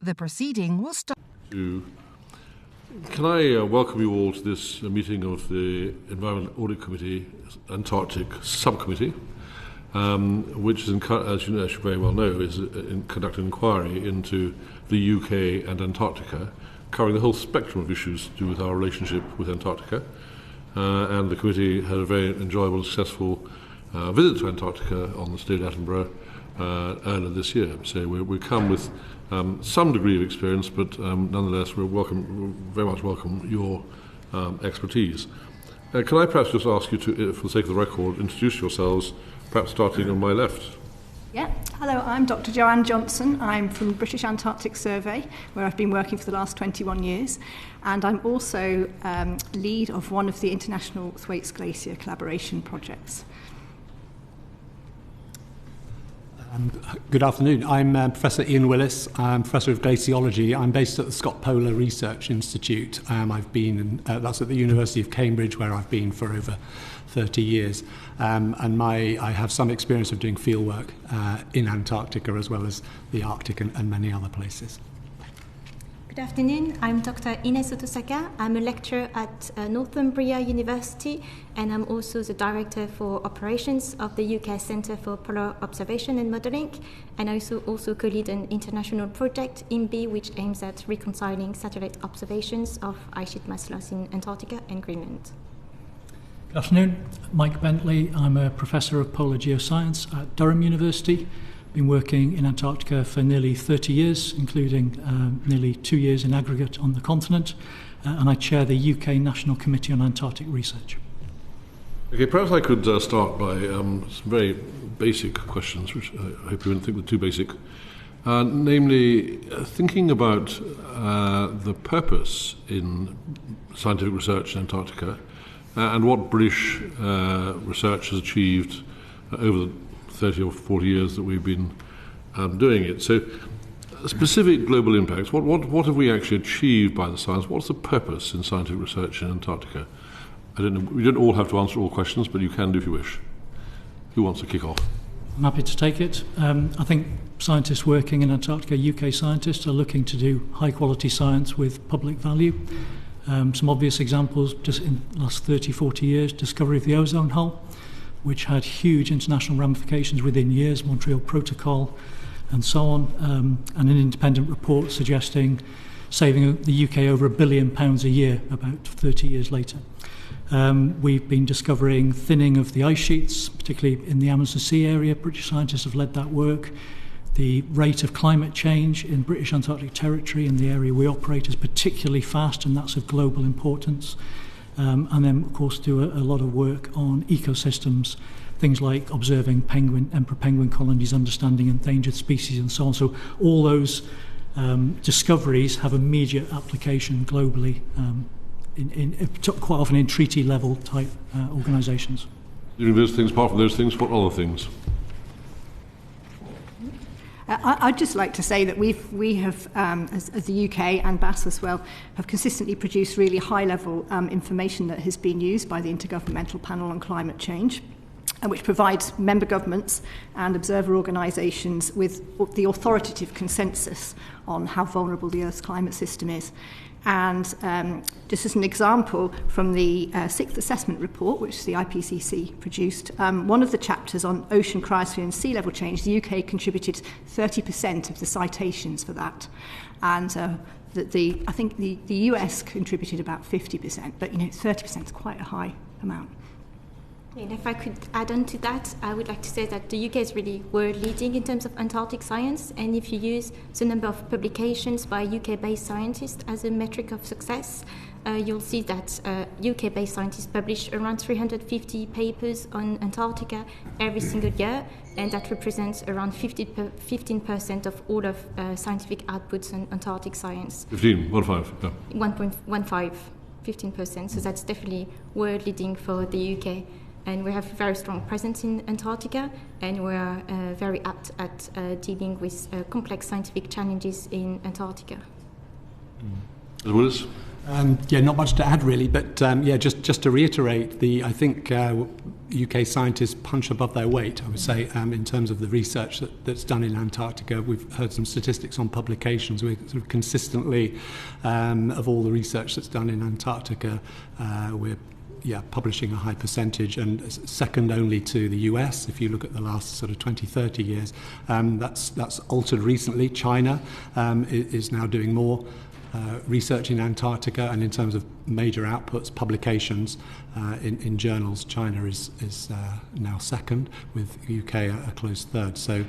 The proceeding will start. Can I welcome you all to this meeting of the Environment Audit Committee Antarctic Subcommittee, which is, as you very well know, is conducting an inquiry into the UK and Antarctica, covering the whole spectrum of issues to do with our relationship with Antarctica. And the committee had a very enjoyable and successful visit to Antarctica on the stay at Edinburgh earlier this year. So we come with some degree of experience, but nonetheless we very much welcome your expertise. Can I perhaps just ask you to, for the sake of the record, introduce yourselves, perhaps starting on my left? Yeah, hello, I'm Dr. Joanne Johnson. I'm from the British Antarctic Survey, where I've been working for the last 21 years. And I'm also lead of one of the International Thwaites Glacier collaboration projects. Good afternoon. I'm Professor Iain Willis. I'm Professor of Glaciology. I'm based at the Scott Polar Research Institute. I've been, that's at the University of Cambridge, where I've been for over 30 years. I have some experience of doing fieldwork in Antarctica as well as the Arctic and many other places. Good afternoon. I'm Dr. Ines Otosaka. I'm a lecturer at Northumbria University, and I'm also the Director for Operations of the UK Centre for Polar Observation and Modelling, and I also co-lead an international project, IMBI, which aims at reconciling satellite observations of ice sheet mass loss in Antarctica and Greenland. Good afternoon. Mike Bentley. I'm a Professor of Polar Geoscience at Durham University. Been working in Antarctica for nearly 30 years, including nearly 2 years in aggregate on the continent, and I chair the UK National Committee on Antarctic Research. Okay, perhaps I could start by some very basic questions, which I hope you won't think were too basic. Namely, thinking about the purpose in scientific research in Antarctica and what British research has achieved over the 30 or 40 years that we've been doing it. So, specific global impacts, what have we actually achieved by the science? What's the purpose in scientific research in Antarctica? I don't know, we don't all have to answer all questions, but you can do if you wish. Who wants to kick off? I'm happy to take it. I think scientists working in Antarctica, UK scientists, are looking to do high-quality science with public value. Some obvious examples, just in the last 30, 40 years, discovery of the ozone hole, which had huge international ramifications within years, Montreal Protocol, and so on, and an independent report suggesting saving the UK over £1 billion a year about 30 years later. We've been discovering thinning of the ice sheets, particularly in the Amazon Sea area. British scientists have led that work. The rate of climate change in British Antarctic territory in the area we operate is particularly fast, and that's of global importance. And then, of course, do a lot of work on ecosystems, things like observing emperor penguin colonies, understanding endangered species, and so on. So all those discoveries have immediate application globally, quite often in treaty-level type organisations. Doing those things, apart from those things, what other things? I'd just like to say that we have, as the UK and BAS as well, have consistently produced really high-level information that has been used by the Intergovernmental Panel on Climate Change, and which provides member governments and observer organisations with the authoritative consensus on how vulnerable the Earth's climate system is. And just as an example, from the sixth assessment report, which the IPCC produced, one of the chapters on ocean cryosphere and sea level change, the UK contributed 30% of the citations for that. And I think the US contributed about 50%, but 30% is quite a high amount. And if I could add on to that, I would like to say that the UK is really world leading in terms of Antarctic science, and if you use the number of publications by UK-based scientists as a metric of success, you'll see that UK-based scientists publish around 350 papers on Antarctica every single year, and that represents around 15% of all of scientific outputs on Antarctic science. 15%, so that's definitely world leading for the UK. And we have a very strong presence in Antarctica, and we are very apt at dealing with complex scientific challenges in Antarctica. Willis? Not much to add really, but just to reiterate, I think UK scientists punch above their weight, I would say, in terms of the research that's done in Antarctica. We've heard some statistics on publications. We're sort of consistently, of all the research that's done in Antarctica, we're publishing a high percentage, and second only to the US. If you look at the last sort of 20, 30 years, that's altered recently. China is now doing more research in Antarctica, and in terms of major outputs, publications in journals, China is now second, with UK a close third. So,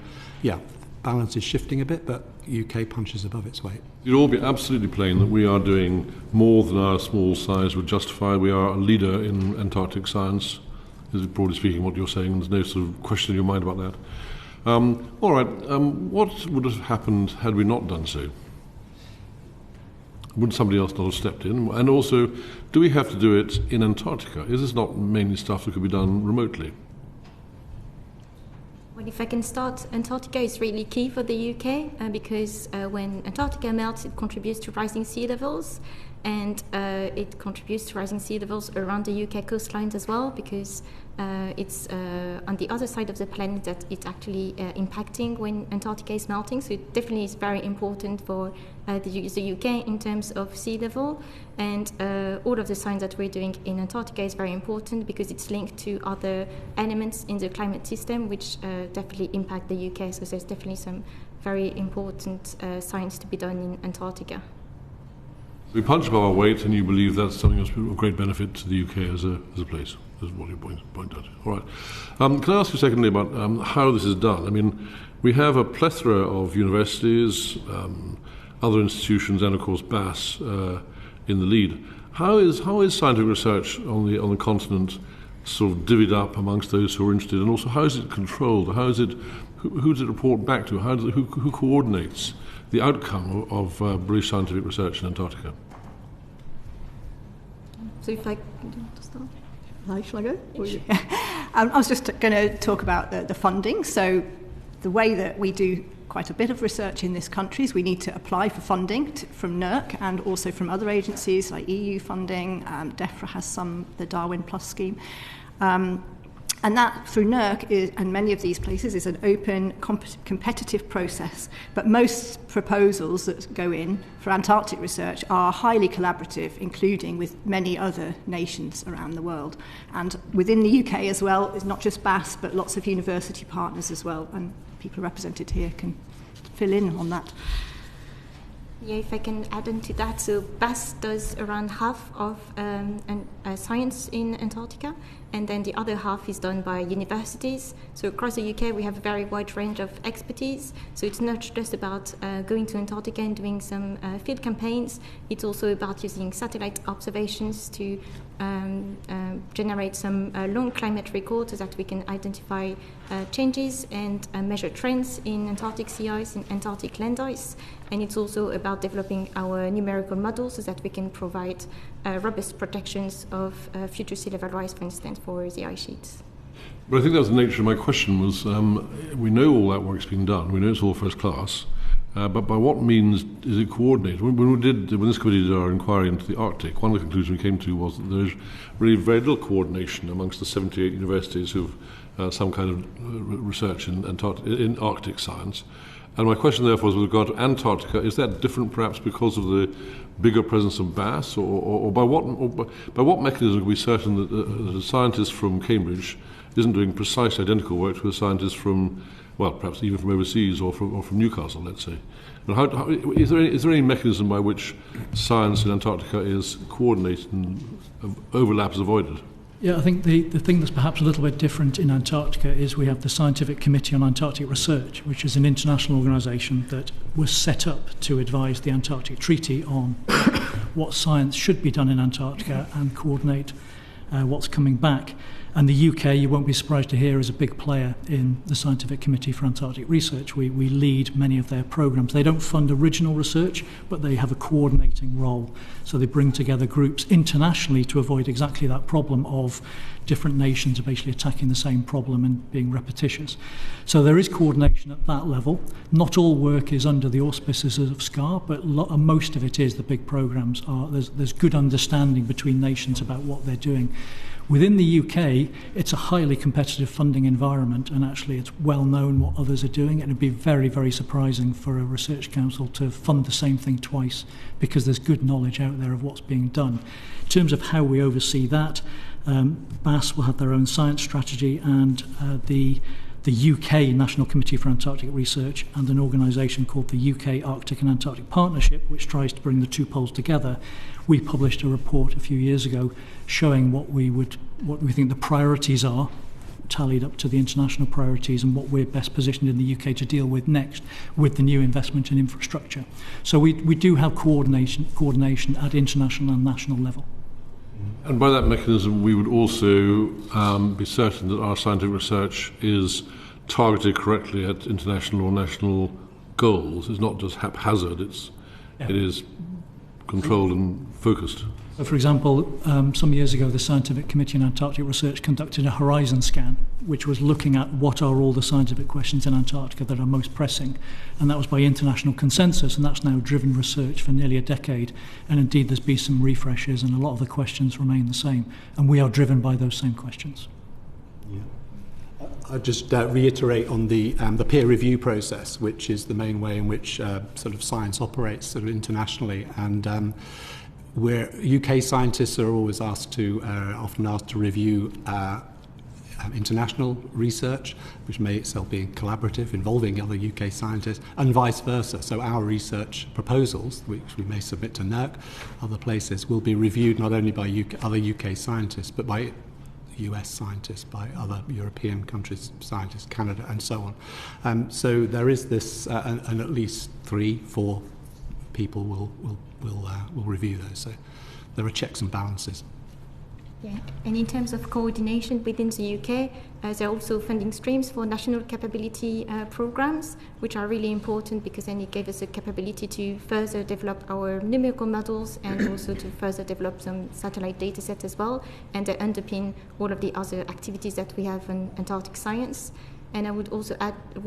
balance is shifting a bit, but UK punches above its weight. You'd all be absolutely plain that we are doing more than our small size would justify. We are a leader in Antarctic science, is broadly speaking what you're saying. There's no sort of question in your mind about that. All right, what would have happened had we not done so? Would somebody else not have stepped in? And also, do we have to do it in Antarctica? Is this not mainly stuff that could be done remotely? Well, if I can start, Antarctica is really key for the UK because when Antarctica melts, it contributes to rising sea levels, and it contributes to rising sea levels around the UK coastlines as well, because it's on the other side of the planet that it's actually impacting when Antarctica is melting. So it definitely is very important for the UK in terms of sea level, and all of the science that we're doing in Antarctica is very important because it's linked to other elements in the climate system which definitely impact the UK. So there's definitely some very important science to be done in Antarctica. We punch above our weight, and you believe that's something that's of great benefit to the UK as a place. Is what you point out. All right. Can I ask you secondly about how this is done? I mean, we have a plethora of universities, other institutions, and of course BAS in the lead. How is scientific research on the continent sort of divvied up amongst those who are interested, and also how is it controlled? How is it? Who does it report back to? Who coordinates the outcome of British scientific research in Antarctica? So if I can start. Shall I go? I was just going to talk about the funding. So the way that we do quite a bit of research in this country is we need to apply for funding from NERC and also from other agencies like EU funding. DEFRA has the Darwin Plus scheme. And that, through NERC and many of these places, is an open, competitive process. But most proposals that go in for Antarctic research are highly collaborative, including with many other nations around the world. And within the UK as well, it's not just BAS, but lots of university partners as well. And people represented here can fill in on that. Yeah, if I can add on to that, so BAS does around half of science in Antarctica, and then the other half is done by universities. So across the UK, we have a very wide range of expertise. So it's not just about going to Antarctica and doing some field campaigns. It's also about using satellite observations to generate some long climate records so that we can identify changes and measure trends in Antarctic sea ice and Antarctic land ice. And it's also about developing our numerical models so that we can provide robust protections of future sea level rise, for instance, for the ice sheets. But I think that was the nature of my question was, we know all that work's being done, we know it's all first class, but by what means is it coordinated? When this committee did our inquiry into the Arctic, one of the conclusions we came to was that there's really very little coordination amongst the 78 universities who've some kind of research in Arctic science. And my question therefore is with regard to Antarctica, is that different perhaps because of the bigger presence of BAS, or by what mechanism are we certain that a scientist from Cambridge isn't doing precisely identical work to a scientist from, well, perhaps even from overseas or from Newcastle, let's say? And is there any mechanism by which science in Antarctica is coordinated and overlap is avoided? Yeah, I think the thing that's perhaps a little bit different in Antarctica is we have the Scientific Committee on Antarctic Research, which is an international organisation that was set up to advise the Antarctic Treaty on what science should be done in Antarctica and coordinate what's coming back. And the UK, you won't be surprised to hear, is a big player in the Scientific Committee for Antarctic Research. We lead many of their programs. They don't fund original research, but they have a coordinating role. So they bring together groups internationally to avoid exactly that problem of different nations are basically attacking the same problem and being repetitious. So there is coordination at that level. Not all work is under the auspices of SCAR, but most of it is. The big programs are. There's good understanding between nations about what they're doing. Within the UK, it's a highly competitive funding environment, and actually it's well known what others are doing. It would be very, very surprising for a research council to fund the same thing twice, because there's good knowledge out there of what's being done. In terms of how we oversee that, BAS will have their own science strategy, and the UK National Committee for Antarctic Research and an organisation called the UK Arctic and Antarctic Partnership, which tries to bring the two poles together. We published a report a few years ago showing what we think the priorities are, tallied up to the international priorities, and what we're best positioned in the UK to deal with next with the new investment in infrastructure. So we do have coordination at international and national level. And by that mechanism, we would also be certain that our scientific research is targeted correctly at international or national goals. It's not just haphazard, it is controlled and focused. So for example, some years ago, the Scientific Committee on Antarctic Research conducted a horizon scan, which was looking at what are all the scientific questions in Antarctica that are most pressing. And that was by international consensus, and that's now driven research for nearly a decade. And indeed, there's been some refreshes, and a lot of the questions remain the same. And we are driven by those same questions. Yeah. I'll just reiterate on the peer review process, which is the main way in which sort of science operates sort of internationally. And where UK scientists are always often asked to review international research, which may itself be collaborative, involving other UK scientists, and vice versa. So our research proposals, which we may submit to NERC, other places, will be reviewed not only by other UK scientists, but by US scientists, by other European countries' scientists, Canada, and so on. So there is this, and at least 3-4 people will review those. So there are checks and balances. Yeah, and in terms of coordination within the UK, there are also funding streams for national capability programs, which are really important because then it gave us a capability to further develop our numerical models and also to further develop some satellite data sets as well, and they underpin all of the other activities that we have in Antarctic science. And I would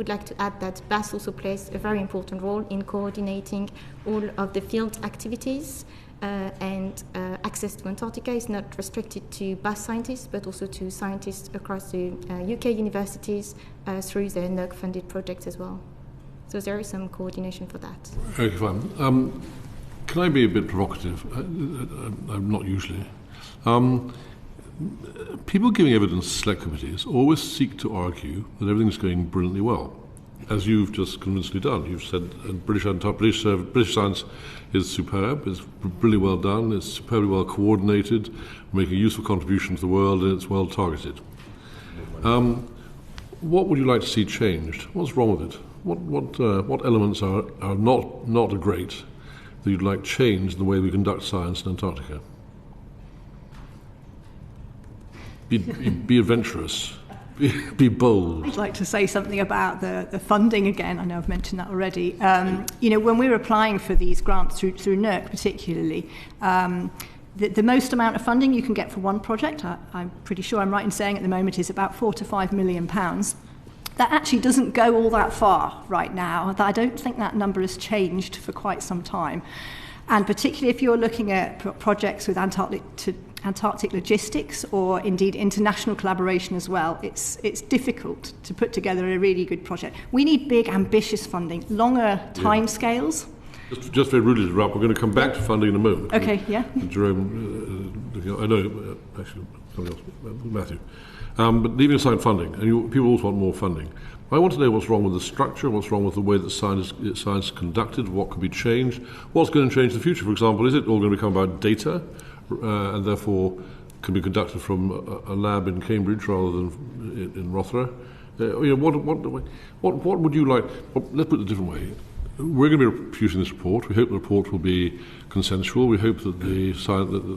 like to add that BAS also plays a very important role in coordinating all of the field activities, and access to Antarctica is not restricted to BAS scientists, but also to scientists across the UK universities through the NERC-funded projects as well. So there is some coordination for that. Okay, fine. Can I be a bit provocative? I'm not usually. People giving evidence to select committees always seek to argue that everything's going brilliantly well, as you've just convincingly done. You've said British science is superb, it's brilliantly well done, it's superbly well coordinated, making a useful contribution to the world, and it's well targeted. What would you like to see changed? What's wrong with it? What elements are not great that you'd like changed in the way we conduct science in Antarctica? Be adventurous. Be bold. I'd like to say something about the funding again. I know I've mentioned that already. When we're applying for these grants through NERC particularly, the most amount of funding you can get for one project, I'm pretty sure I'm right in saying at the moment, is about £4 to £5 million. That actually doesn't go all that far right now. I don't think that number has changed for quite some time. And particularly if you're looking at projects with Antarctic logistics or indeed international collaboration as well, it's difficult to put together a really good project. We need big, ambitious funding, longer timescales. Just very rudely to interrupt, we're going to come back to funding in a moment. Okay, yeah. Jerome, I know, actually, something else, Matthew. But leaving aside funding, and people always want more funding. I want to know what's wrong with the structure, what's wrong with the way that science is conducted, what could be changed, what's going to change in the future. For example, is it all going to become about data, and therefore can be conducted from a lab in Cambridge rather than in Rothera? What would you like? Well, let's put it a different way. We're going to be producing this report. We hope the report will be consensual. We hope that the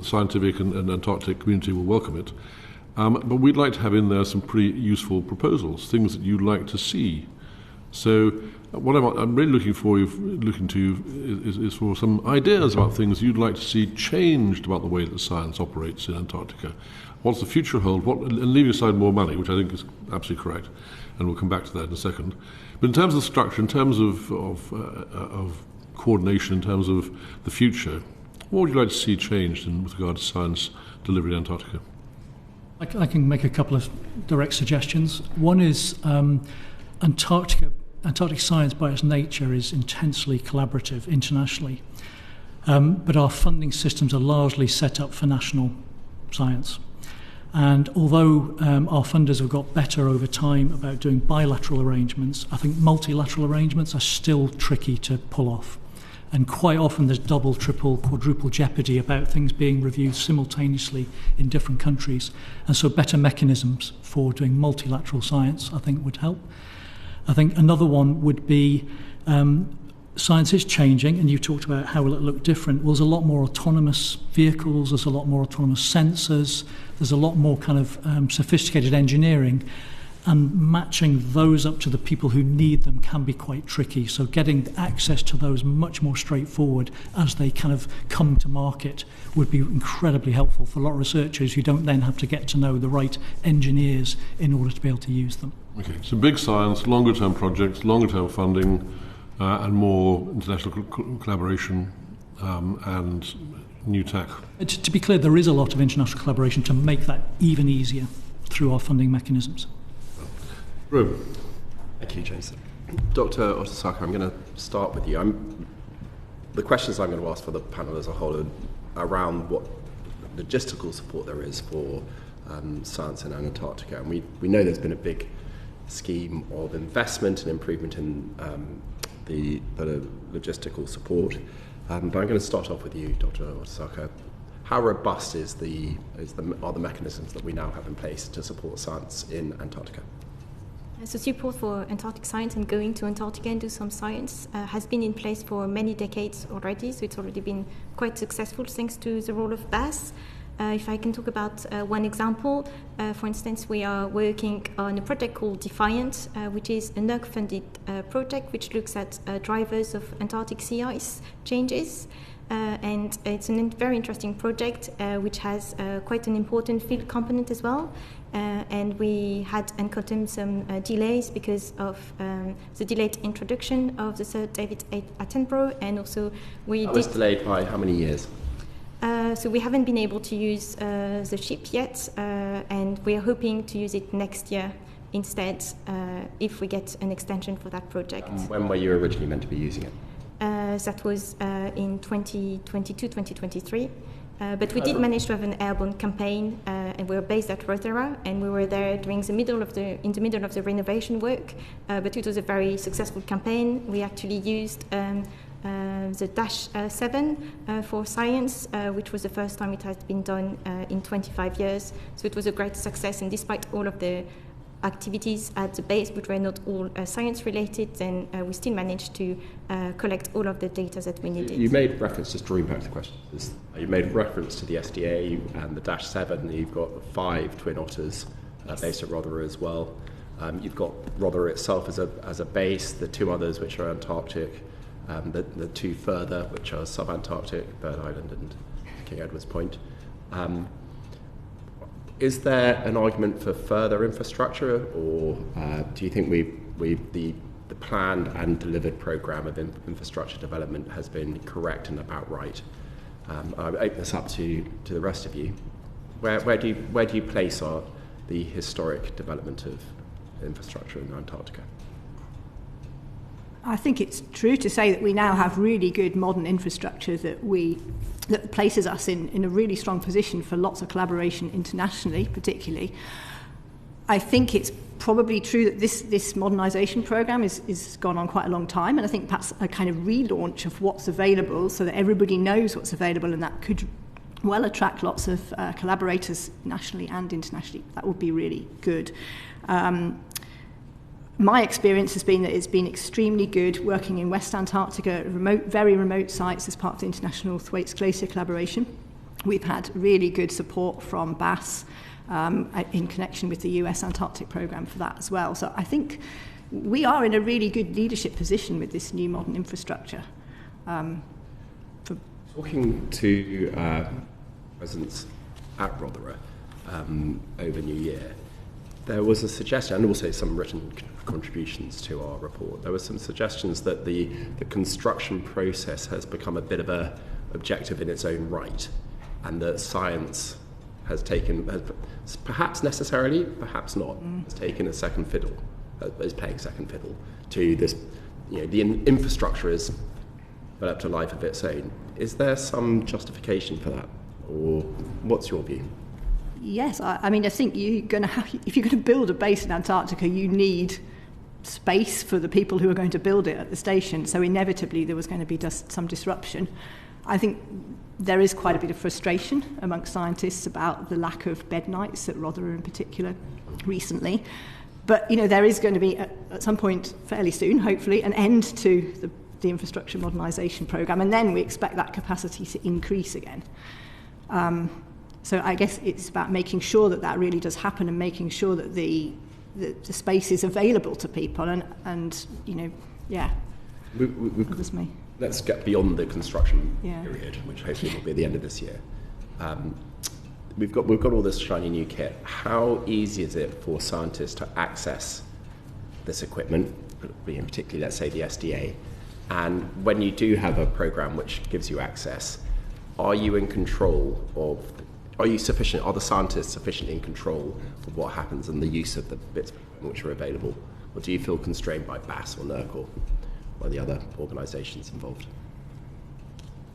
scientific and Antarctic community will welcome it. But we'd like to have in there some pretty useful proposals, things that you'd like to see. So what I'm really looking to is for some ideas about things you'd like to see changed about the way that science operates in Antarctica. What's the future hold? And leaving aside more money, which I think is absolutely correct, and we'll come back to that in a second. But in terms of structure, in terms of coordination, in terms of the future, what would you like to see changed with regard to science delivery in Antarctica? I can make a couple of direct suggestions. One is Antarctic science by its nature is intensely collaborative internationally, but our funding systems are largely set up for national science. And although our funders have got better over time about doing bilateral arrangements, I think multilateral arrangements are still tricky to pull off. And quite often there's double, triple, quadruple jeopardy about things being reviewed simultaneously in different countries. And so better mechanisms for doing multilateral science, I think, would help. I think another one would be science is changing, and you talked about how will it look different. Well, there's a lot more autonomous vehicles, there's a lot more autonomous sensors, there's a lot more kind of sophisticated engineering, and matching those up to the people who need them can be quite tricky. So getting access to those much more straightforward as they kind of come to market would be incredibly helpful for a lot of researchers who don't then have to get to know the right engineers in order to be able to use them. Okay, so big science, longer term projects, longer term funding, and more international collaboration and new tech. To be clear, there is a lot of international collaboration to make that even easier through our funding mechanisms. Room. Thank you, Jason. Dr. Otosaka, I'm going to start with you. The questions I'm going to ask for the panel as a whole are around what logistical support there is for science in Antarctica. And we know there's been a big scheme of investment and improvement in the logistical support. But I'm going to start off with you, Dr. Otosaka. How robust are the mechanisms that we now have in place to support science in Antarctica? So support for Antarctic science and going to Antarctica and do some science has been in place for many decades already, so it's already been quite successful thanks to the role of BAS. If I can talk about one example, for instance, we are working on a project called Defiant, which is a NERC-funded project which looks at drivers of Antarctic sea ice changes. And it's a very interesting project which has quite an important field component as well. And we had encountered some delays because of the delayed introduction of the Sir David Attenborough, and also that was delayed by how many years? So we haven't been able to use the ship yet, and we are hoping to use it next year instead if we get an extension for that project. When were you originally meant to be using it? That was in 2022-2023. But we did manage to have an airborne campaign, and we were based at Rotorua, and we were there during in the middle of the renovation work. But it was a very successful campaign. We actually used the Dash 7 for science, which was the first time it had been done in 25 years. So it was a great success, and despite all of the activities at the base, which were not all science related, then we still managed to collect all of the data that we needed. You made reference, just drawing back to the question, you made reference to the SDA and the Dash 7. You've got 5 Twin Otters based at Rotorua as well. You've got Rotorua itself as a base, the 2 others which are Antarctic, the 2 further which are sub-Antarctic, Bird Island and King Edward's Point. Is there an argument for further infrastructure, or do you think the planned and delivered programme of infrastructure development has been correct and about right? I open this up to the rest of you. Where do you place the historic development of infrastructure in Antarctica? I think it's true to say that we now have really good modern infrastructure that places us in a really strong position for lots of collaboration internationally, particularly. I think it's probably true that this modernisation programme is gone on quite a long time, and I think perhaps a kind of relaunch of what's available so that everybody knows what's available, and that could well attract lots of collaborators nationally and internationally. That would be really good. My experience has been that it's been extremely good working in West Antarctica, very remote sites as part of the International Thwaites Glacier collaboration. We've had really good support from BAS in connection with the US Antarctic programme for that as well. So I think we are in a really good leadership position with this new modern infrastructure. Talking to residents at Rothera over New Year, there was a suggestion, and also some written contributions to our report, there were some suggestions that the construction process has become a bit of a objective in its own right, and that science has perhaps necessarily, perhaps not, has taken a second fiddle, is playing second fiddle to this. The infrastructure is developed a life of its own. Is there some justification for that, or what's your view? Yes, I mean, I think if you're going to build a base in Antarctica, you need space for the people who are going to build it at the station. So inevitably there was going to be just some disruption. I think there is quite a bit of frustration amongst scientists about the lack of bed nights at Rothera in particular recently. But there is going to be at some point fairly soon, hopefully, an end to the infrastructure modernisation programme, and then we expect that capacity to increase again. So I guess it's about making sure that really does happen, and making sure that the space is available to people, and that's me. Let's get beyond the construction period, which hopefully will be at the end of this year. We've got all this shiny new kit. How easy is it for scientists to access this equipment, particularly, let's say, the SDA? And when you do have a program which gives you access, are you in control of? Are the scientists sufficiently in control of what happens and the use of the bits which are available? Or do you feel constrained by BAS or NERC or by the other organisations involved?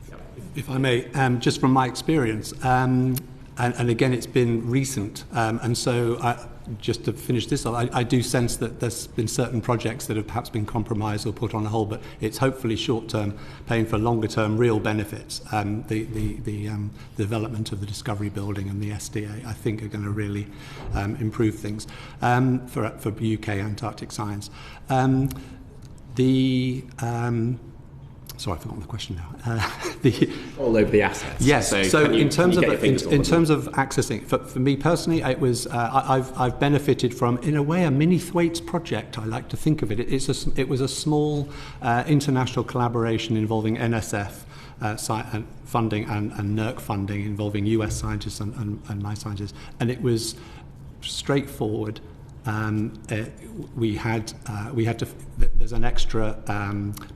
Yep. If I may, just from my experience, and again, it's been recent, and so just to finish this off, I do sense that there's been certain projects that have perhaps been compromised or put on hold, but it's hopefully short-term paying for longer-term real benefits. The development of the Discovery Building and the SDA, I think, are going to really improve things for UK Antarctic science. Sorry, I've forgotten the question now. All over the assets. Yes. So in terms of accessing, for me personally, it was I've benefited from, in a way, a mini Thwaites project. I like to think of it. It was a small international collaboration involving NSF funding and NERC funding, involving US scientists and my scientists, and it was straightforward. We had to. There's an extra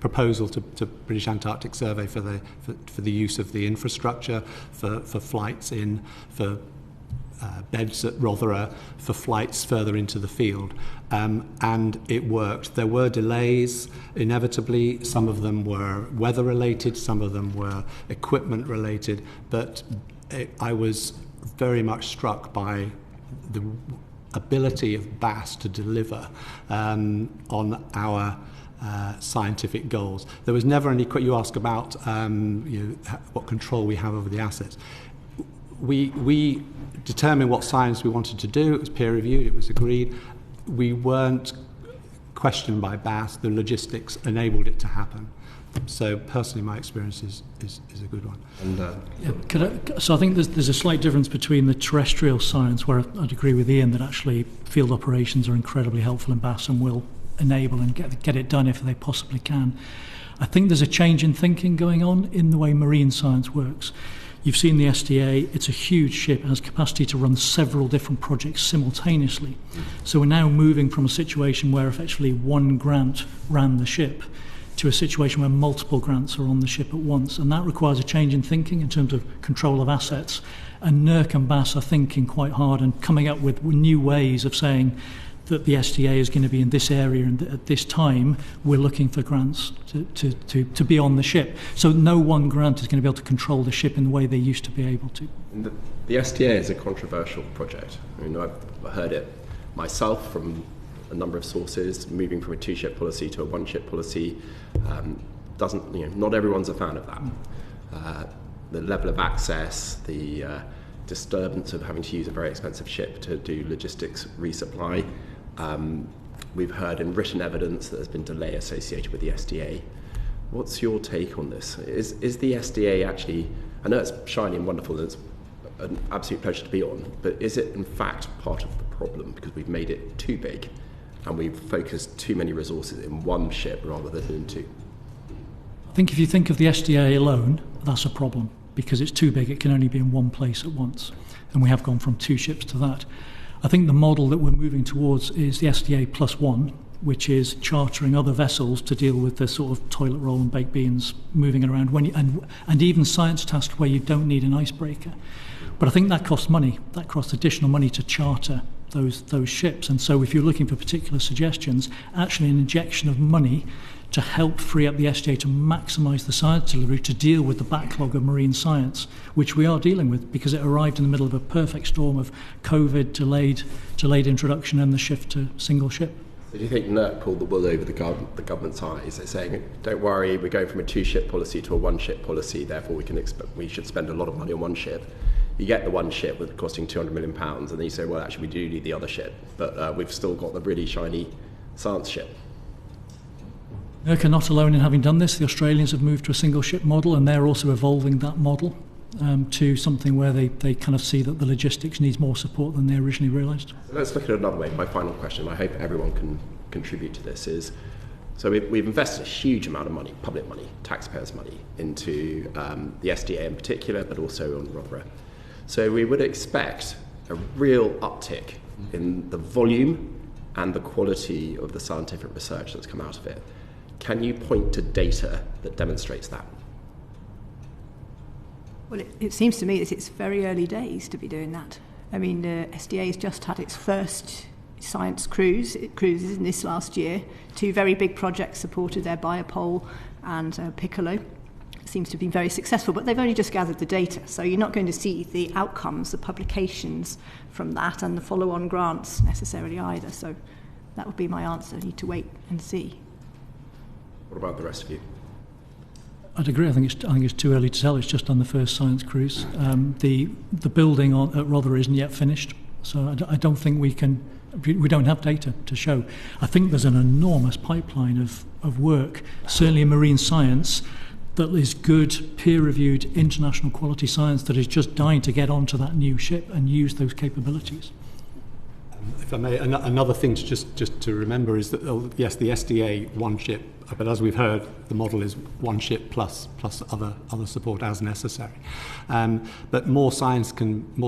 proposal to British Antarctic Survey for the use of the infrastructure for flights in, for beds at Rothera, for flights further into the field, and it worked. There were delays, inevitably. Some of them were weather related, some of them were equipment related, but I was very much struck by the ability of BAS to deliver on our scientific goals. There was never any. You ask about what control we have over the assets. We determined what science we wanted to do. It was peer reviewed. It was agreed. We weren't questioned by BAS. The logistics enabled it to happen. So personally, my experience is a good one. And so I think there's a slight difference between the terrestrial science, where I'd agree with Iain that actually field operations are incredibly helpful in BAS and will enable and get it done if they possibly can. I think there's a change in thinking going on in the way marine science works. You've seen the SDA, it's a huge ship, it has capacity to run several different projects simultaneously. So we're now moving from a situation where effectively one grant ran the ship to a situation where multiple grants are on the ship at once, and that requires a change in thinking in terms of control of assets. And NERC and BAS are thinking quite hard and coming up with new ways of saying that the SDA is going to be in this area and at this time we're looking for grants to be on the ship. So no one grant is going to be able to control the ship in the way they used to be able to. The SDA is a controversial project. I mean, I've heard it myself from a number of sources. Moving from a two-ship policy to a one-ship policy not everyone's a fan of that. The level of access, the disturbance of having to use a very expensive ship to do logistics resupply. We've heard in written evidence that there's been delay associated with the SDA. What's your take on this? Is the SDA actually, I know it's shiny and wonderful, it's an absolute pleasure to be on, but is it in fact part of the problem because we've made it too big and we've focused too many resources in one ship rather than in two? I think if you think of the SDA alone, that's a problem because it's too big, it can only be in one place at once. And we have gone from 2 ships to that. I think the model that we're moving towards is the SDA +1, which is chartering other vessels to deal with the sort of toilet roll and baked beans moving around, and even science tasks where you don't need an icebreaker. But I think that costs money. That costs additional money to charter those ships. And so if you're looking for particular suggestions, actually an injection of money to help free up the SDA to maximise the science delivery to deal with the backlog of marine science, which we are dealing with because it arrived in the middle of a perfect storm of COVID, delayed introduction and the shift to single ship. So do you think NERC pulled the wool over the government's eyes? They're saying, don't worry, we're going from a 2-ship policy to a 1-ship policy, therefore we should spend a lot of money on one ship. You get the one ship with costing £200 million, and then you say, well, actually, we do need the other ship, but we've still got the really shiny science ship. NERC are not alone in having done this. The Australians have moved to a single ship model, and they're also evolving that model to something where they kind of see that the logistics needs more support than they originally realised. So let's look at it another way. My final question, I hope everyone can contribute to this, is so we've invested a huge amount of money, public money, taxpayers' money, into the SDA in particular, but also on Northumbria. So we would expect a real uptick in the volume and the quality of the scientific research that's come out of it. Can you point to data that demonstrates that? Well, it seems to me that it's very early days to be doing that. I mean, the SDA has just had its first science cruises in this last year. 2 very big projects supported there, Biopole and Piccolo. It seems to have been very successful, but they've only just gathered the data, so you're not going to see the outcomes, the publications from that and the follow-on grants necessarily either. So that would be my answer. You need to wait and see. What about the rest of you? I'd agree. I think it's too early to tell. It's just on the first science cruise. The building at Rother isn't yet finished, so I don't think we don't have data to show. I think there's an enormous pipeline of work, certainly in marine science, that is good, peer-reviewed, international quality science that is just dying to get onto that new ship and use those capabilities. If I may, another thing to just to remember is that, yes, the SDA 1 ship, but as we've heard, the model is 1 ship plus other support as necessary. But more scientists,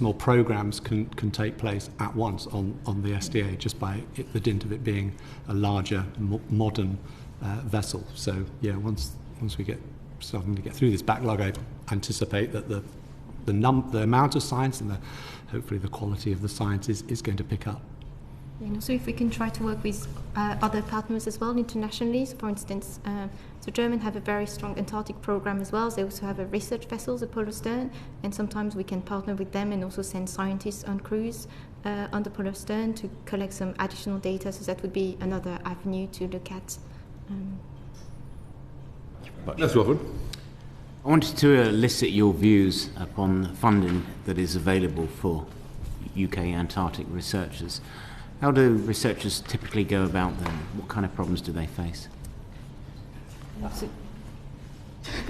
more programs can take place at once on the SDA just by the dint of it being a larger, modern vessel. So yeah, once we get starting to get through this backlog, I anticipate that the amount of science and hopefully the quality of the science is going to pick up. And also if we can try to work with other partners as well internationally. So for instance, so Germans have a very strong Antarctic program as well. They also have a research vessel, the Polar Stern, and sometimes we can partner with them and also send scientists on cruise on the Polar Stern to collect some additional data. So that would be another avenue to look at. Let's go on. I wanted to elicit your views upon the funding that is available for UK Antarctic researchers. How do researchers typically go about them? What kind of problems do they face?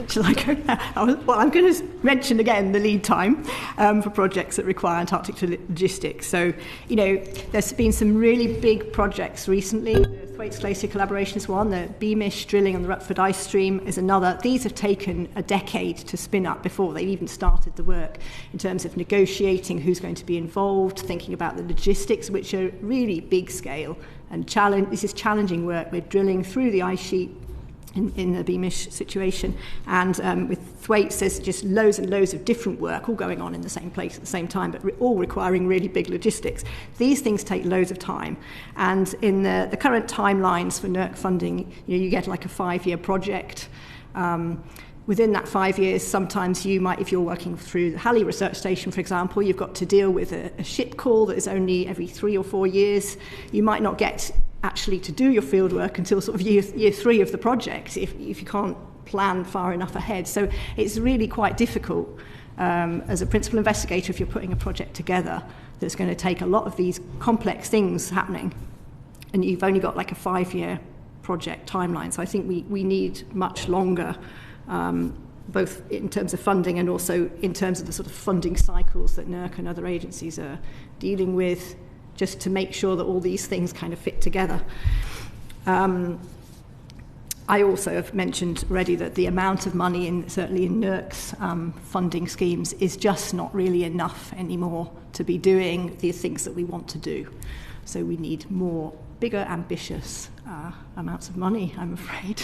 Shall I go now? Well, I'm going to mention again the lead time for projects that require Antarctic logistics. So, there's been some really big projects recently. The Thwaites Glacier Collaboration is one. The Beamish drilling on the Rutherford Ice Stream is another. These have taken a decade to spin up before they've even started the work in terms of negotiating who's going to be involved, thinking about the logistics, which are really big scale and this is challenging work. We're drilling through the ice sheet in the Beamish situation, and with Thwaites there's just loads and loads of different work all going on in the same place at the same time, but all requiring really big logistics. These things take loads of time, and in the current timelines for NERC funding, you get like a 5-year project. Within that 5 years, sometimes you might, if you're working through the Halley Research Station, for example, you've got to deal with a ship call that is only every 3 or 4 years. You might not get actually to do your field work until sort of year 3 of the project if you can't plan far enough ahead. So it's really quite difficult as a principal investigator if you're putting a project together that's going to take a lot of these complex things happening and you've only got like a 5-year project timeline. So I think we need much longer both in terms of funding and also in terms of the sort of funding cycles that NERC and other agencies are dealing with, just to make sure that all these things kind of fit together. I also have mentioned already that the amount of money, certainly in NERC's funding schemes, is just not really enough anymore to be doing the things that we want to do. So we need bigger, ambitious amounts of money, I'm afraid.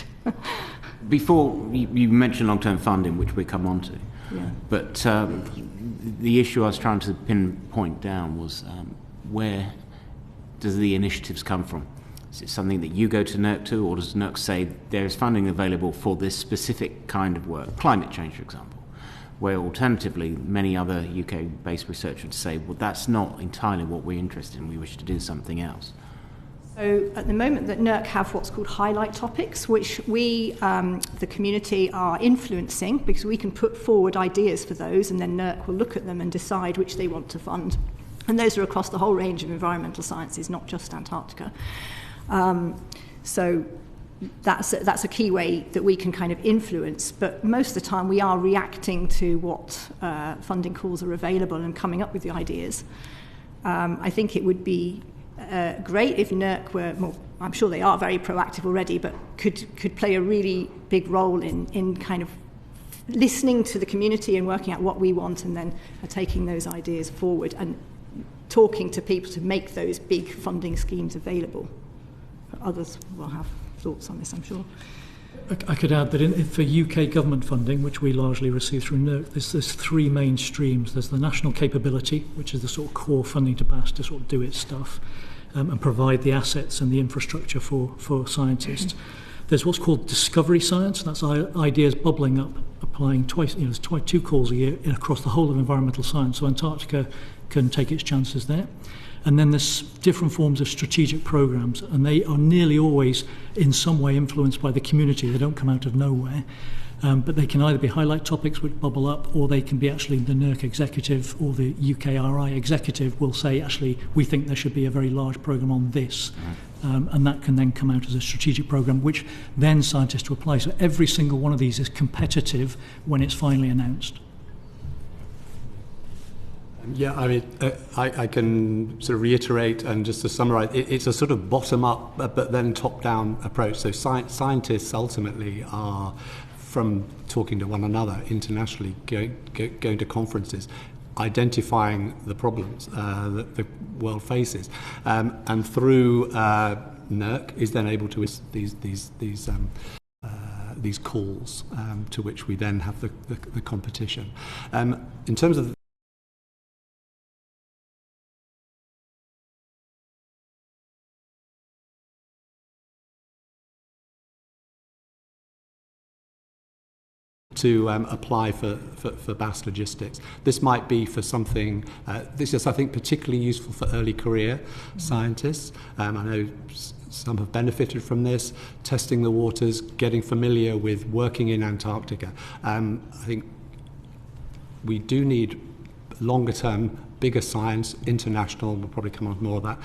Before, you mentioned long-term funding, which we come on to. Yeah. But the issue I was trying to pinpoint down was where does the initiatives come from? Is it something that you go to NERC to, or does NERC say there is funding available for this specific kind of work, climate change, for example, where alternatively many other UK-based researchers say, well, that's not entirely what we're interested in, we wish to do something else? So at the moment that NERC have what's called highlight topics, which we, the community, are influencing, because we can put forward ideas for those, and then NERC will look at them and decide which they want to fund. And those are across the whole range of environmental sciences, not just Antarctica. So that's a key way that we can kind of influence, but most of the time we are reacting to what funding calls are available and coming up with the ideas. I think it would be great if NERC were more, I'm sure they are very proactive already, but could play a really big role in kind of listening to the community and working out what we want, and then taking those ideas forward and talking to people to make those big funding schemes available. Others will have thoughts on this, I'm sure. I could add that for UK government funding, which we largely receive through NERC, there's three main streams. There's the national capability, which is the sort of core funding to BAS to sort of do its stuff and provide the assets and the infrastructure for scientists. There's what's called discovery science. That's ideas bubbling up, applying twice. There's 2 calls a year across the whole of environmental science. So Antarctica can take its chances there. And then there's different forms of strategic programs, and they are nearly always in some way influenced by the community. They don't come out of nowhere. But they can either be highlight topics which bubble up, or they can be actually the NERC executive or the UKRI executive will say, actually, we think there should be a very large programme on this. And that can then come out as a strategic programme, which then scientists will apply. So every single one of these is competitive when it's finally announced. Yeah, I mean, I can sort of reiterate and just to summarise, it's a sort of bottom-up but then top-down approach. So scientists ultimately are, from talking to one another internationally, going to conferences, identifying the problems that the world faces, and through NERC is then able to these calls to which we then have the competition. In terms of to apply for BAS logistics. This might be for something, this is I think particularly useful for early career scientists. I know some have benefited from this, testing the waters, getting familiar with working in Antarctica. I think we do need longer term, bigger science, international, we'll probably come on more of that,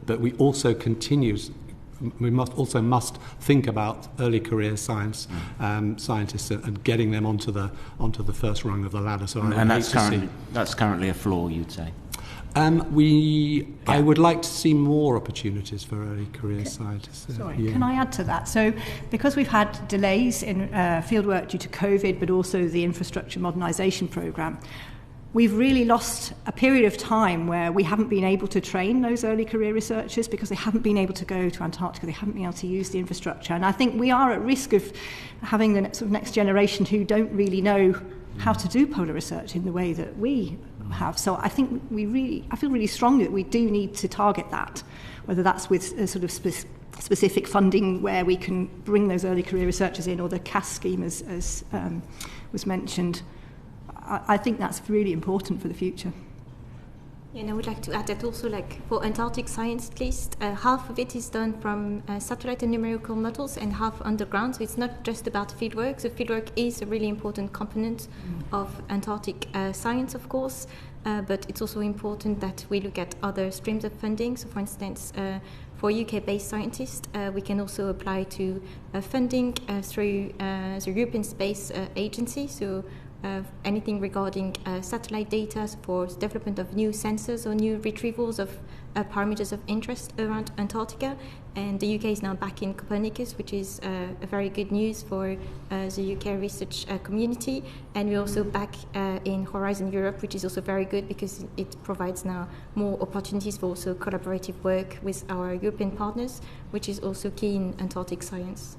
but we also must think about early career science scientists and getting them onto the first rung of the ladder. So that's currently a flaw, you'd say. I would like to see more opportunities for early career scientists. Can I add to that? So, because we've had delays in fieldwork due to COVID, but also the infrastructure modernisation programme, we've really lost a period of time where we haven't been able to train those early career researchers because they haven't been able to go to Antarctica, they haven't been able to use the infrastructure. And I think we are at risk of having the sort of next generation who don't really know how to do polar research in the way that we have. So I think I feel really strongly that we do need to target that, whether that's with a sort of specific funding where we can bring those early career researchers in, or the CAS scheme as was mentioned. I think that's really important for the future. Yeah, and I would like to add that also, like for Antarctic science at least, half of it is done from satellite and numerical models and half underground. So it's not just about fieldwork. So fieldwork is a really important component of Antarctic science, of course. but it's also important that we look at other streams of funding. So, for instance, for UK-based scientists, we can also apply to funding through the European Space Agency. So anything regarding satellite data for development of new sensors or new retrievals of parameters of interest around Antarctica. And the UK is now back in Copernicus, which is a very good news for the UK research community. And we're also back in Horizon Europe, which is also very good because it provides now more opportunities for also collaborative work with our European partners, which is also key in Antarctic science.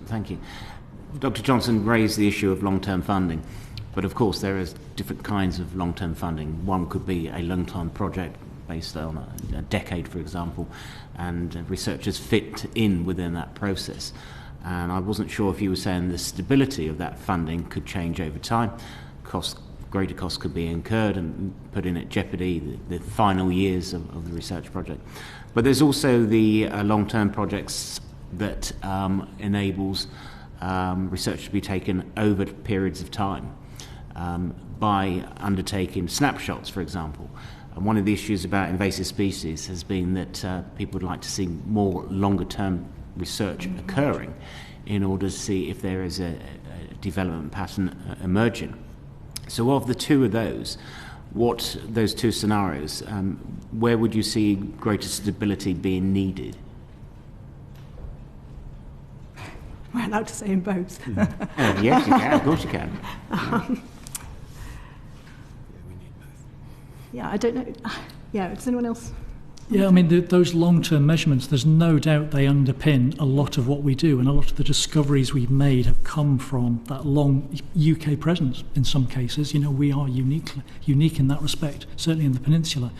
Thank you. Dr. Johnson raised the issue of long-term funding, but of course there are different kinds of long-term funding. One could be a long-term project based on a decade, for example, and researchers fit in within that process. And I wasn't sure if you were saying the stability of that funding could change over time. Greater costs could be incurred and put in at jeopardy the final years of the research project. But there's also the long-term projects that enables research to be taken over periods of time by undertaking snapshots, for example. And one of the issues about invasive species has been that people would like to see more longer-term research occurring in order to see if there is a development pattern emerging. So of the two of those, those two scenarios, where would you see greater stability being needed? We're allowed to say in both. Yes, you can. Of course you can. Yeah, I don't know. Yeah, does anyone else? Yeah, I mean, those long-term measurements, there's no doubt they underpin a lot of what we do, and a lot of the discoveries we've made have come from that long UK presence in some cases. You know, we are unique in that respect, certainly in the peninsula.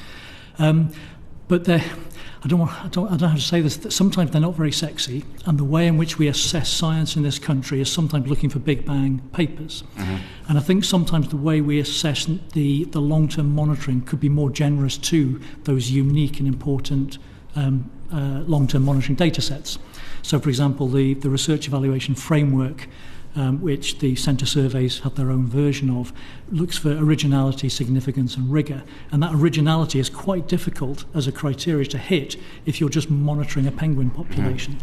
But I don't know how to say this, that sometimes they're not very sexy, and the way in which we assess science in this country is sometimes looking for big bang papers. Mm-hmm. And I think sometimes the way we assess the long-term monitoring could be more generous to those unique and important long-term monitoring data sets. So, for example, the research evaluation framework, which the centre surveys have their own version of, looks for originality, significance and rigour. And that originality is quite difficult as a criteria to hit if you're just monitoring a penguin population.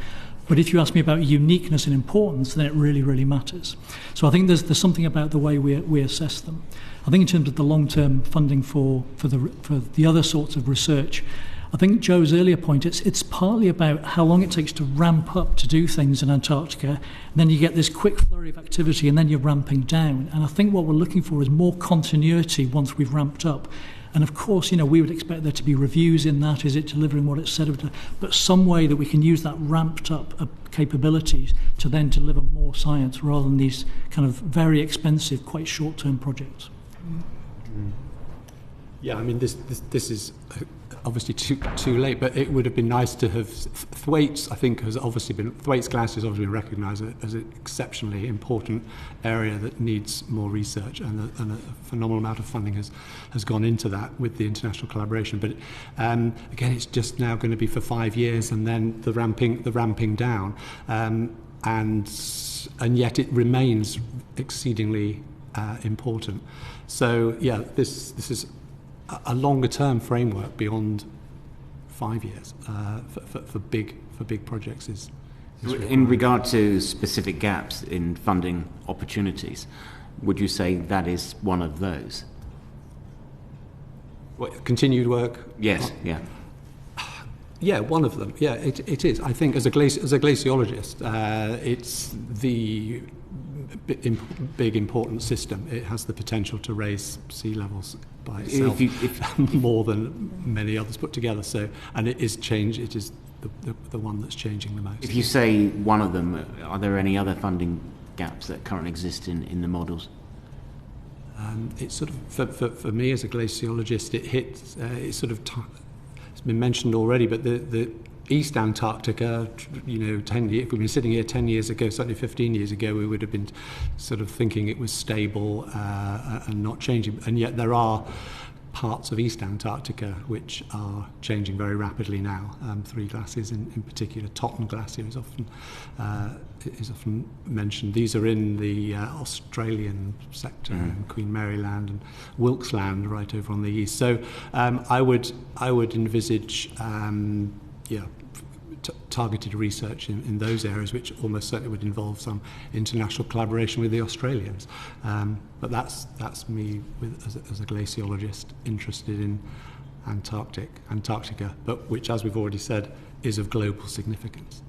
But if you ask me about uniqueness and importance, then it really, really matters. So I think there's something about the way we assess them. I think in terms of the long-term funding for the other sorts of research, I think Joe's earlier point, it's partly about how long it takes to ramp up to do things in Antarctica, and then you get this quick flurry of activity and then you're ramping down. And I think what we're looking for is more continuity once we've ramped up. And of course, you know, we would expect there to be reviews in that. Is it delivering what it said it would? But some way that we can use that ramped up capabilities to then deliver more science rather than these kind of very expensive, quite short-term projects. Yeah, I mean, this is obviously too late, but it would have been nice to have. Thwaites, I think, Thwaites Glacier has obviously been recognised as an exceptionally important area that needs more research, and a phenomenal amount of funding has gone into that with the international collaboration. But again, it's just now going to be for 5 years, and then the ramping down, and yet it remains exceedingly important. So yeah, this is a longer-term framework beyond 5 years for big projects is in regard to specific gaps in funding opportunities. Would you say that is one of those? What, continued work? Yes. Yeah. Yeah, one of them. Yeah, it is. I think as a glaciologist, it's the big important system. It has the potential to raise sea levels by itself more than many others put together. So, and it is change. It is the one that's changing the most. If you say one of them, are there any other funding gaps that currently exist in the models? It's sort of for me as a glaciologist, it hits. It's sort of it's been mentioned already, but the East Antarctica, you know, if we'd been sitting here 10 years ago, certainly 15 years ago, we would have been sort of thinking it was stable and not changing. And yet there are parts of East Antarctica which are changing very rapidly now. 3 glaciers in particular. Totten Glacier is often mentioned. These are in the Australian sector, Queen Mary Land and Wilkes Land right over on the east. So I would envisage targeted research in those areas, which almost certainly would involve some international collaboration with the Australians. But that's me as a glaciologist interested in Antarctica, but which, as we've already said, is of global significance.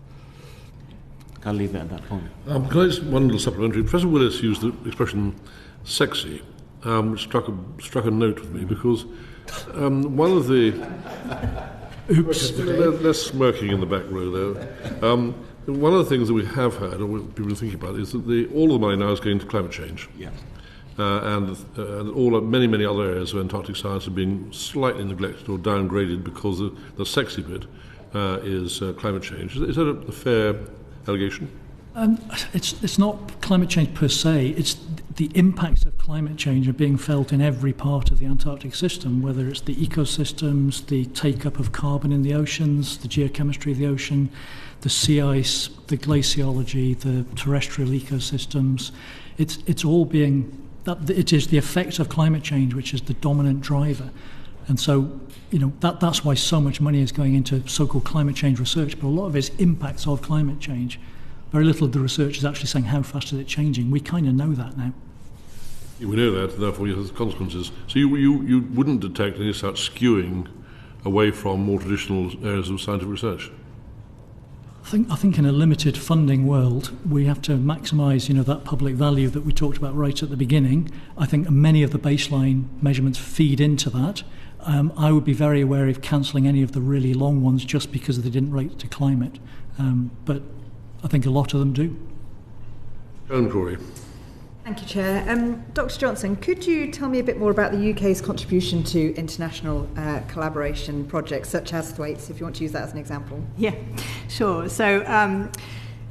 I'll leave it at that point. Can I just one little supplementary? Professor Willis used the expression "sexy," which struck a note with me because one of the oops, less smirking in the back row there. One of the things that we have heard, or what people are thinking about, is that all the money now is going to climate change. Yeah. Many other areas of Antarctic science are being slightly neglected or downgraded because the sexy bit is climate change. Is that a fair allegation? It's not climate change per se. It's the impacts of climate change are being felt in every part of the Antarctic system, whether it's the ecosystems, the take-up of carbon in the oceans, the geochemistry of the ocean, the sea ice, the glaciology, the terrestrial ecosystems. It's all being... It is the effect of climate change which is the dominant driver. And so, that's why so much money is going into so-called climate change research, but a lot of it is impacts of climate change. Very little of the research is actually saying how fast is it changing. We kind of know that now. We know that, and therefore it has consequences. So you wouldn't detect any such skewing away from more traditional areas of scientific research? I think in a limited funding world, we have to maximise, that public value that we talked about right at the beginning. I think many of the baseline measurements feed into that. I would be very wary of cancelling any of the really long ones just because they didn't relate to climate. But I think a lot of them do. Corey. Thank you, Chair. Dr. Johnson, could you tell me a bit more about the UK's contribution to international collaboration projects such as Thwaites, if you want to use that as an example? Yeah, sure. So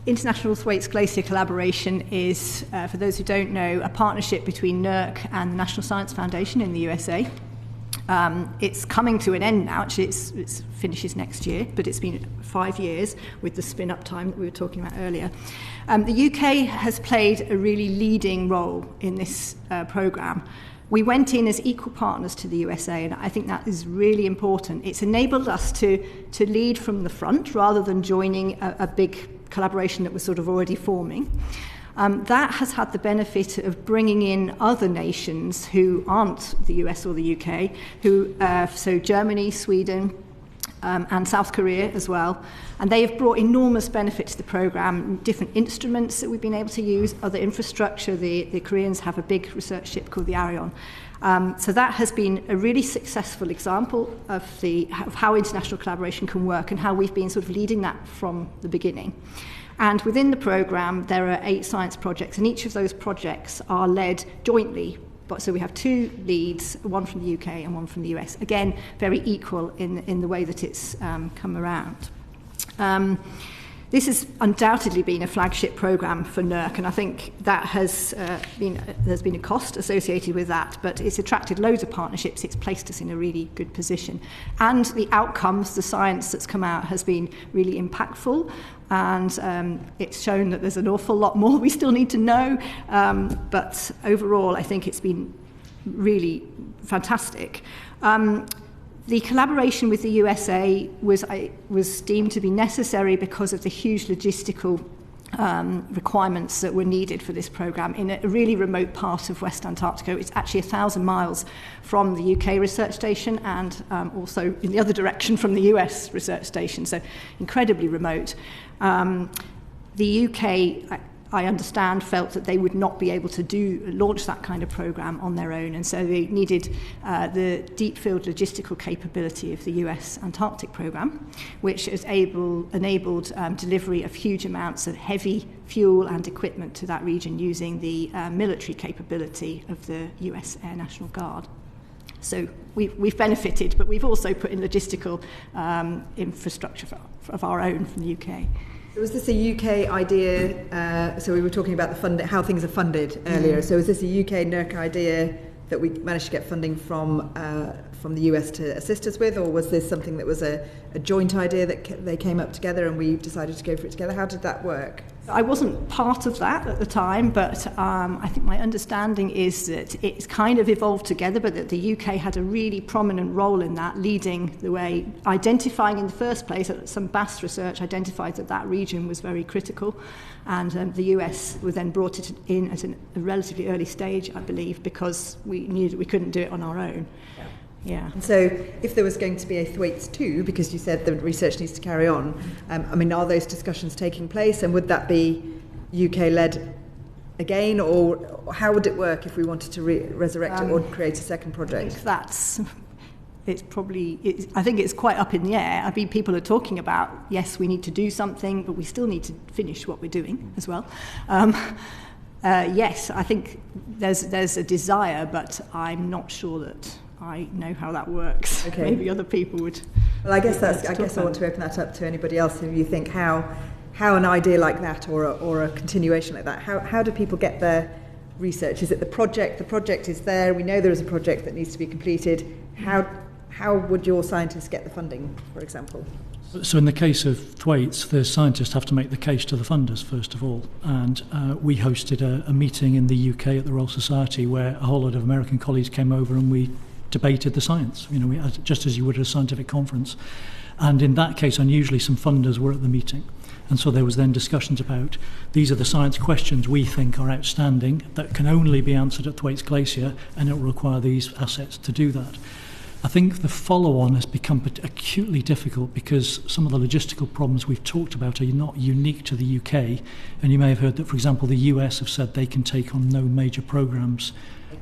International Thwaites Glacier Collaboration is, for those who don't know, a partnership between NERC and the National Science Foundation in the USA. It's coming to an end now. Actually, it finishes next year, but it's been 5 years with the spin-up time that we were talking about earlier. The UK has played a really leading role in this programme. We went in as equal partners to the USA, and I think that is really important. It's enabled us to lead from the front rather than joining a big collaboration that was sort of already forming. That has had the benefit of bringing in other nations who aren't the US or the UK, so Germany, Sweden, and South Korea as well. And they have brought enormous benefit to the programme, different instruments that we've been able to use, other infrastructure. The Koreans have a big research ship called the Arion. So that has been a really successful example of how international collaboration can work and how we've been sort of leading that from the beginning. And within the programme, there are 8 science projects, and each of those projects are led jointly. So we have 2 leads, one from the UK and one from the US. Again, very equal in the way that it's come around. This has undoubtedly been a flagship programme for NERC, and I think that there's been a cost associated with that, but it's attracted loads of partnerships. It's placed us in a really good position. And the outcomes, the science that's come out has been really impactful, and it's shown that there's an awful lot more we still need to know, but overall I think it's been really fantastic. The collaboration with the USA was deemed to be necessary because of the huge logistical requirements that were needed for this programme in a really remote part of West Antarctica. It's actually 1,000 miles from the UK research station and also in the other direction from the US research station, so incredibly remote. The UK, I understand, felt that they would not be able to launch that kind of programme on their own, and so they needed the deep field logistical capability of the US Antarctic programme, which has enabled delivery of huge amounts of heavy fuel and equipment to that region using the military capability of the US Air National Guard. So we've benefited, but we've also put in logistical infrastructure of our own from the UK. Was this a UK idea? So we were talking about how things are funded earlier. So is this a UK NERC idea that we managed to get funding from the US to assist us with, or was this something that was a joint idea that they came up together and we decided to go for it together? How did that work? I wasn't part of that at the time, but I think my understanding is that it's kind of evolved together, but that the UK had a really prominent role in that, leading the way, identifying in the first place that some BAS research identified that region was very critical, and the US was then brought it in at a relatively early stage, I believe, because we knew that we couldn't do it on our own. Yeah. And so if there was going to be a Thwaites 2, because you said the research needs to carry on, are those discussions taking place, and would that be UK-led again, or how would it work if we wanted to resurrect it or create a second project? I think it's quite up in the air. I mean, people are talking about, yes, we need to do something, but we still need to finish what we're doing as well. Yes, I think there's a desire, but I'm not sure that I know how that works. Okay. Maybe other people would. Well, I guess I want to open that up to anybody else. If you think how an idea like that or a continuation like that, how do people get their research? Is it the project? The project is there. We know there is a project that needs to be completed. How would your scientists get the funding, for example? So in the case of Thwaites, the scientists have to make the case to the funders, first of all. And we hosted a meeting in the UK at the Royal Society where a whole lot of American colleagues came over and we debated the science, just as you would at a scientific conference. And in that case, unusually, some funders were at the meeting. And so there was then discussions about, these are the science questions we think are outstanding that can only be answered at Thwaites Glacier, and it will require these assets to do that. I think the follow-on has become acutely difficult because some of the logistical problems we've talked about are not unique to the UK. And you may have heard that, for example, the US have said they can take on no major programmes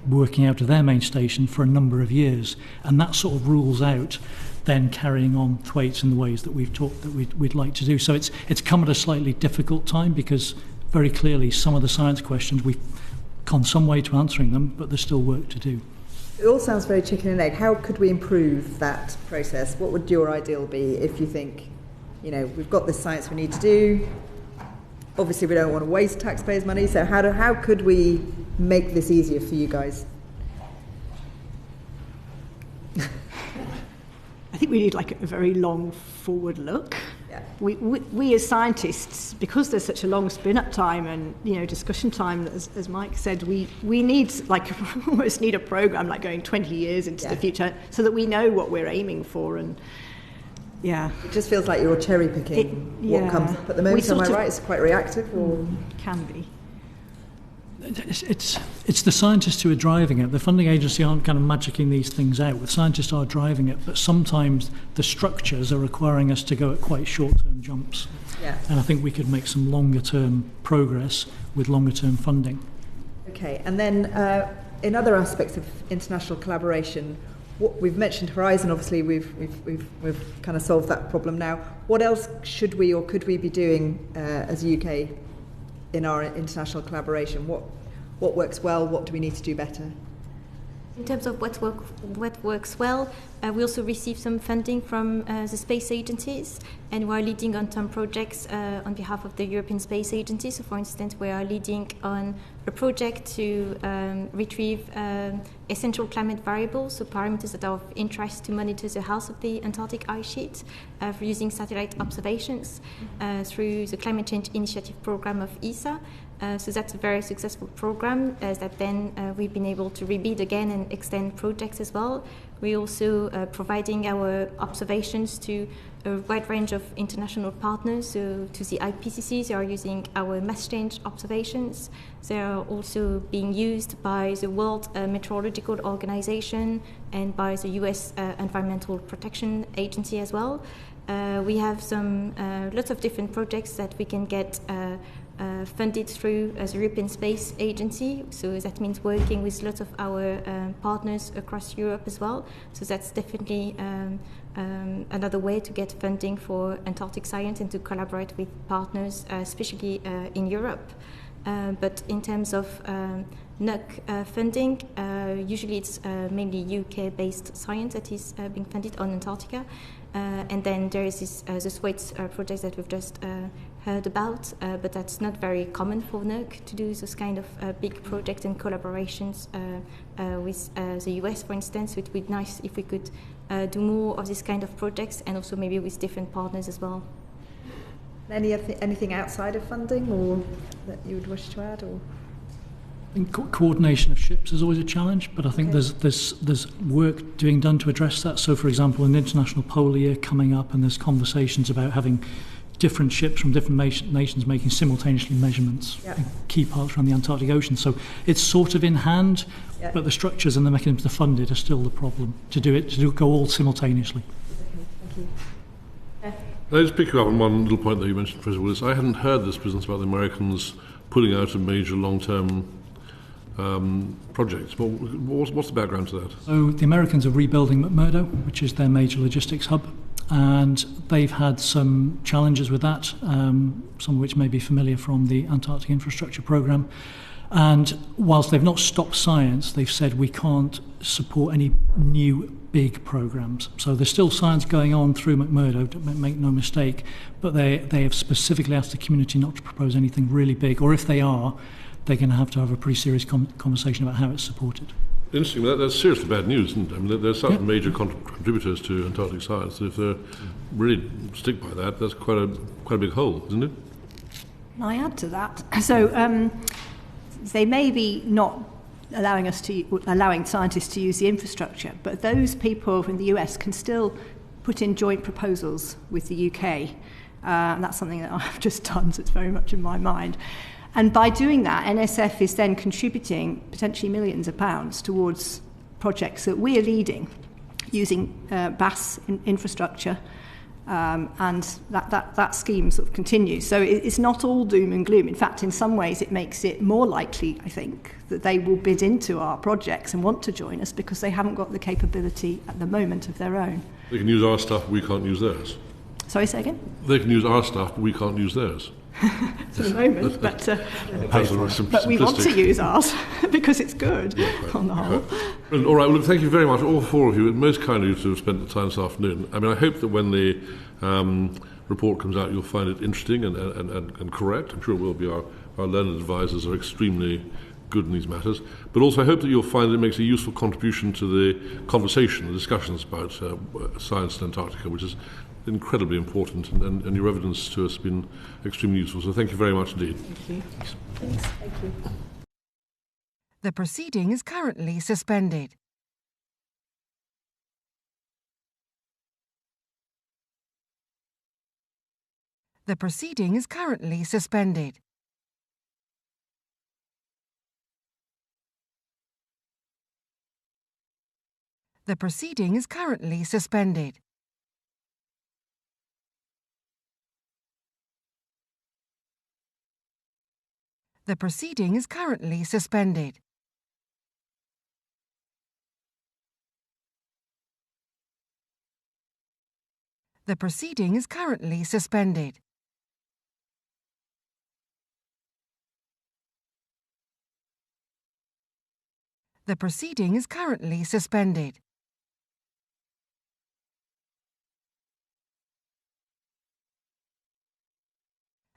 working out of their main station for a number of years. And that sort of rules out then carrying on Thwaites in the ways that we've talked that we'd like to do. So it's come at a slightly difficult time because very clearly some of the science questions we've gone some way to answering them, but there's still work to do. It all sounds very chicken and egg. How could we improve that process? What would your ideal be if you think, we've got this science we need to do. Obviously, we don't want to waste taxpayers' money. So how could we make this easier for you guys? I think we need a very long forward look. Yeah. We as scientists, because there's such a long spin-up time and discussion time, as Mike said, we need almost need a program going 20 years into the future so that we know what we're aiming for. And yeah, it just feels like you're cherry picking what comes up at the moment. Am I right? It's quite reactive, or can be. It's the scientists who are driving it. The funding agency aren't kind of magicking these things out. The scientists are driving it, but sometimes the structures are requiring us to go at quite short-term jumps. Yeah. And I think we could make some longer-term progress with longer-term funding. Okay, and then in other aspects of international collaboration, we've mentioned Horizon. Obviously, we've kind of solved that problem now. What else should we or could we be doing as UK in our international collaboration? What works well? What do we need to do better? In terms of what works well, we also receive some funding from the space agencies, and we are leading on some projects on behalf of the European Space Agency. So, for instance, we are leading on a project to retrieve essential climate variables, so parameters that are of interest to monitor the health of the Antarctic ice sheet for using satellite observations through the Climate Change Initiative program of ESA. So that's a very successful program that then we've been able to rebid again and extend projects as well. We're also providing our observations to a wide range of international partners. So to the IPCC, they are using our mass change observations. They are also being used by the World Meteorological Organization and by the US Environmental Protection Agency as well. We have lots of different projects that we can get funded through the European Space Agency, so that means working with lots of our partners across Europe as well. So that's definitely another way to get funding for Antarctic science and to collaborate with partners, especially in Europe. But in terms of NERC funding, usually it's mainly UK-based science that is being funded on Antarctica. And then there is this, the SWAITS project that we've just heard about, but that's not very common for NERC to do those kind of big projects and collaborations with the US, for instance. It would be nice if we could do more of this kind of projects, and also maybe with different partners as well. Anything outside of funding, or that you would wish to add, or? I think coordination of ships is always a challenge, but I think there's work being done to address that. So, for example, an international polar year coming up, and there's conversations about having different ships from different nations making simultaneously measurements in key parts around the Antarctic Ocean. So it's sort of in hand, but the structures and the mechanisms to fund it are still the problem. To go all simultaneously. Thank you. Can I just pick you up on one little point that you mentioned, Professor Willis? I hadn't heard this business about the Americans pulling out a major long-term project. What's the background to that? So the Americans are rebuilding McMurdo, which is their major logistics hub, and they've had some challenges with that, some of which may be familiar from the Antarctic Infrastructure Programme. And whilst they've not stopped science, they've said we can't support any new big programmes. So there's still science going on through McMurdo, make no mistake, but they have specifically asked the community not to propose anything really big, or if they are, they're going to have a pretty serious conversation about how it's supported. Interesting. That's seriously bad news, isn't it? I mean, there's such major contributors to Antarctic science that if they really stick by that, that's quite a big hole, isn't it? Can I add to that? So they may be not allowing scientists to use the infrastructure, but those people in the US can still put in joint proposals with the UK. And that's something that I've just done, so it's very much in my mind. And by doing that, NSF is then contributing potentially millions of pounds towards projects that we're leading using BAS infrastructure, and that scheme sort of continues. So it's not all doom and gloom. In fact, in some ways, it makes it more likely, I think, that they will bid into our projects and want to join us because they haven't got the capability at the moment of their own. They can use our stuff, we can't use theirs. Sorry, say again? They can use our stuff, but we can't use theirs. For the moment, but we want to use ours because it's good on the whole. All right, well, look, thank you very much, all four of you. Most kind of you to have spent the time this afternoon. I mean, I hope that when the report comes out, you'll find it interesting and correct. I'm sure it will be. Our learned advisors are extremely good in these matters. But also, I hope that you'll find that it makes a useful contribution to the conversation, the discussions about science in Antarctica, which is incredibly important, and your evidence to us has been extremely useful. So thank you very much indeed. Thank you. Thanks. Thank you. The proceeding is currently suspended. The proceeding is currently suspended. The proceeding is currently suspended. The proceeding is currently suspended. The proceeding is currently suspended. The proceeding is currently suspended.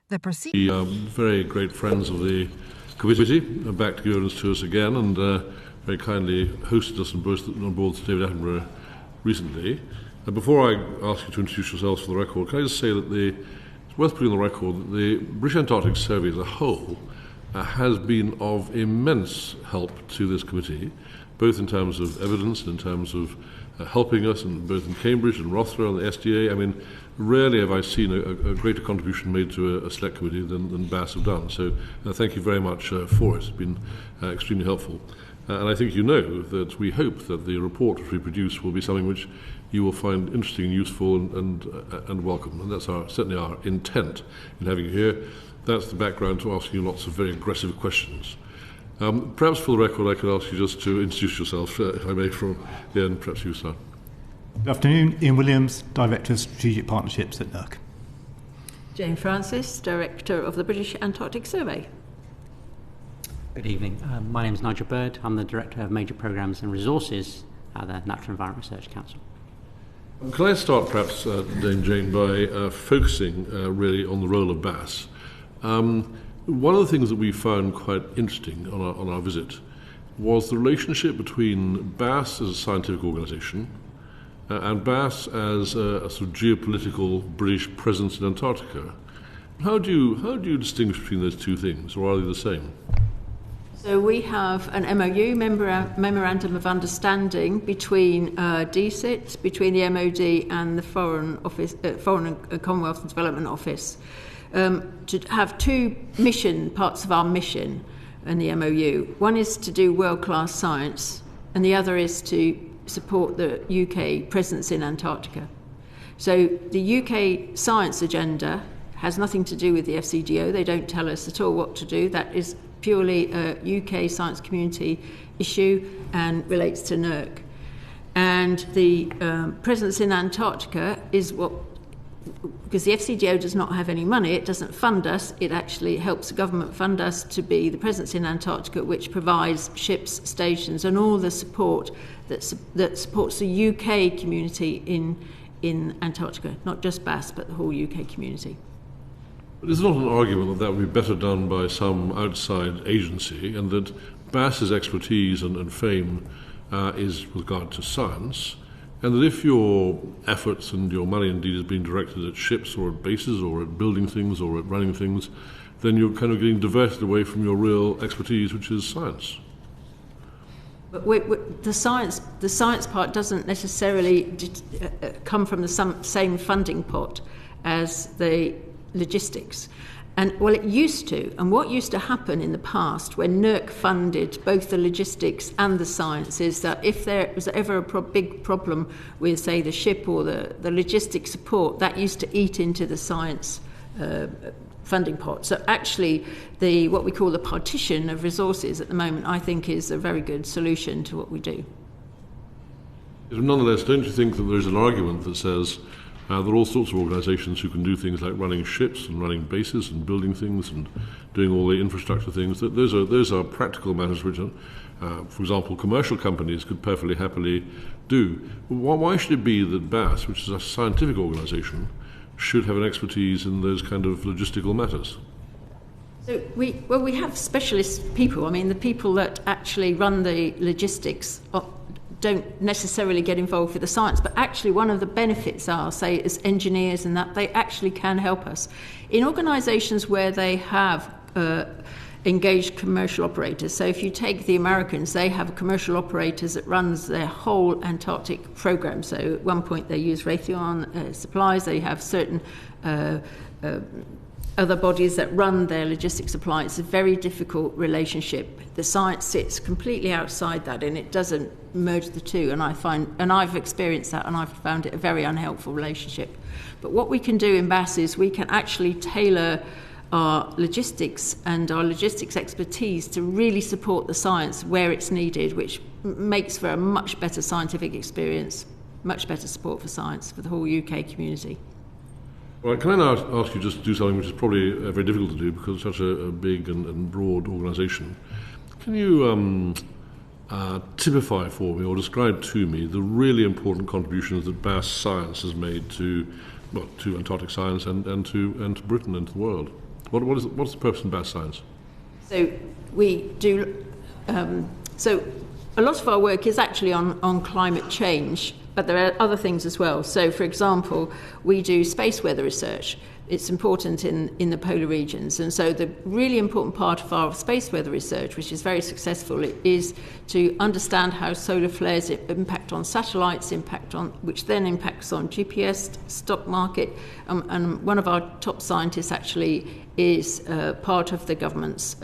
The very great friends of the committee are back to give evidence to us again, and very kindly hosted us on board the David Attenborough recently. Before I ask you to introduce yourselves for the record, can I just say that it's worth putting on the record that the British Antarctic Survey as a whole has been of immense help to this committee, both in terms of evidence and in terms of helping us, and both in Cambridge and Rothera and the SDA. I mean, rarely have I seen a greater contribution made to a select committee than BAS have done. So thank you very much for it. It's been extremely helpful. And I think you know that we hope that the report which we produce will be something which you will find interesting, useful, and welcome. And that's certainly our intent in having you here. That's the background to asking you lots of very aggressive questions. Perhaps for the record, I could ask you just to introduce yourself, if I may, from the end. Perhaps you start. Good afternoon. Ian Williams, Director of Strategic Partnerships at NERC. Jane Francis, Director of the British Antarctic Survey. Good evening. My name is Nigel Bird. I'm the Director of Major Programmes and Resources at the Natural Environment Research Council. Can I start perhaps, Dame Jane, by focusing really on the role of BAS? One of the things that we found quite interesting on our visit was the relationship between BAS as a scientific organisation and BAS as a sort of geopolitical British presence in Antarctica. How do you distinguish between those two things, or are they the same? So we have an MOU, Memorandum of Understanding, between DCIT, between the MOD and the Foreign and Commonwealth and Development Office, to have two parts of our mission in the MOU. One is to do world-class science, and the other is to support the UK presence in Antarctica. So the UK science agenda has nothing to do with the FCDO. They don't tell us at all what to do. That is purely a UK science community issue and relates to NERC. And the presence in Antarctica is because the FCDO does not have any money, it doesn't fund us, it actually helps the government fund us to be the presence in Antarctica, which provides ships, stations, and all the support that supports the UK community in Antarctica, not just BAS, but the whole UK community. But there's not an argument that would be better done by some outside agency, and that BAS's expertise and fame is with regard to science, and that if your efforts and your money indeed is being directed at ships or at bases or at building things or at running things, then you're kind of getting diverted away from your real expertise, which is science. But the science part doesn't necessarily come from the same funding pot as the logistics. And well, it used to. And what used to happen in the past when NERC funded both the logistics and the science is that if there was ever a big problem with, say, the ship or the logistic support, that used to eat into the science funding pot. So actually, what we call the partition of resources at the moment, I think, is a very good solution to what we do. Nonetheless, don't you think that there's an argument that says there are all sorts of organisations who can do things like running ships and running bases and building things and doing all the infrastructure things. That those are practical matters which, for example, commercial companies could perfectly happily do. Why should it be that BAS, which is a scientific organisation, should have an expertise in those kind of logistical matters? So we have specialist people. I mean, the people that actually run the logistics don't necessarily get involved with the science, but actually one of the benefits are, say, as engineers and that, they actually can help us. In organisations where they have engaged commercial operators, so if you take the Americans, they have commercial operators that runs their whole Antarctic program. So at one point they use Raytheon supplies, they have certain other bodies that run their logistics supply. It's a very difficult relationship. The science sits completely outside that, and it doesn't merge the two. And I've experienced that, and I've found it a very unhelpful relationship. But what we can do in BAS is we can actually tailor our logistics and our logistics expertise to really support the science where it's needed, which makes for a much better scientific experience, much better support for science for the whole UK community. Well, can I now ask you just to do something which is probably very difficult to do because it's such a big and broad organisation. Can you typify for me or describe to me the really important contributions that BAS Science has made to Antarctic science and to Britain and to the world? What's the purpose in BAS Science? So we do. So a lot of our work is actually on climate change, but there are other things as well. So, for example, we do space weather research. It's important in the polar regions. And so the really important part of our space weather research, which is very successful, is to understand how solar flares impact on satellites, which then impacts on GPS, stock market. And one of our top scientists actually is part of the government's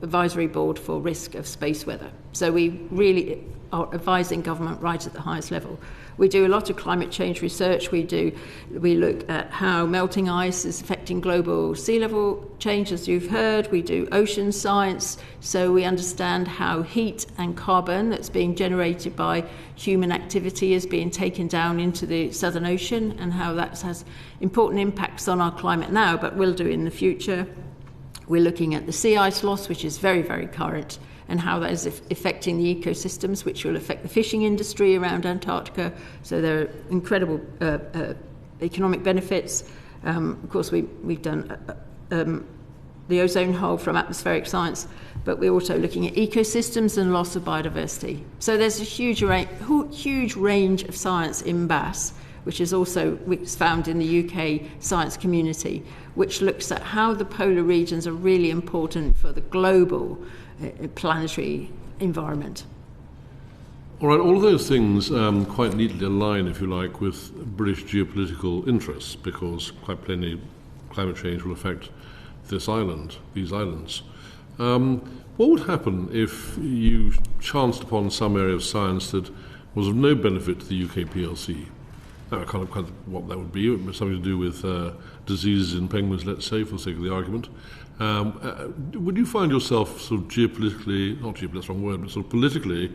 advisory board for risk of space weather. So we really are advising government right at the highest level. We do a lot of climate change research. We look at how melting ice is affecting global sea level change, as you've heard. We do ocean science, so we understand how heat and carbon that's being generated by human activity is being taken down into the Southern Ocean and how that has important impacts on our climate now, but will do in the future. We're looking at the sea ice loss, which is very, very current, and how that is affecting the ecosystems, which will affect the fishing industry around Antarctica. So there are incredible economic benefits. Of course, we've done the ozone hole from atmospheric science, but we're also looking at ecosystems and loss of biodiversity. So there's a huge range of science in BAS, which is also found in the UK science community, which looks at how the polar regions are really important for the global planetary environment. All right, all of those things quite neatly align, if you like, with British geopolitical interests, because quite plainly climate change will affect these islands. What would happen if you chanced upon some area of science that was of no benefit to the UK PLC? Kind of what that would be. It would be something to do with diseases in penguins, let's say, for the sake of the argument. Would you find yourself sort of geopolitically, not geopolitically, that's the wrong word, but sort of politically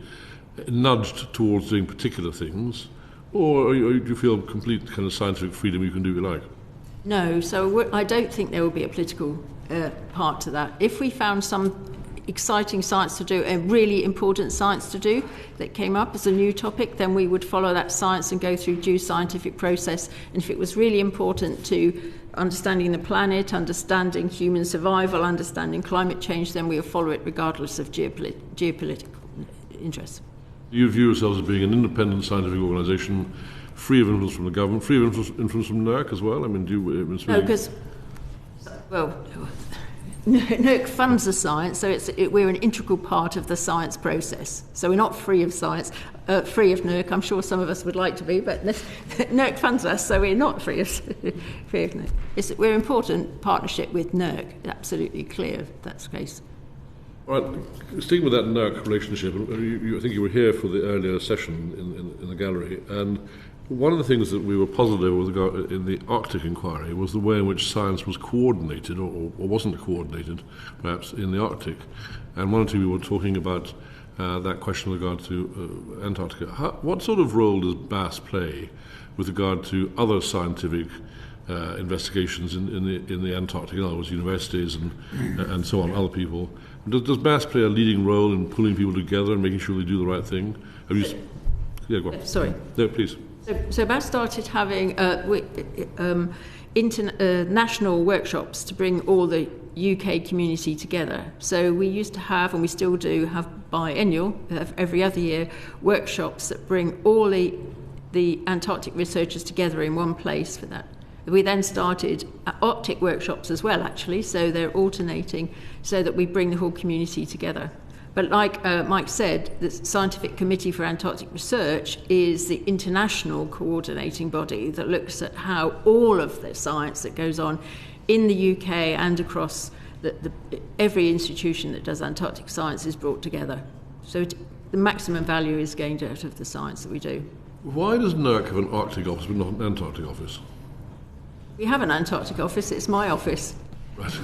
nudged towards doing particular things? Or do you feel complete kind of scientific freedom, you can do what you like? No, so I don't think there will be a political part to that. If we found some exciting science to do, and really important science to do, that came up as a new topic, then we would follow that science and go through due scientific process. And if it was really important to understanding the planet, understanding human survival, understanding climate change, then we would follow it regardless of geopolitical interests. You view yourselves as being an independent scientific organisation, free of influence from the government, free of influence from NERC as well? I mean, No, because, well, NERC funds the science, so we're an integral part of the science process. So we're not free of science, free of NERC. I'm sure some of us would like to be, but NERC funds us, so we're not free of NERC. We're an important partnership with NERC, absolutely clear that's the case. All right, sticking with that NERC relationship, I think you were here for the earlier session in the gallery, and one of the things that we were puzzled over in the Arctic inquiry was the way in which science was coordinated, or wasn't coordinated, perhaps, in the Arctic. And one or two we were talking about that question with regard to Antarctica. What sort of role does BAS play with regard to other scientific investigations in the Antarctic, in other words, universities and so on, other people? Does BAS play a leading role in pulling people together and making sure they do the right thing? Yeah, go on. Sorry. No, please. So BAS started having national workshops to bring all the UK community together. So we used to have, and we still do, have biennial, every other year, workshops that bring all the Antarctic researchers together in one place for that. We then started Arctic workshops as well, actually, so they're alternating so that we bring the whole community together. But like Mike said, the Scientific Committee for Antarctic Research is the international coordinating body that looks at how all of the science that goes on in the UK and across every institution that does Antarctic science is brought together. So the maximum value is gained out of the science that we do. Why does NERC have an Arctic office but not an Antarctic office? We have an Antarctic office, it's my office. Right.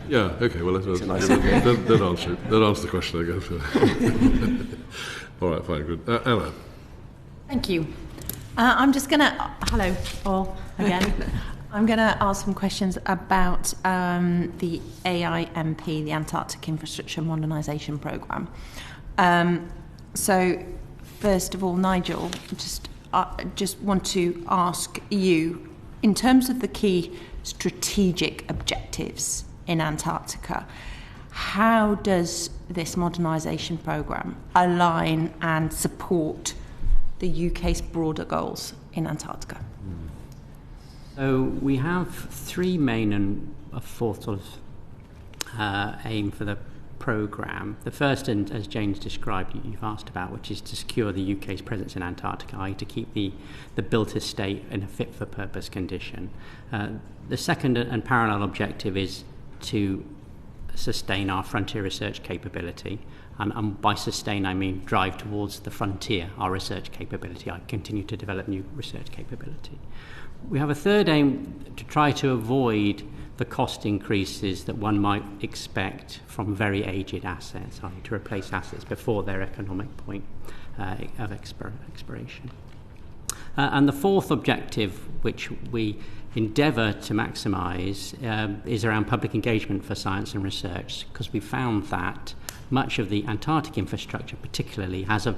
Yeah, okay, well, that answers the question, I guess. All right, fine, good. Anna. Thank you. I'm just going to... hello, all, again. I'm going to ask some questions about the AIMP, the Antarctic Infrastructure Modernisation Programme. So, first of all, Nigel, just want to ask you, in terms of the key strategic objectives in Antarctica, how does this modernisation programme align and support the UK's broader goals in Antarctica? So we have three main and a fourth sort of aim for the programme. The first, and as Jane's described, you've asked about, which is to secure the UK's presence in Antarctica, i.e. to keep the built estate in a fit-for-purpose condition. The second and parallel objective is to sustain our frontier research capability, and by sustain I mean drive towards the frontier, our research capability. I continue to develop new research capability. We have a third aim to try to avoid the cost increases that one might expect from very aged assets, i.e. to replace assets before their economic point of expiration. And the fourth objective, which we endeavour to maximise, is around public engagement for science and research, because we found that much of the Antarctic infrastructure particularly has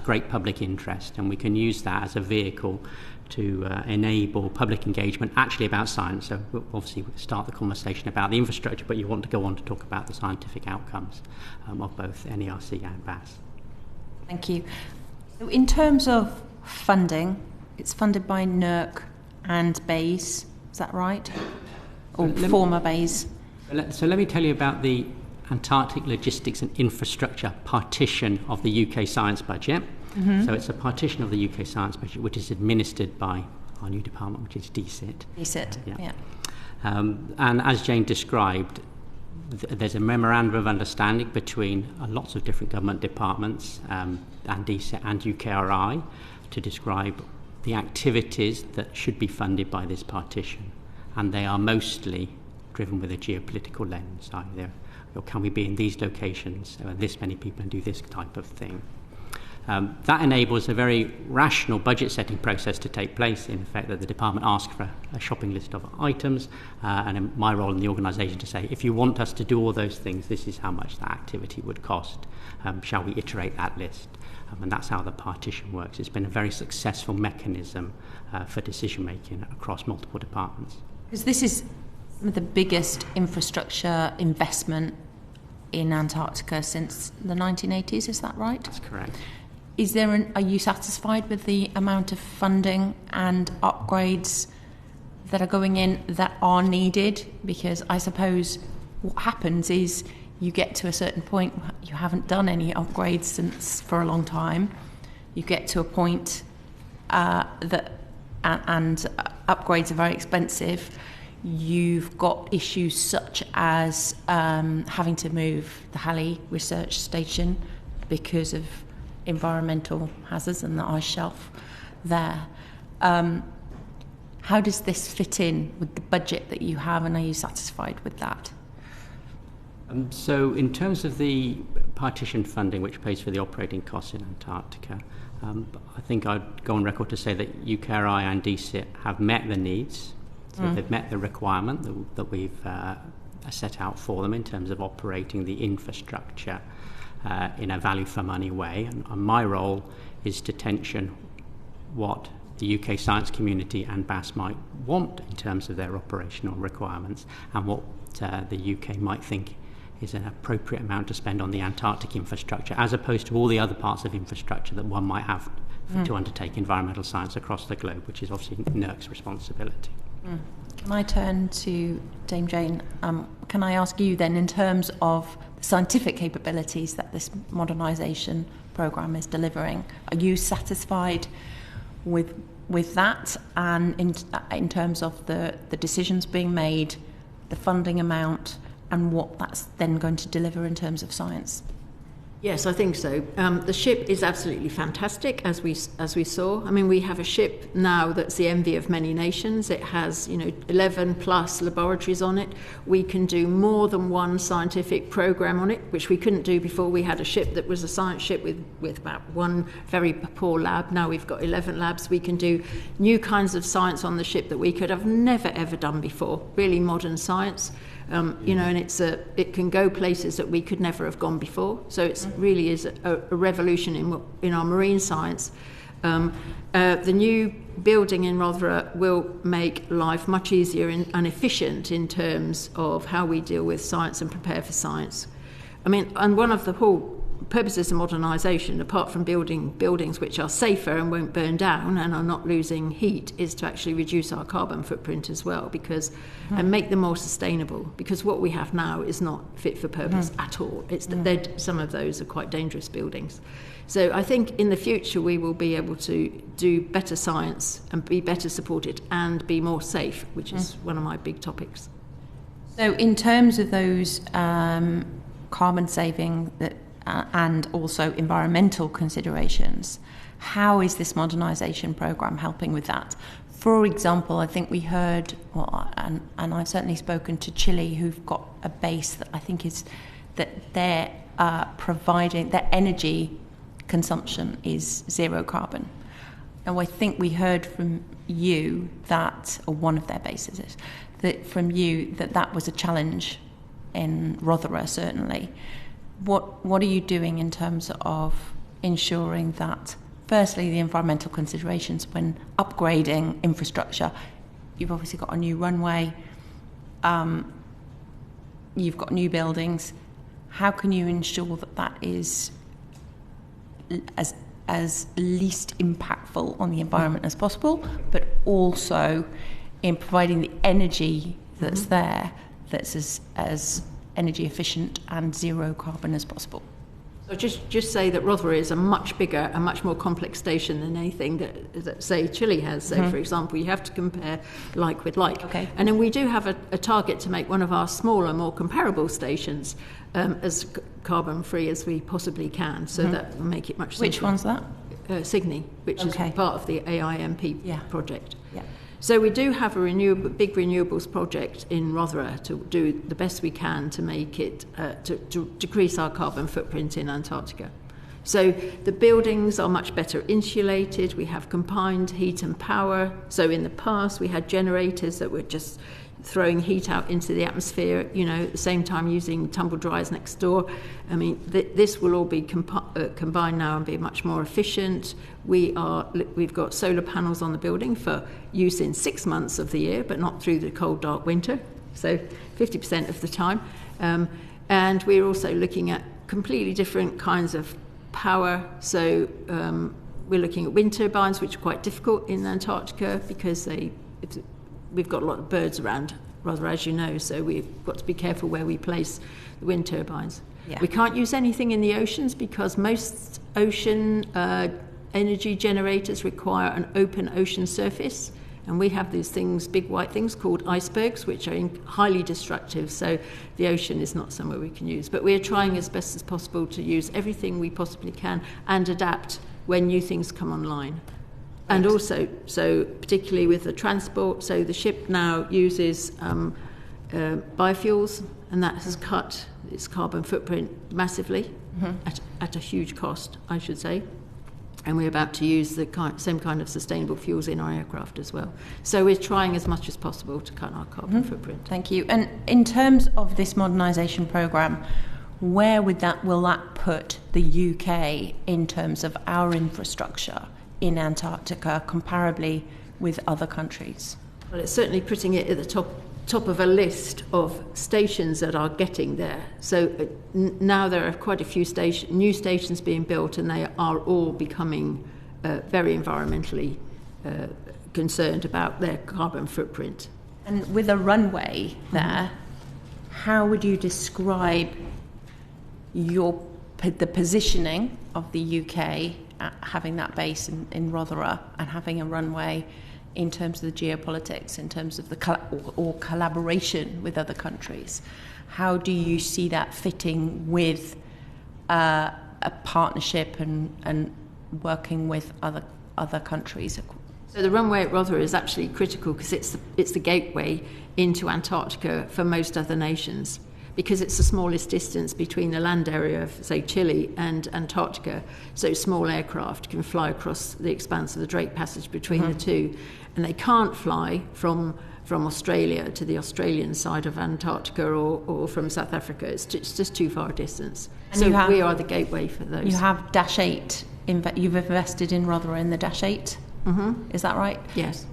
great public interest, and we can use that as a vehicle to enable public engagement actually about science. So we'll obviously start the conversation about the infrastructure, but you want to go on to talk about the scientific outcomes of both NERC and BAS. Thank you. So in terms of funding, it's funded by NERC and BASE, is that right? Or former BASE? So let me tell you about the Antarctic Logistics and Infrastructure partition of the UK science budget. Mm-hmm. So it's a partition of the UK science budget which is administered by our new department, which is DCIT. DCIT, yeah. And as Jane described, there's a memorandum of understanding between lots of different government departments and DCIT and UKRI to describe the activities that should be funded by this partition. And they are mostly driven with a geopolitical lens, either can we be in these locations, this many people, and do this type of thing. That enables a very rational budget setting process to take place, in effect, that the department asks for a shopping list of items, and my role in the organisation to say, if you want us to do all those things, this is how much that activity would cost. Shall we iterate that list? And that's how the partition works. It's been a very successful mechanism for decision making across multiple departments. Because this is the biggest infrastructure investment in Antarctica since the 1980s, is that right? That's correct. Are you satisfied with the amount of funding and upgrades that are going in that are needed? Because I suppose what happens is you get to a certain point, you haven't done any upgrades for a long time. You get to a point that upgrades are very expensive. You've got issues such as having to move the Halley Research Station because of environmental hazards and the ice shelf there. How does this fit in with the budget that you have, and are you satisfied with that? So in terms of the partition funding, which pays for the operating costs in Antarctica, I think I'd go on record to say that UKRI and DCIT have met the needs. So they've met the requirement that we've set out for them in terms of operating the infrastructure in a value for money way. And my role is to tension what the UK science community and BAS might want in terms of their operational requirements, and what the UK might think is an appropriate amount to spend on the Antarctic infrastructure, as opposed to all the other parts of infrastructure that one might have to undertake environmental science across the globe, which is obviously NERC's responsibility. Can I turn to Dame Jane? Can I ask you then, in terms of the scientific capabilities that this modernisation programme is delivering, are you satisfied with that, and in terms of the decisions being made, the funding amount, and what that's then going to deliver in terms of science? Yes, I think so. The ship is absolutely fantastic, as we saw. I mean, we have a ship now that's the envy of many nations. It has, 11 plus laboratories on it. We can do more than one scientific program on it, which we couldn't do before. We had a ship that was a science ship with about one very poor lab. Now we've got 11 labs. We can do new kinds of science on the ship that we could have never, ever done before. Really modern science. And it can go places that we could never have gone before. So it really is a revolution in our marine science. The new building in Northumbria will make life much easier and efficient in terms of how we deal with science and prepare for science. I mean, and one of the whole purposes of modernisation, apart from building buildings which are safer and won't burn down and are not losing heat, is to actually reduce our carbon footprint as well, and make them more sustainable, because what we have now is not fit for purpose at all. Some of those are quite dangerous buildings. So I think in the future we will be able to do better science and be better supported and be more safe, which is one of my big topics. So in terms of those carbon saving and also environmental considerations, how is this modernisation programme helping with that? For example, I think we heard, and I've certainly spoken to Chile, who've got a base that I think is that they're providing, their energy consumption is zero carbon. I think we heard from you that, or one of their bases is, that from you that was a challenge in Rothera, certainly. What are you doing in terms of ensuring that, firstly, the environmental considerations when upgrading infrastructure? You've obviously got a new runway, you've got new buildings. How can you ensure that is as least impactful on the environment as possible, but also in providing the energy that's there, that's as energy efficient and zero carbon as possible? So just say that Rothera is a much bigger and much more complex station than anything that say, Chile has. So, for example, you have to compare like with like. Okay. And then we do have a target to make one of our smaller, more comparable stations as carbon-free as we possibly can, so that will make it much simpler. Which one's that? Sydney, which is part of the AIMP project. Yeah. So we do have a big renewables project in Rothera to do the best we can to make it, to decrease our carbon footprint in Antarctica. So the buildings are much better insulated, we have combined heat and power. So in the past we had generators that were just throwing heat out into the atmosphere, at the same time using tumble dryers next door. I mean, this will all be combined now and be much more efficient. We've got solar panels on the building for use in 6 months of the year, but not through the cold, dark winter, so 50% of the time. And we're also looking at completely different kinds of power. So we're looking at wind turbines, which are quite difficult in Antarctica because we've got a lot of birds around, rather, as you know, so we've got to be careful where we place the wind turbines. Yeah. We can't use anything in the oceans because most ocean energy generators require an open ocean surface, and we have these things, big white things called icebergs, which are highly destructive, so the ocean is not somewhere we can use. But we're trying as best as possible to use everything we possibly can and adapt when new things come online. And also, so particularly with the transport, so the ship now uses biofuels, and that has cut its carbon footprint massively at a huge cost, I should say. And we're about to use the same kind of sustainable fuels in our aircraft as well. So we're trying as much as possible to cut our carbon footprint. Thank you. And in terms of this modernisation programme, where will that put the UK in terms of our infrastructure in Antarctica comparably with other countries? Well, it's certainly putting it at the top of a list of stations that are getting there. So now there are quite a few new stations being built, and they are all becoming very environmentally concerned about their carbon footprint. And with a runway there, how would you describe the positioning of the UK having that base in Rothera and having a runway in terms of the geopolitics, in terms of the collaboration with other countries? How do you see that fitting with a partnership and working with other countries? So the runway at Rothera is actually critical because it's the gateway into Antarctica for most other nations, because it's the smallest distance between the land area of, say, Chile and Antarctica. So small aircraft can fly across the expanse of the Drake Passage between the two. And they can't fly from Australia to the Australian side of Antarctica or from South Africa. It's just too far a distance. And so we are the gateway for those. You have Dash 8. You've invested in Rothera in the Dash 8. Is that right? Yes.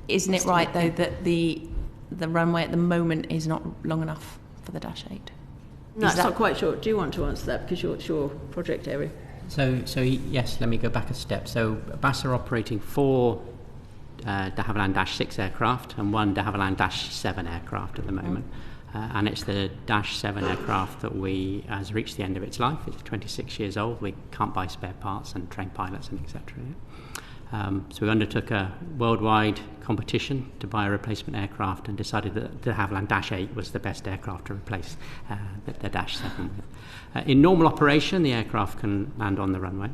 Isn't it right, though, that the runway at the moment is not long enough for the Dash 8? No, it's not quite sure. Do you want to answer that because it's your project area? So yes, let me go back a step. So BAS are operating 4 de Havilland Dash 6 aircraft and 1 de Havilland Dash 7 aircraft at the moment. And it's the Dash 7 aircraft that has reached the end of its life. It's 26 years old. We can't buy spare parts and train pilots and etc. So we undertook a worldwide competition to buy a replacement aircraft and decided that the Havilland Dash 8 was the best aircraft to replace the Dash 7 with. In normal operation, the aircraft can land on the runway.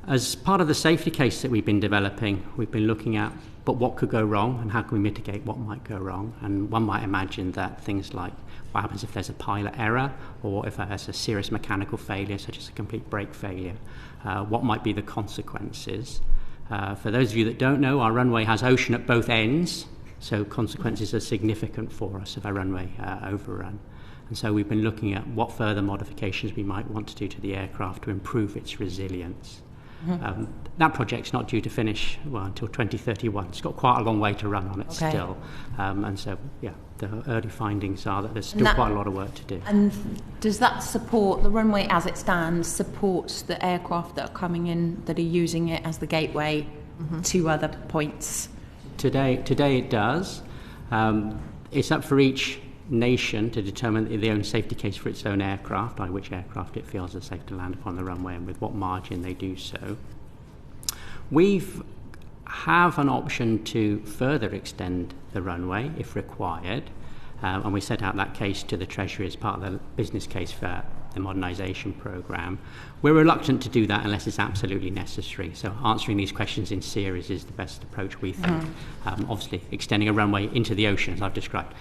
As part of the safety case that we've been developing, we've been looking at what could go wrong and how can we mitigate what might go wrong. And one might imagine that things like what happens if there's a pilot error or if there's a serious mechanical failure, such as a complete brake failure, what might be the consequences. For those of you that don't know, our runway has ocean at both ends, so consequences are significant for us if our runway overrun. And so we've been looking at what further modifications we might want to do to the aircraft to improve its resilience. That project's not due to finish until 2031. It's got quite a long way to run on it still. And so, the early findings are that there's still quite a lot of work to do. And does that support, the runway as it stands, supports the aircraft that are coming in, that are using it as the gateway to other points? Today it does. It's up for each nation to determine their own safety case for its own aircraft, by which aircraft it feels are safe to land upon the runway and with what margin they do so. We have an option to further extend the runway if required, and we set out that case to the Treasury as part of the business case for the modernisation programme. We're reluctant to do that unless it's absolutely necessary, so answering these questions in series is the best approach, we think. Obviously, extending a runway into the ocean, as I've described,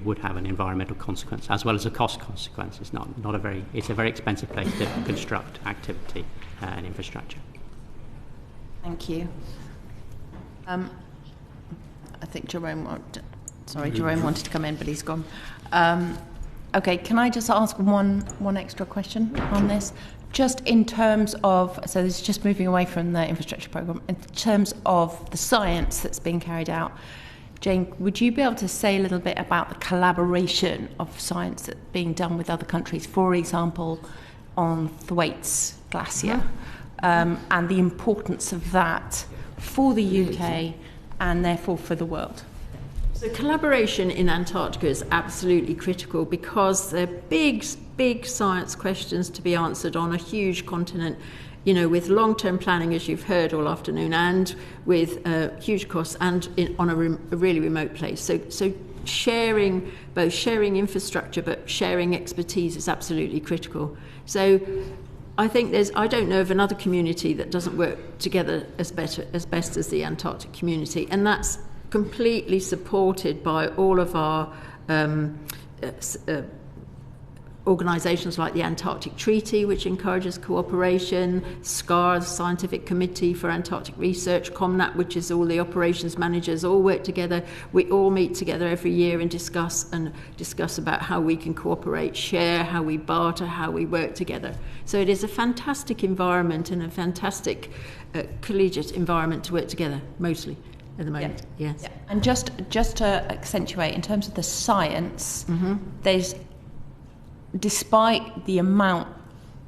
would have an environmental consequence as well as a cost consequence. It's a very expensive place to construct activity and infrastructure. Thank you. I think Jerome wanted to come in, but he's gone. Okay, can I just ask one extra question on this? Just in terms of, so this is just moving away from the infrastructure programme, in terms of the science that's being carried out, Jane, would you be able to say a little bit about the collaboration of science that's being done with other countries, for example, on Thwaites Glacier, and the importance of that for the UK and therefore for the world? So collaboration in Antarctica is absolutely critical because they're big science questions to be answered on a huge continent, with long-term planning, as you've heard all afternoon, and with huge costs and on a really remote place. So sharing infrastructure but sharing expertise is absolutely critical. So I think I don't know of another community that doesn't work together as best as the Antarctic community, and that's completely supported by all of our organisations like the Antarctic Treaty, which encourages cooperation, SCAR, the Scientific Committee for Antarctic Research, COMNAT, which is all the operations managers, all work together. We all meet together every year and discuss about how we can cooperate, share, how we barter, how we work together. So it is a fantastic environment and a fantastic collegiate environment to work together, mostly. At the moment, yes. Yeah. And just to accentuate, in terms of the science, there's, despite the amount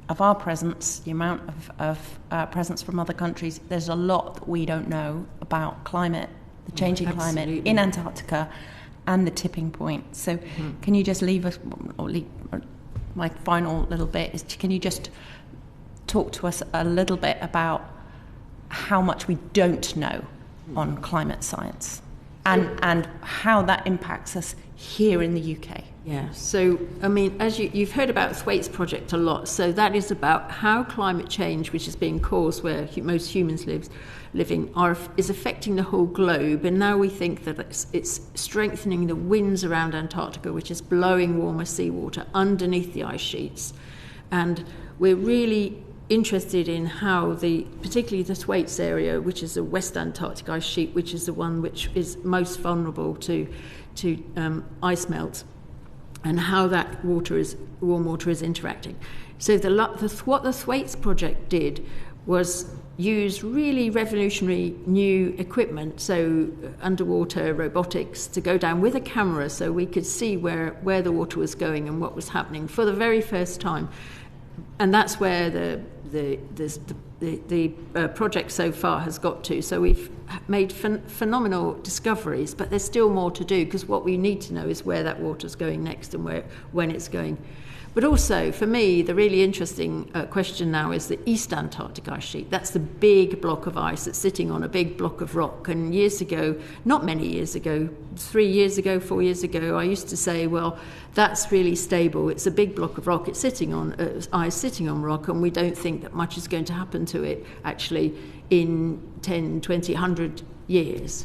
of our presence, the amount of presence from other countries, there's a lot that we don't know about climate, the changing climate in Antarctica and the tipping point. So can you just leave us, my final little bit is, can you just talk to us a little bit about how much we don't know on climate science and how that impacts us here in the UK? Yeah, so, as you've heard about Thwaites Project a lot, so that is about how climate change, which is being caused where most humans living, is affecting the whole globe, and now we think that it's strengthening the winds around Antarctica, which is blowing warmer seawater underneath the ice sheets. And we're really interested in how particularly the Thwaites area, which is the West Antarctic ice sheet, which is the one which is most vulnerable to ice melt, and how that warm water is interacting. So what the Thwaites Project did was use really revolutionary new equipment, so underwater robotics, to go down with a camera so we could see where the water was going and what was happening for the very first time. And that's where the project so far has got to. So we've made phenomenal discoveries, but there's still more to do, because what we need to know is where that water's going next and when it's going. But also, for me, the really interesting question now is the East Antarctic ice sheet. That's the big block of ice that's sitting on a big block of rock. And years ago, not many years ago, 3 years ago, 4 years ago, I used to say, well, that's really stable. It's a big block of rock. It's sitting on ice, sitting on rock, and we don't think that much is going to happen to it, actually, in 10, 20, 100 years.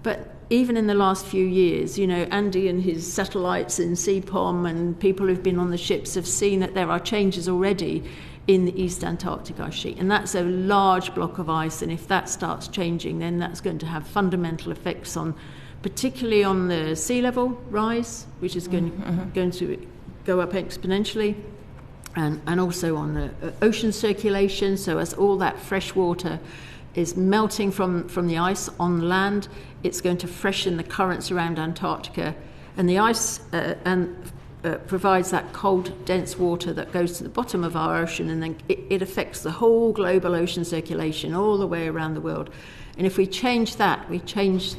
But even in the last few years, Andy and his satellites in CPOM and people who've been on the ships have seen that there are changes already in the East Antarctic ice sheet. And that's a large block of ice, and if that starts changing, then that's going to have fundamental effects on, particularly on the sea level rise, which is going to go up exponentially, and also on the ocean circulation. So as all that fresh water is melting from the ice on land, it's going to freshen the currents around Antarctica, and the ice provides that cold, dense water that goes to the bottom of our ocean, and then it affects the whole global ocean circulation all the way around the world. And if we change that, we change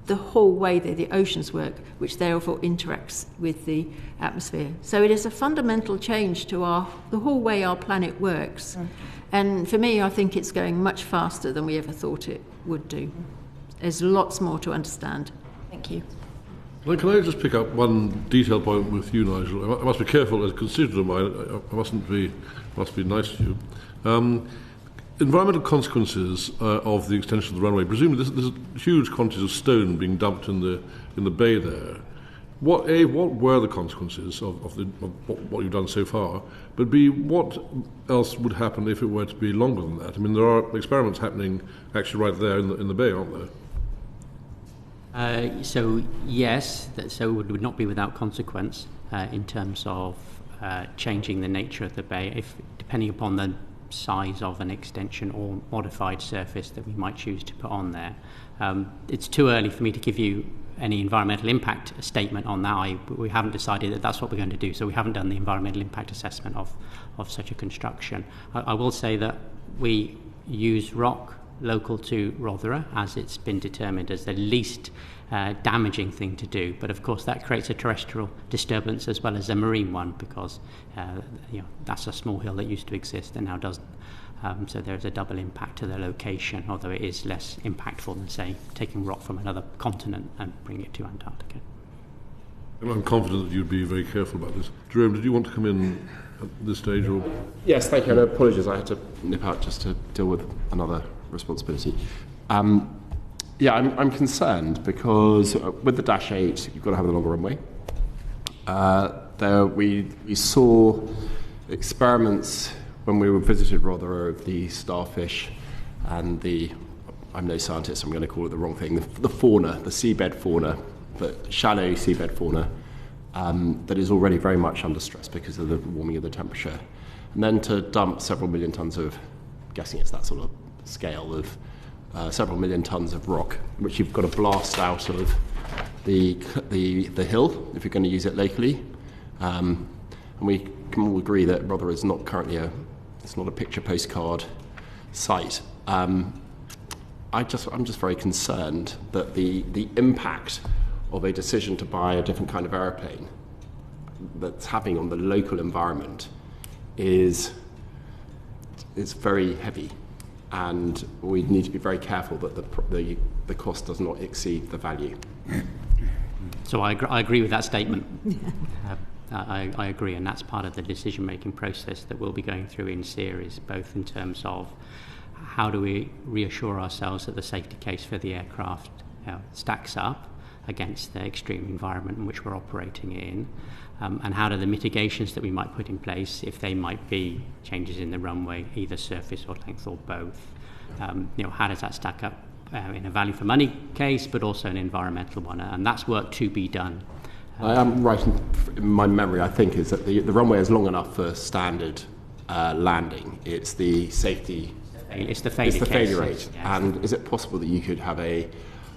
the whole way that the oceans work, which therefore interacts with the atmosphere. So it is a fundamental change to the whole way our planet works. And for me, I think it's going much faster than we ever thought it would do. There's lots more to understand. Thank you. Well, can I just pick up one detailed point with you, Nigel? I must be careful as a constituent of mine. I must be nice to you. Environmental consequences of the extension of the runway. Presumably, there's huge quantities of stone being dumped in the bay there. What were the consequences of what you've done so far? But B, what else would happen if it were to be longer than that? I mean, there are experiments happening actually right there in the bay, aren't there? So yes, so it would not be without consequence in terms of changing the nature of the bay, depending upon the size of an extension or modified surface that we might choose to put on there. It's too early for me to give you any environmental impact statement on that. We haven't decided that that's what we're going to do, so we haven't done the environmental impact assessment of such a construction. I will say that we use rock local to Rothera, as it's been determined as the least damaging thing to do. But of course that creates a terrestrial disturbance as well as a marine one, because that's a small hill that used to exist and now doesn't. So there's a double impact to the location, although it is less impactful than, say, taking rock from another continent and bringing it to Antarctica. And I'm confident that you'd be very careful about this. Jerome, did you want to come in at this stage? Or? Yes, thank you. And apologies, I had to nip out just to deal with another responsibility. I'm concerned because with the Dash 8, you've got to have a longer runway. We saw experiments when we visited rather of the starfish and I'm no scientist, I'm going to call it the wrong thing, the fauna, the seabed fauna, the shallow seabed fauna that is already very much under stress because of the warming of the temperature. And then to dump several million tons of, I'm guessing it's that sort of scale of several million tons of rock, which you've got to blast out of the hill if you're going to use it locally. And we can all agree that Rothera is not currently it's not a picture postcard site. I'm just very concerned that the impact of a decision to buy a different kind of aeroplane that's having on the local environment is very heavy, and we need to be very careful that the cost does not exceed the value. So I agree with that statement. I agree, and that's part of the decision-making process that we'll be going through in series, both in terms of how do we reassure ourselves that the safety case for the aircraft stacks up against the extreme environment in which we're operating in, and how do the mitigations that we might put in place, if they might be changes in the runway, either surface or length or both, how does that stack up in a value for money case, but also an environmental one, and that's work to be done. I am right in my memory, I think, is that the runway is long enough for standard landing. It's the safety. It's the failure rate. Yeah. And is it possible that you could have a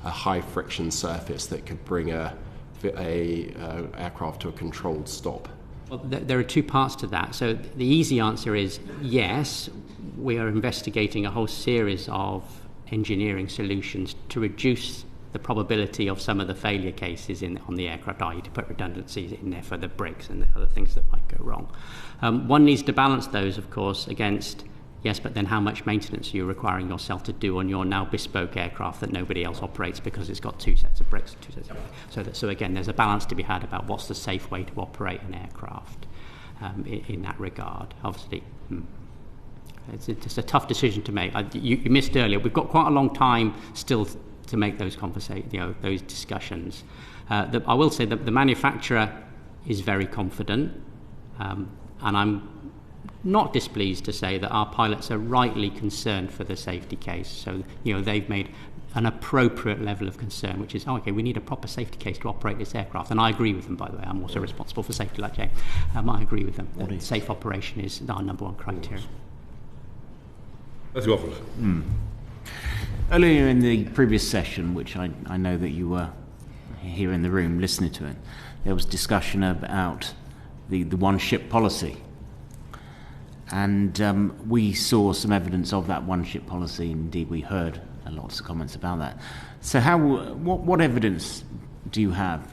high friction surface that could bring a aircraft to a controlled stop? Well, there are two parts to that. So the easy answer is yes. We are investigating a whole series of engineering solutions to reduce the probability of some of the failure cases on the aircraft, i.e. to put redundancies in there for the brakes and the other things that might go wrong. One needs to balance those, of course, against, yes, but then how much maintenance are you requiring yourself to do on your now bespoke aircraft that nobody else operates because it's got two sets of brakes and two sets of brakes. So again, there's a balance to be had about what's the safe way to operate an aircraft in that regard. Obviously, it's a tough decision to make. You missed earlier, we've got quite a long time still to make those those discussions. I will say that the manufacturer is very confident, and I'm not displeased to say that our pilots are rightly concerned for the safety case. So, they've made an appropriate level of concern, which is, okay, we need a proper safety case to operate this aircraft. And I agree with them, by the way. I'm also responsible for safety, like Jane. I agree with them. Safe operation is our number one criteria. That's the offer. Earlier in the previous session, which I know that you were here in the room listening to it, there was discussion about the one-ship policy. And we saw some evidence of that one-ship policy. Indeed, we heard lots of comments about that. So what evidence do you have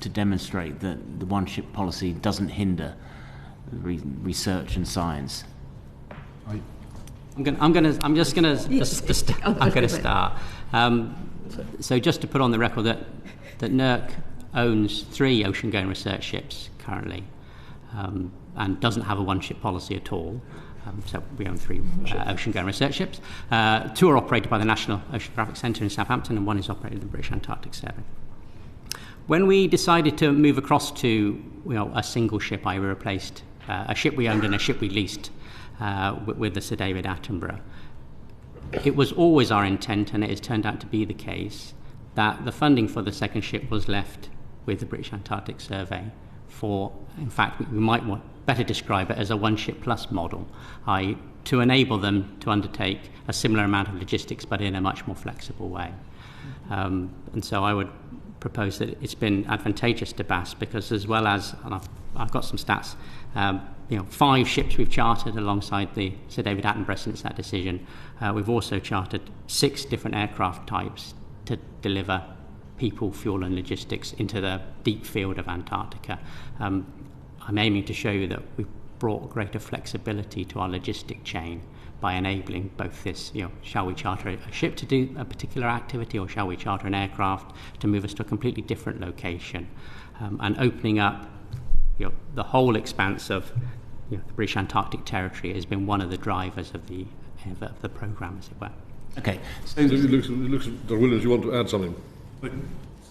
to demonstrate that the one-ship policy doesn't hinder research and science? I'm going to start. So just to put on the record that NERC owns 3 ocean-going research ships currently, and doesn't have a one-ship policy at all. So we own 3 ocean-going research ships. 2 are operated by the National Oceanographic Centre in Southampton, and 1 is operated by the British Antarctic Survey. When we decided to move across to a single ship, we replaced a ship we owned and a ship we leased with the Sir David Attenborough. It was always our intent, and it has turned out to be the case, that the funding for the second ship was left with the British Antarctic Survey for, in fact, we might better describe it as a one-ship plus model, to enable them to undertake a similar amount of logistics but in a much more flexible way. And so I would propose that it's been advantageous to BAS because, as well as, and I've got some stats, 5 ships we've chartered alongside the Sir David Attenborough since that decision. We've also chartered 6 different aircraft types to deliver people, fuel and logistics into the deep field of Antarctica. I'm aiming to show you that we've brought greater flexibility to our logistic chain by enabling both this, shall we charter a ship to do a particular activity, or shall we charter an aircraft to move us to a completely different location, and opening up the whole expanse of the British Antarctic territory has been one of the drivers of the programme, as it were. Okay. So it looks, Dr. Williams, you want to add something?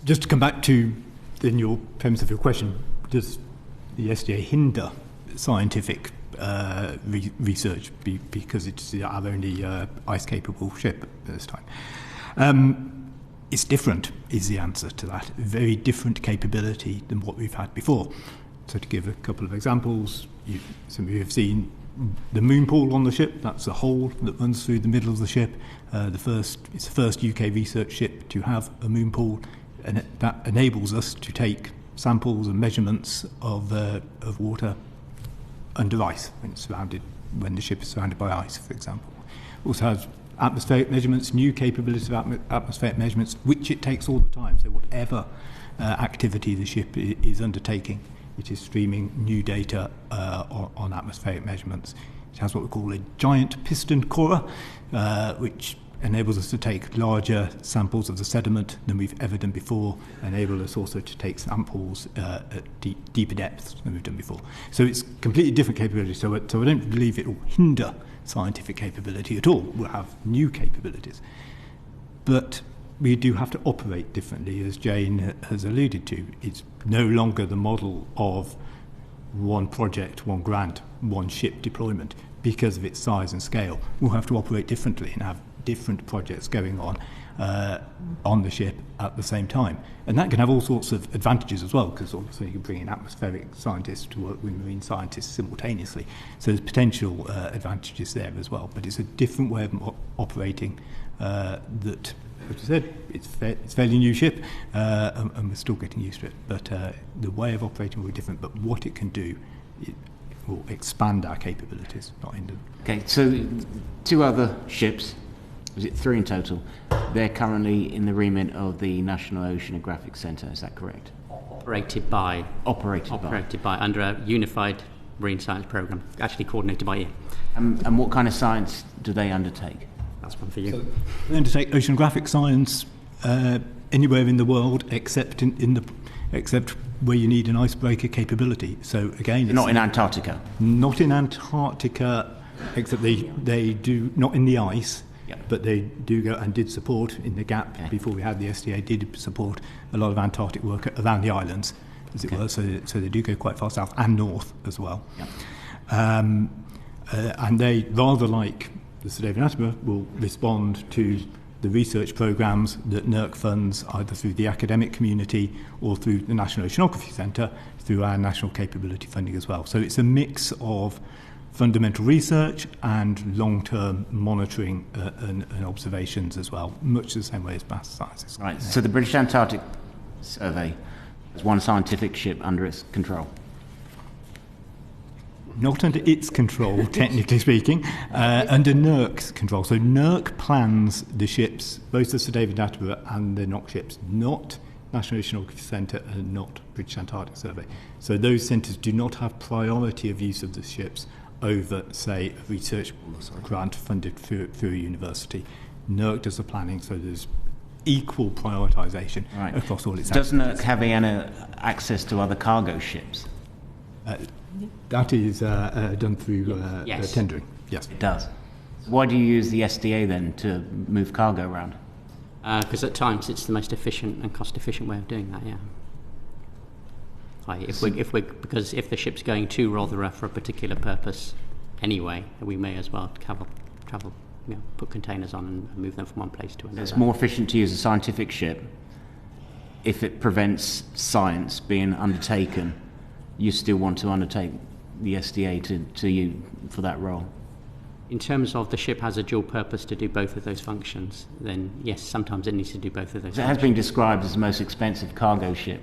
Just to come back to your premise of your question, does the SDA hinder scientific research because it's our only ice-capable ship at this time? It's different, is the answer to that. Very different capability than what we've had before. So to give a couple of examples, some of you have seen the moon pool on the ship. That's a hole that runs through the middle of the ship. It's the first UK research ship to have a moon pool, and that enables us to take samples and measurements of water under ice when the ship is surrounded by ice, for example. Also has atmospheric measurements, new capabilities of atmospheric measurements, which it takes all the time. So whatever activity the ship is undertaking, it is streaming new data on atmospheric measurements. It has what we call a giant piston corer, which enables us to take larger samples of the sediment than we've ever done before, enable us also to take samples at deeper depths than we've done before. So it's completely different capability. So I don't believe it will hinder scientific capability at all. We'll have new capabilities. But we do have to operate differently, as Jane has alluded to. It's no longer the model of one project, one grant, one ship deployment. Because of its size and scale, we'll have to operate differently and have different projects going on the ship at the same time. And that can have all sorts of advantages as well, because obviously you can bring in atmospheric scientists to work with marine scientists simultaneously. So there's potential advantages there as well. But it's a different way of operating that, as I said, it's a fairly new ship, and we're still getting used to it. But the way of operating will be different. But what it can do, it will expand our capabilities, not hinder them. Okay, so 2 other ships, was it 3 in total? They're currently in the remit of the National Oceanographic Centre, is that correct? Operated by under a unified marine science programme, actually coordinated by Iain. And what kind of science do they undertake? That's one for you. So they undertake oceanographic science anywhere in the world except except where you need an icebreaker capability. So again, not in Antarctica. Not in Antarctica, except they do not in the ice. Yep. But they do go and did support in the gap before we had the SDA. Did support a lot of Antarctic work around the islands, as it were. So they do go quite far south and north as well. Yep. And they, rather like the Sir David Attenborough, will respond to the research programmes that NERC funds either through the academic community or through the National Oceanography Centre, through our national capability funding as well. So it's a mix of fundamental research and long-term monitoring and observations as well, much the same way as maths sciences. Right, so the British Antarctic Survey has one scientific ship under its control. Not under its control, technically speaking, under NERC's control. So NERC plans the ships, both the Sir David Attenborough and the NOC ships, not National Oceanography Centre and not British Antarctic Survey. So those centres do not have priority of use of the ships over, say, a research grant funded through a university. NERC does the planning, so there's equal prioritisation across all its activities. Does NERC have any access to other cargo ships? That is done through yes. tendering. Yes, it does. Why do you use the SDA then to move cargo around? Because at times it's the most efficient and cost-efficient way of doing that. Yeah. Because if the ship's going to Rothera for a particular purpose, anyway, we may as well travel. Put containers on and move them from one place to another. It's more efficient to use a scientific ship if it prevents science being undertaken. You still want to undertake the SDA to you for that role? In terms of the ship has a dual purpose to do both of those functions, then yes, sometimes it needs to do both of those functions. It has been described as the most expensive cargo ship.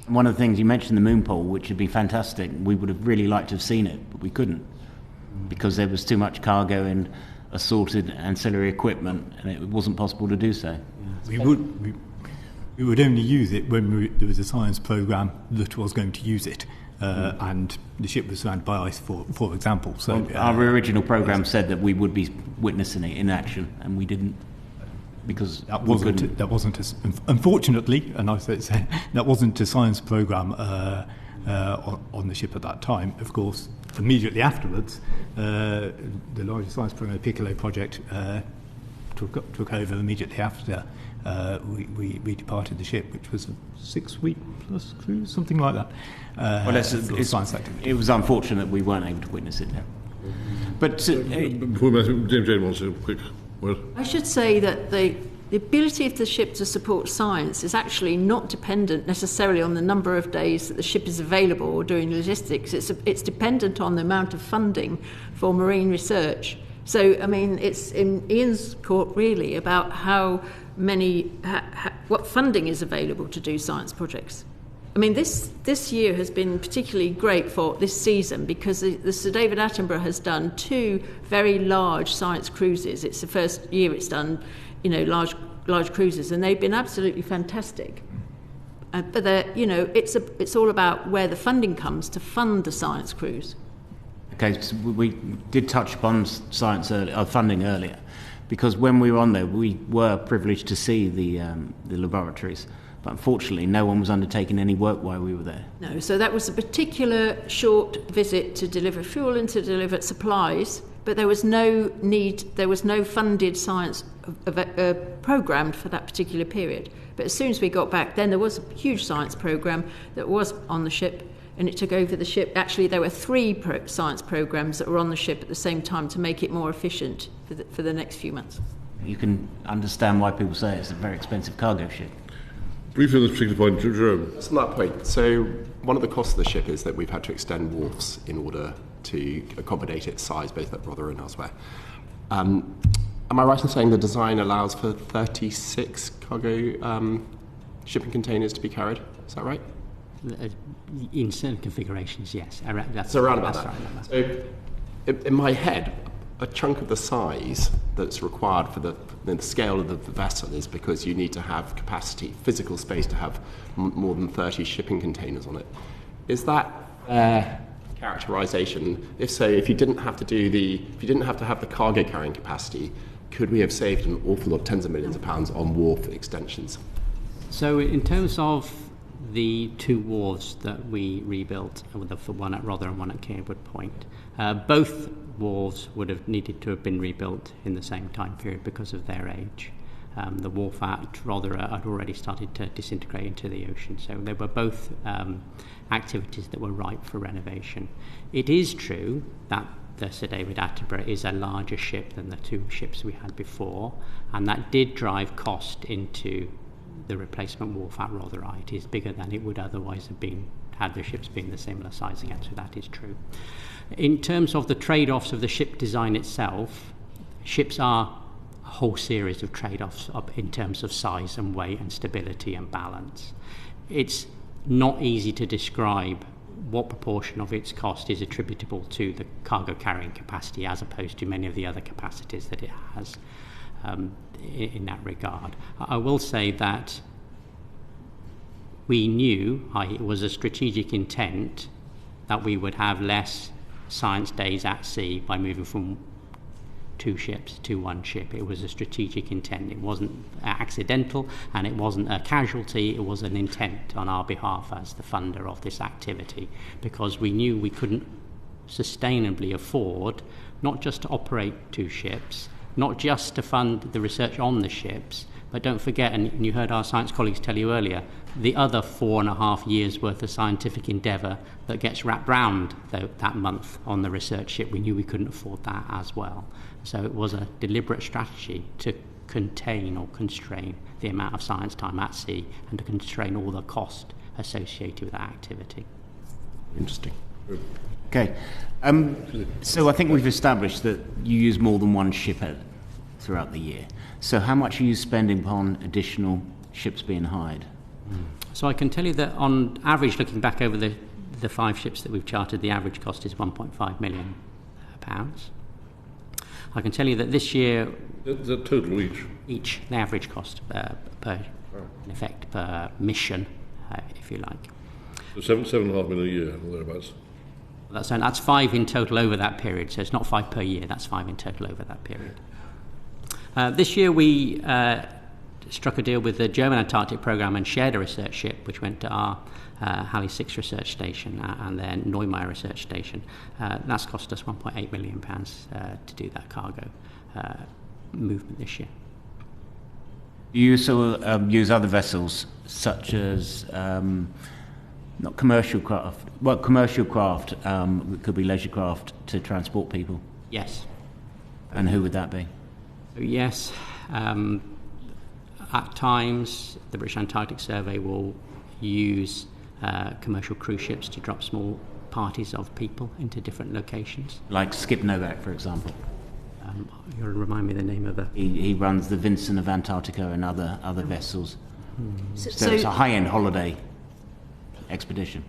One of the things you mentioned, the moon pole, which would be fantastic. We would have really liked to have seen it, but we couldn't because there was too much cargo and assorted ancillary equipment, and it wasn't possible to do so. We would only use it when there was a science programme that was going to use it, and the ship was surrounded by ice, for example. So our original programme said that we would be witnessing it in action, and we didn't. Because that wasn't unfortunately, and I say that wasn't a science programme on the ship at that time. Of course, immediately afterwards, the larger science programme, the Piccolo project, took over immediately after we departed the ship, which was a 6-week plus cruise, something like that. Science activity. It was unfortunate we weren't able to witness it now. But Jane wants a quick word. I should say that the ability of the ship to support science is actually not dependent necessarily on the number of days that the ship is available or doing logistics. It's dependent on the amount of funding for marine research. So, I mean, it's in Iain's court really about how many, what funding is available to do science projects. I mean, this year has been particularly great for this season because the Sir David Attenborough has done 2 very large science cruises. It's the first year it's done, large cruises, and they've been absolutely fantastic. But it's all about where the funding comes to fund the science cruise. Okay, so we did touch upon science funding earlier, because when we were on there, we were privileged to see the laboratories. But unfortunately, no one was undertaking any work while we were there. No, so that was a particular short visit to deliver fuel and to deliver supplies, but there was no funded science programmed for that particular period. But as soon as we got back, then there was a huge science program that was on the ship, and it took over the ship. Actually, there were 3 science programs that were on the ship at the same time to make it more efficient for the next few months. You can understand why people say it's a very expensive cargo ship. Briefly on this particular point, Jerome. That's on that point. So one of the costs of the ship is that we've had to extend wharfs in order to accommodate its size, both at Rothera and elsewhere. Am I right in saying the design allows for 36 cargo shipping containers to be carried? Is that right? In certain configurations, yes. That's around about that. So in my head, a chunk of the size that's required for the scale of the vessel is because you need to have capacity, physical space to have more than 30 shipping containers on it. Is that characterization? If so, if you didn't have to have the cargo carrying capacity, could we have saved an awful lot, tens of millions of pounds on wharf extensions? So in terms of the 2 wharves that we rebuilt, for one at Rothera and one at Cairwood Point, both wharves would have needed to have been rebuilt in the same time period because of their age. The wharf had already started to disintegrate into the ocean. So they were both activities that were ripe for renovation. It is true that the Sir David Attenborough is a larger ship than the two ships we had before, and that did drive cost into the replacement wharf at Rotherhithe. It is bigger than it would otherwise have been had the ships been the similar size again, so that is true. In terms of the trade-offs of the ship design itself, ships are a whole series of trade-offs in terms of size and weight and stability and balance. It's not easy to describe what proportion of its cost is attributable to the cargo carrying capacity as opposed to many of the other capacities that it has in that regard. I will say that we knew, it was a strategic intent, that we would have less science days at sea by moving from 2 ships to 1 ship. It was a strategic intent. It wasn't accidental, and it wasn't a casualty. It was an intent on our behalf as the funder of this activity, because we knew we couldn't sustainably afford not just to operate 2 ships, not just to fund the research on the ships, but don't forget, and you heard our science colleagues tell you earlier, the other 4.5 years worth of scientific endeavour that gets wrapped round that month on the research ship. We knew we couldn't afford that as well. So it was a deliberate strategy to contain or constrain the amount of science time at sea and to constrain all the cost associated with that activity. Interesting. Okay. So I think we've established that you use more than 1 ship throughout the year. So how much are you spending upon additional ships being hired? So I can tell you that on average, looking back over the 5 ships that we've chartered, the average cost is £1.5 million. I can tell you that this year... The total each? Each, the average cost per mission, if you like. So 7.5 million a year, or thereabouts? That's 5 in total over that period, so it's not 5 per year, that's 5 in total over that period. This year we struck a deal with the German Antarctic programme and shared a research ship which went to our Halley 6 research station and then Neumayer research station. That's cost us £1.8 million to do that cargo movement this year. You also use other vessels such as not commercial craft, well, commercial craft, it could be leisure craft to transport people? Yes. And who would that be? Yes, at times the British Antarctic Survey will use commercial cruise ships to drop small parties of people into different locations. Like Skip Novak, for example. You'll remind me the name of the... He runs the Vincent of Antarctica and other vessels. So it's a high-end holiday expedition.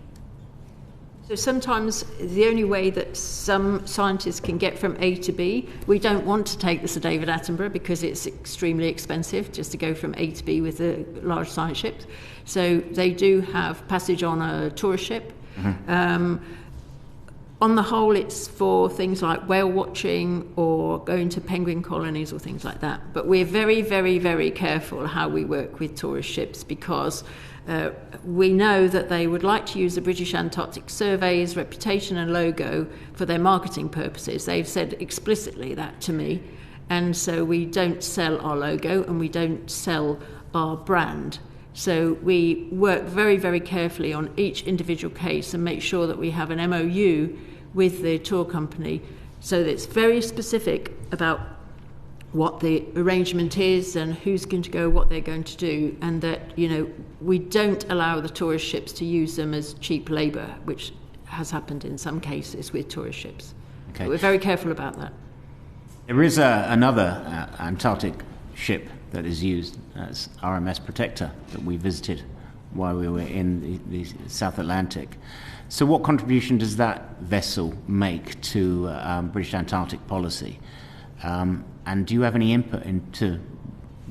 So sometimes the only way that some scientists can get from A to B, we don't want to take the Sir David Attenborough because it's extremely expensive just to go from A to B with the large science ships. So they do have passage on a tourist ship. Mm-hmm. On the whole, it's for things like whale watching or going to penguin colonies or things like that. But we're very, very, very careful how we work with tourist ships because we know that they would like to use the British Antarctic Survey's reputation and logo for their marketing purposes. They've said explicitly that to me. And so we don't sell our logo and we don't sell our brand. So we work very, very carefully on each individual case and make sure that we have an MOU with the tour company so that it's very specific about what the arrangement is and who's going to go, what they're going to do, and that, you know, we don't allow the tourist ships to use them as cheap labour, which has happened in some cases with tourist ships. Okay. But we're very careful about that. There is another Antarctic ship that is used as RMS Protector that we visited while we were in the South Atlantic. So what contribution does that vessel make to British Antarctic policy? And do you have any input into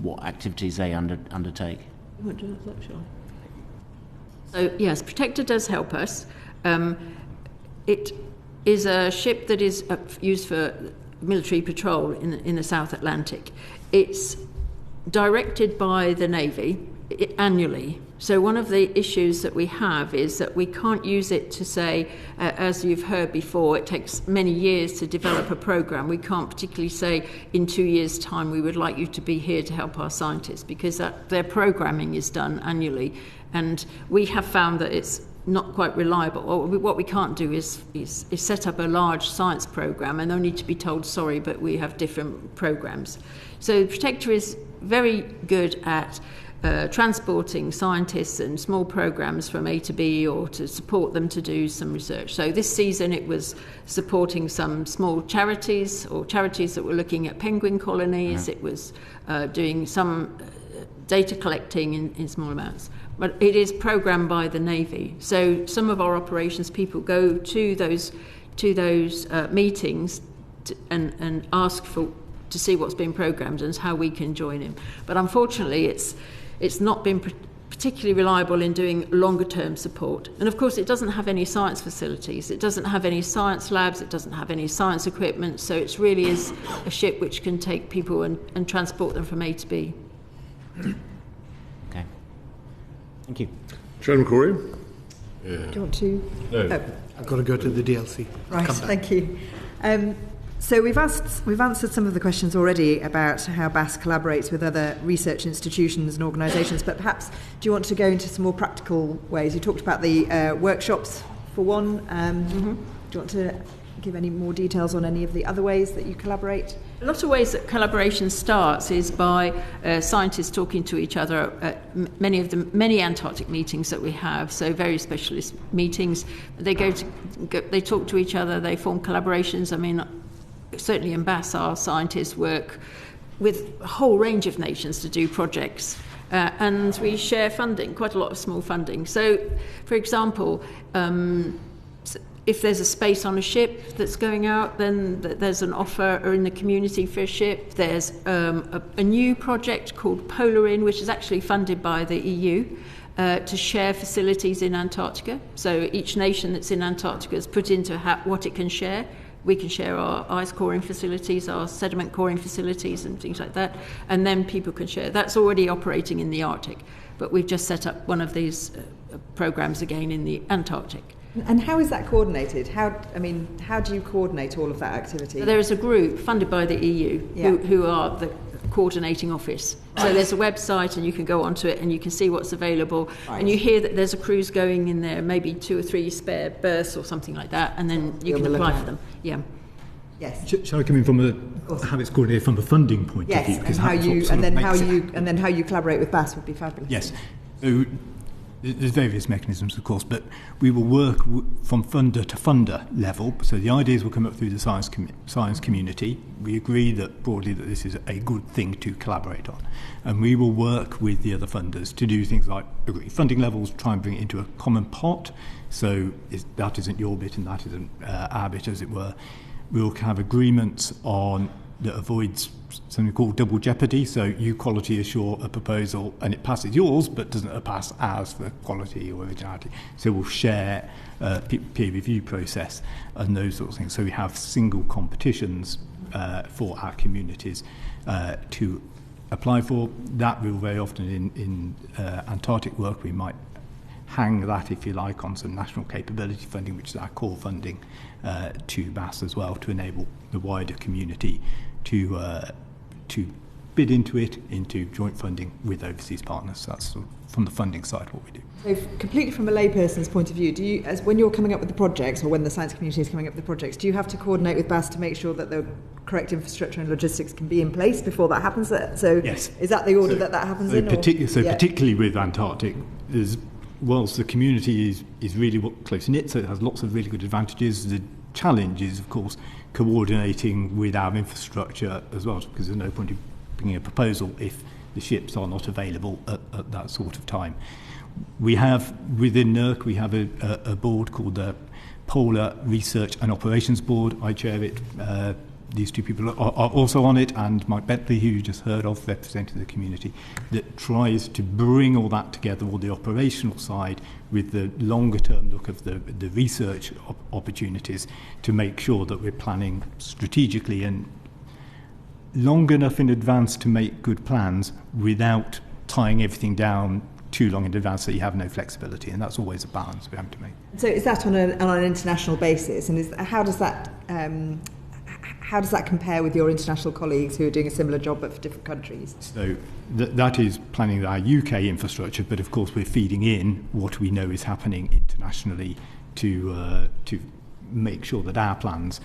what activities they undertake? You want to do that, shall I? So, yes, Protector does help us. It is a ship that is used for military patrol in the South Atlantic. It's directed by the Navy, annually. So one of the issues that we have is that we can't use it to say, as you've heard before, it takes many years to develop a program. We can't particularly say in 2 years' time we would like you to be here to help our scientists, because their programming is done annually, and we have found that it's not quite reliable. What we can't do is set up a large science program and only to be told, sorry, but we have different programs. So Protector is very good at transporting scientists and small programs from A to B, or to support them to do some research. So this season it was supporting some small charities, or charities that were looking at penguin colonies. It was doing some data collecting in small amounts. But it is programmed by the Navy. So some of our operations people go to those meetings and ask to see what's been programmed and how we can join in. But unfortunately, it's not been particularly reliable in doing longer term support. And of course, it doesn't have any science facilities. It doesn't have any science labs. It doesn't have any science equipment. So it really is a ship which can take people and transport them from A to B. Okay. Thank you. Chairman Corey? Do you want to? No. Oh. I've got to go to the DLC. Right, thank you. So we've answered some of the questions already about how BAS collaborates with other research institutions and organisations, but perhaps do you want to go into some more practical ways? You talked about the workshops for one. Do you want to give any more details on any of the other ways that you collaborate? A lot of ways that collaboration starts is by scientists talking to each other at many Antarctic meetings that we have. So very specialist meetings. They they talk to each other. They form collaborations. I mean, certainly in BAS, our scientists work with a whole range of nations to do projects. And we share funding, quite a lot of small funding. So, for example, if there's a space on a ship that's going out, then there's an offer in the community for a ship. There's a new project called Polarin, which is actually funded by the EU, to share facilities in Antarctica. So each nation that's in Antarctica has put into what it can share. We can share our ice coring facilities, our sediment coring facilities and things like that, and then people can share. That's already operating in the Arctic, but we've just set up one of these programs again in the Antarctic. And how is that coordinated? How do you coordinate all of that activity? So there is a group funded by the EU who are the coordinating office. Right. So there's a website and you can go onto it and you can see what's available. Right. And you hear that there's a cruise going in there, maybe 2 or 3 spare berths or something like that, and then you can apply for them. Yeah. Yes. Shall I come in from how it's coordinated from a funding point of view? Yes, and then how you collaborate with BAS would be fabulous. Yes. So there's various mechanisms, of course, but we will work from funder to funder level. So the ideas will come up through the science community. We agree that broadly that this is a good thing to collaborate on. And we will work with the other funders to do things like agree funding levels, try and bring it into a common pot. So that isn't your bit and that isn't our bit, as it were. We'll have agreements that avoids something called double jeopardy. So you quality assure a proposal and it passes yours, but doesn't pass ours for quality or originality. So we'll share peer review process and those sorts of things. So we have single competitions for our communities to apply for. That will very often in Antarctic work, we might hang that, if you like, on some national capability funding, which is our core funding to BAS as well, to enable the wider community to bid into joint funding with overseas partners. That's sort of, from the funding side, what we do. So completely from a layperson's point of view, do you, when you're coming up with the projects, or when the science community is coming up with the projects, do you have to coordinate with BAS to make sure that the correct infrastructure and logistics can be in place before that happens? So yes. Is that the order that happens in? Particularly with Antarctic, whilst the community is really close-knit, so it has lots of really good advantages, the challenge is, of course, coordinating with our infrastructure as well, because there's no point in bringing a proposal if the ships are not available at that sort of time. We have, within NERC, we have a board called the Polar Research and Operations Board. I chair it. These two people are also on it, and Mike Bentley, who you just heard of, representing the community, that tries to bring all that together, all the operational side, with the longer-term look of the research opportunities, to make sure that we're planning strategically and long enough in advance to make good plans without tying everything down too long in advance so you have no flexibility, and that's always a balance we have to make. So is that on an international basis, and how does that compare with your international colleagues who are doing a similar job but for different countries? So that is planning our UK infrastructure, but of course we're feeding in what we know is happening internationally to make sure that our plans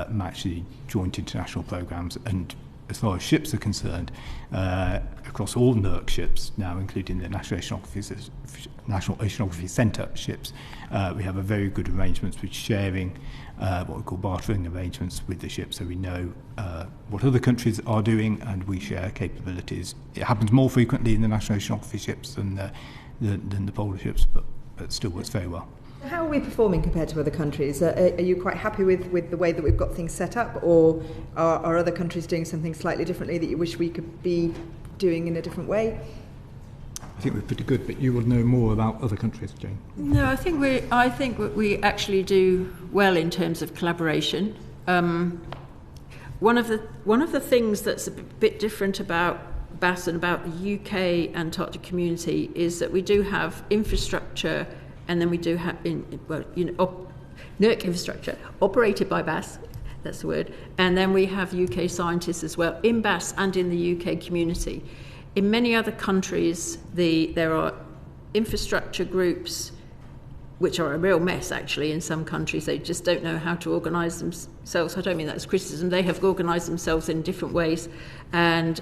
match the joint international programmes. And as far as ships are concerned, across all NERC ships now, including the National Oceanography Centre ships, we have a very good arrangements with sharing what we call bartering arrangements with the ships, so we know what other countries are doing and we share capabilities. It happens more frequently in the National Oceanography ships than the polar ships, but it still works very well. How are we performing compared to other countries? Are you quite happy with the way that we've got things set up, or are other countries doing something slightly differently that you wish we could be doing in a different way? I think we're pretty good, but you will know more about other countries, Jane. No, I think we actually do well in terms of collaboration. One of the things that's a bit different about BAS and about the UK Antarctic community is that we do have infrastructure, and then we do have NERC infrastructure operated by BAS. That's the word. And then we have UK scientists as well in BAS and in the UK community. In many other countries, there are infrastructure groups which are a real mess, actually. In some countries, they just don't know how to organise themselves. I don't mean that as criticism. They have organised themselves in different ways, and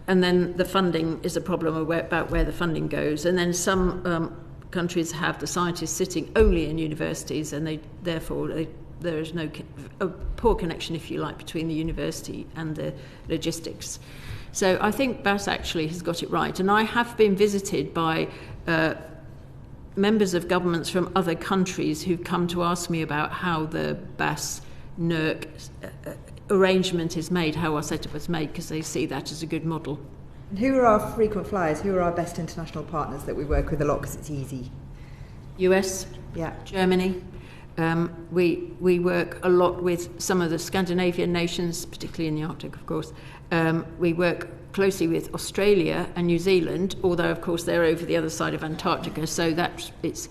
then the funding is a problem about where the funding goes. And then some countries have the scientists sitting only in universities, and therefore there is a poor connection, if you like, between the university and the logistics. So I think BAS actually has got it right. And I have been visited by members of governments from other countries who've come to ask me about how the BAS NERC arrangement is made, how our setup is made, because they see that as a good model. And who are our frequent flyers? Who are our best international partners that we work with a lot because it's easy? US, yeah, Germany. We work a lot with some of the Scandinavian nations, particularly in the Arctic, of course. We work closely with Australia and New Zealand, although, of course, they're over the other side of Antarctica, so it's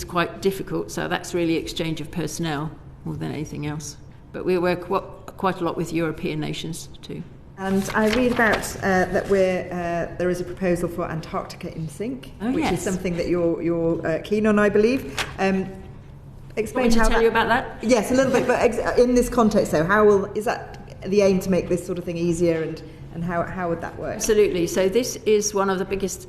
quite difficult. So that's really exchange of personnel more than anything else. But we work quite a lot with European nations too. And I read about that there is a proposal for Antarctica in Sync, which is something that you're keen on, I believe. Explain Want me to how tell you about that? Yes, a little bit. But in this context, though, is that the aim to make this sort of thing easier, and how would that work? Absolutely. So this is one of the biggest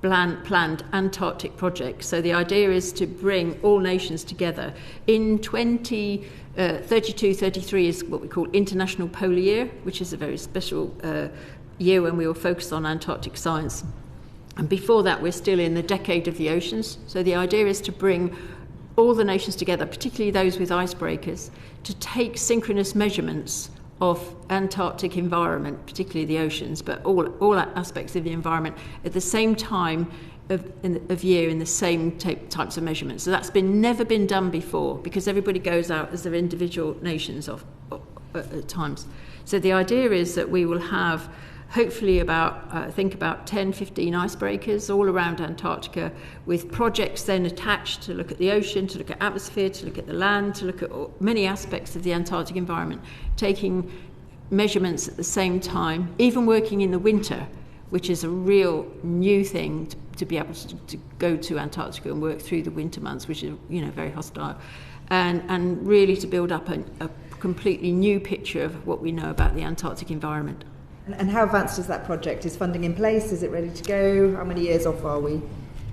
planned Antarctic projects. So the idea is to bring all nations together. In 2032-33 is what we call International Polar Year, which is a very special year when we will focus on Antarctic science. And before that, we're still in the Decade of the Oceans. So the idea is to bring all the nations together, particularly those with icebreakers, to take synchronous measurements of Antarctic environment, particularly the oceans, but all aspects of the environment at the same time of year in the same types of measurements. So that's never been done before, because everybody goes out as their individual nations at times. So the idea is that we will have hopefully about 10, 15 icebreakers all around Antarctica, with projects then attached to look at the ocean, to look at atmosphere, to look at the land, to look at many aspects of the Antarctic environment, taking measurements at the same time, even working in the winter, which is a real new thing to be able to go to Antarctica and work through the winter months, which is very hostile, and really to build up a completely new picture of what we know about the Antarctic environment. And how advanced is that project? Is funding in place? Is it ready to go? How many years off are we?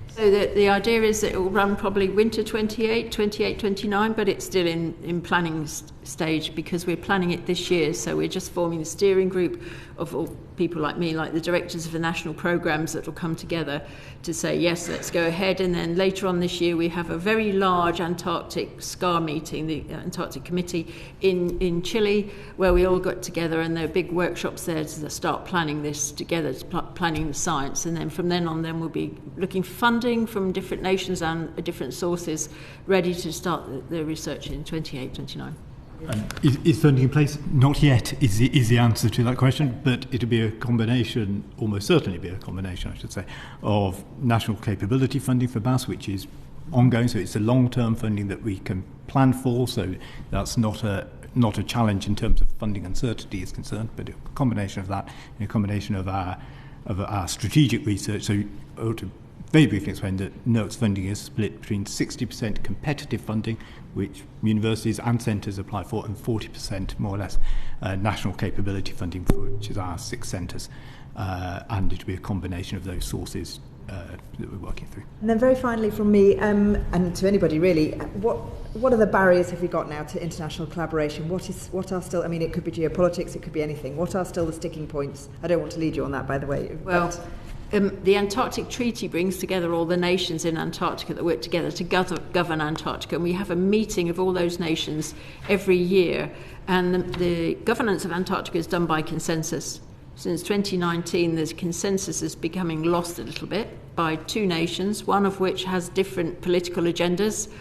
So the idea is that it will run probably winter 28, 29, but it's still in planning stage, because we're planning it this year. So we're just forming the steering group of all people like me, like the directors of the national programmes, that will come together to say, yes, let's go ahead. And then later on this year, we have a very large Antarctic SCAR meeting, the Antarctic Committee in Chile, where we all got together, and there are big workshops there to start planning this together, planning the science. And then from then on, we'll be looking for funding from different nations and different sources, ready to start the research in 28, 29. Is funding in place? Not yet is the answer to that question, but it'll be a combination, almost certainly be a combination, I should say, of national capability funding for BAS, which is ongoing, so it's a long-term funding that we can plan for, so that's not a challenge in terms of funding uncertainty is concerned, but a combination of that and a combination of our strategic research. So to very briefly explain that NERC's funding is split between 60% competitive funding, which universities and centres apply for, and 40% more or less national capability funding, which is our 6 centres, and it'll be a combination of those sources that we're working through. And then very finally from me, and to anybody really, what are the barriers have we got now to international collaboration? What are still, I mean, it could be geopolitics, it could be anything. What are still the sticking points? I don't want to lead you on that, by the way. Well, the Antarctic Treaty brings together all the nations in Antarctica that work together to govern Antarctica, and we have a meeting of all those nations every year, and the governance of Antarctica is done by consensus. Since 2019, the consensus is becoming lost a little bit by 2 nations, one of which has different political agendas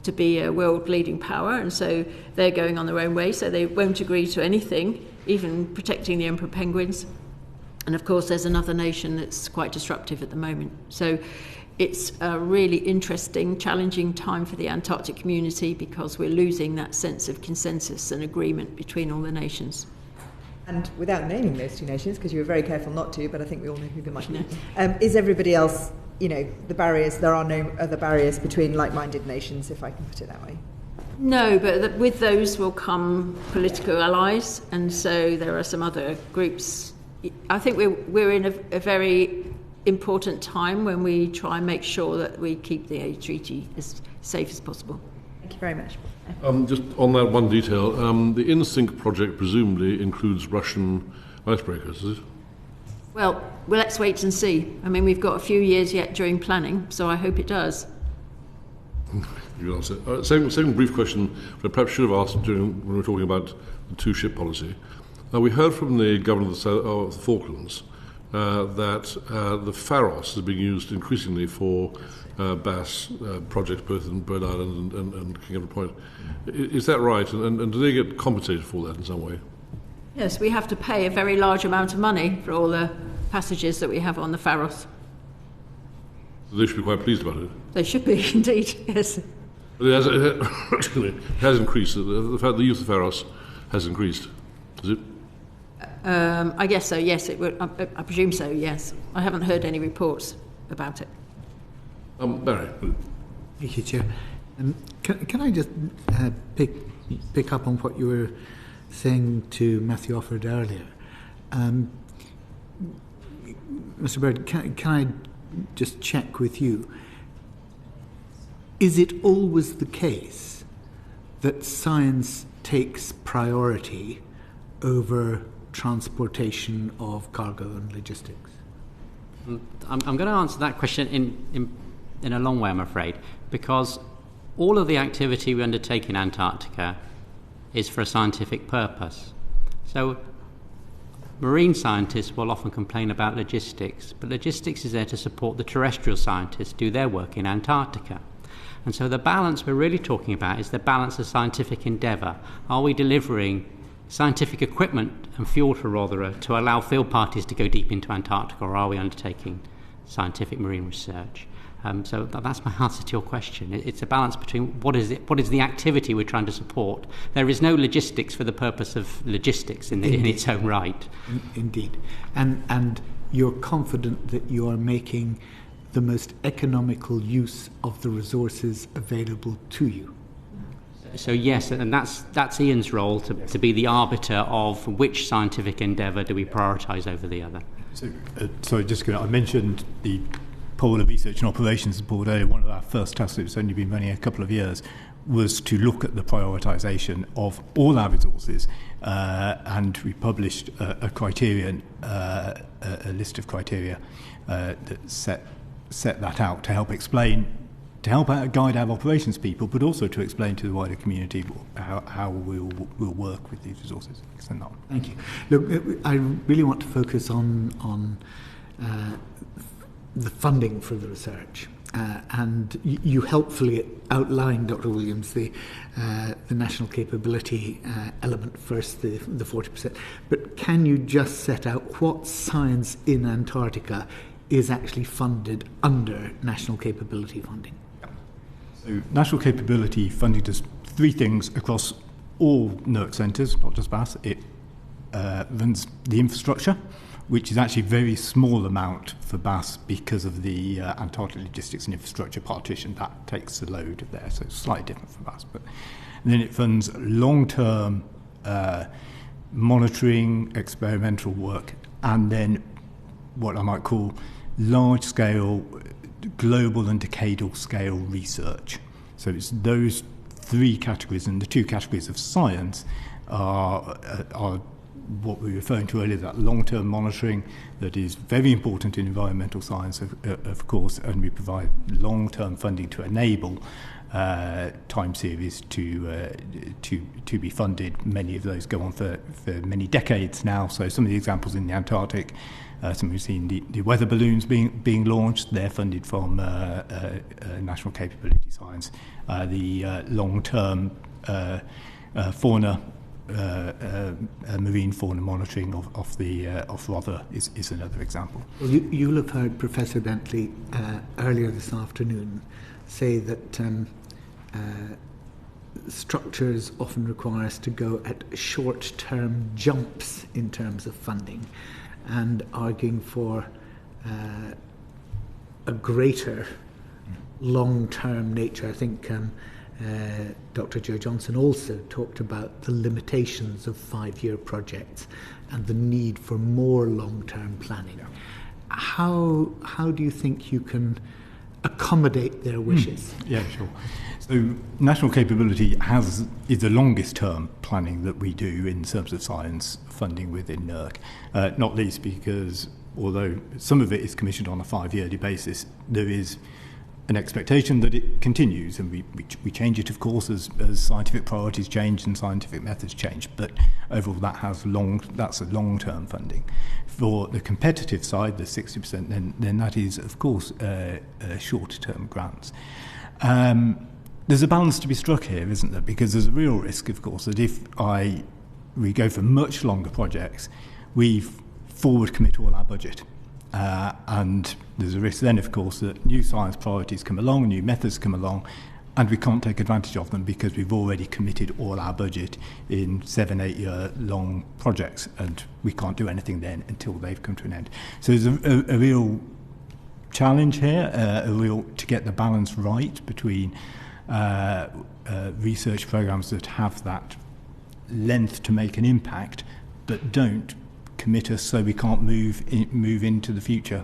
to be a world leading power, and so they're going on their own way, so they won't agree to anything, even protecting the emperor penguins. And of course, there's another nation that's quite disruptive at the moment. So it's a really interesting, challenging time for the Antarctic community because we're losing that sense of consensus and agreement between all the nations. And without naming those 2 nations, because you were very careful not to, but I think we all know who they might be, is everybody else, the barriers, there are no other barriers between like-minded nations, if I can put it that way? No, but with those will come political allies, and so there are some other groups. I think we're in a very important time when we try and make sure that we keep the treaty as safe as possible. Thank you very much. Just on that one detail, the InSync project presumably includes Russian icebreakers, is it? Well, let's wait and see. I mean, we've got a few years yet during planning, so I hope it does. You answer. Second brief question, which I perhaps should have asked when we were talking about the 2-ship policy. We heard from the governor of the Falklands that the Pharos is being used increasingly for BAS projects, both in Bird Island and King Edward Point. Is that right? And do they get compensated for that in some way? Yes, we have to pay a very large amount of money for all the passages that we have on the Pharos. So they should be quite pleased about it. They should be, indeed, yes. But it has increased. The use of the Pharos has increased. Is it? I guess so, yes. It would. I presume so, yes. I haven't heard any reports about it. Barry. Thank you, Chair. Can I just pick up on what you were saying to Matthew Offord earlier? Mr. Bird, can I just check with you? Is it always the case that science takes priority over transportation of cargo and logistics? I'm going to answer that question in a long way, I'm afraid, because all of the activity we undertake in Antarctica is for a scientific purpose. So marine scientists will often complain about logistics, but logistics is there to support the terrestrial scientists do their work in Antarctica. And so the balance we're really talking about is the balance of scientific endeavour. Are we delivering scientific equipment and fuel to Rothera to allow field parties to go deep into Antarctica, or are we undertaking scientific marine research? So that's my answer to your question. It's a balance between what is the activity we're trying to support. There is no logistics for the purpose of logistics in its own right. Indeed. And you're confident that you are making the most economical use of the resources available to you? So yes, and that's Iain's role to be the arbiter of which scientific endeavour do we prioritise over the other. So I mentioned the Polar Research and Operations Board earlier. One of our first tasks, it's only been running a couple of years, was to look at the prioritisation of all our resources, and we published a criterion, a list of criteria that set that out to help guide our operations people, but also to explain to the wider community how we'll work with these resources. Thank you. Look, I really want to focus on the funding for the research. and you helpfully outlined, Dr. Williams, the national capability element first, the 40%. But can you just set out what science in Antarctica is actually funded under national capability funding? So national capability funding does three things across all NERC centres, not just BAS. It runs the infrastructure, which is actually a very small amount for BAS because of the Antarctic logistics and infrastructure partition. That takes the load there, so it's slightly different for BAS. And then it funds long-term monitoring, experimental work, and then what I might call large-scale, global and decadal scale research. So it's those three categories, and the two categories of science are what we were referring to earlier, that long-term monitoring that is very important in environmental science, of course, and we provide long-term funding to enable time series to be funded. Many of those go on for many decades now. So some of the examples in the Antarctic, some we've seen the weather balloons being launched. They're funded from national capability science. The long-term fauna. Marine fauna monitoring of Rother is another example. Well, you'll have heard Professor Bentley earlier this afternoon say that structures often require us to go at short-term jumps in terms of funding, and arguing for a greater long-term nature. I think Dr. Joe Johnson also talked about the limitations of 5-year projects and the need for more long-term planning. Yeah. How do you think you can accommodate their wishes? Yeah, sure. So national capability is the longest term planning that we do in terms of science funding within NERC, not least because although some of it is commissioned on a 5-yearly basis, there is an expectation that it continues, and we change it, of course, as scientific priorities change and scientific methods change. But overall, that's a long-term funding. For the competitive side, the 60%, then that is, of course, short-term grants. There's a balance to be struck here, isn't there? Because there's a real risk, of course, that if we go for much longer projects, we forward commit all our budget. And there's a risk then, of course, that new science priorities come along, new methods come along, and we can't take advantage of them because we've already committed all our budget in 7-8 year long projects, and we can't do anything then until they've come to an end. So there's a real challenge here, to get the balance right between research programs that have that length to make an impact, but don't commit us so we can't move into the future,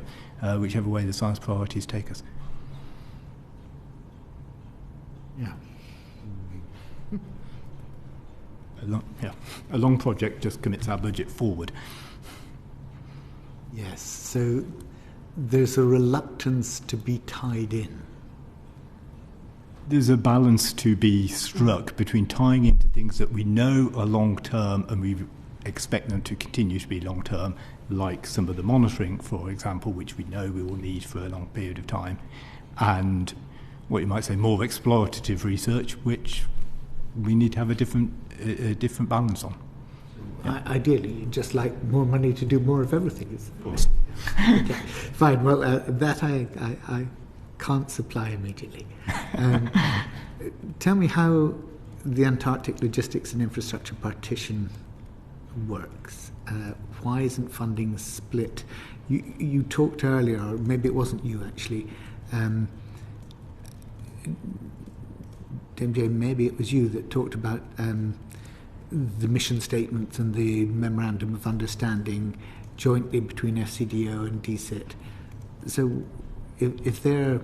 whichever way the science priorities take us. Yeah. A long project just commits our budget forward. Yes, so there's a reluctance to be tied in. There's a balance to be struck between tying into things that we know are long-term and we expect them to continue to be long-term, like some of the monitoring, for example, which we know we will need for a long period of time, and what you might say more explorative research, which we need to have a different balance on. Yeah. Ideally, you'd just like more money to do more of everything. Of course. Okay, fine. Well, that I can't supply immediately. Tell me how the Antarctic logistics and infrastructure partition works. Why isn't funding split? You talked earlier, or maybe it wasn't you actually, MJ, maybe it was you that talked about the mission statements and the memorandum of understanding jointly between FCDO and DCIT. So if they're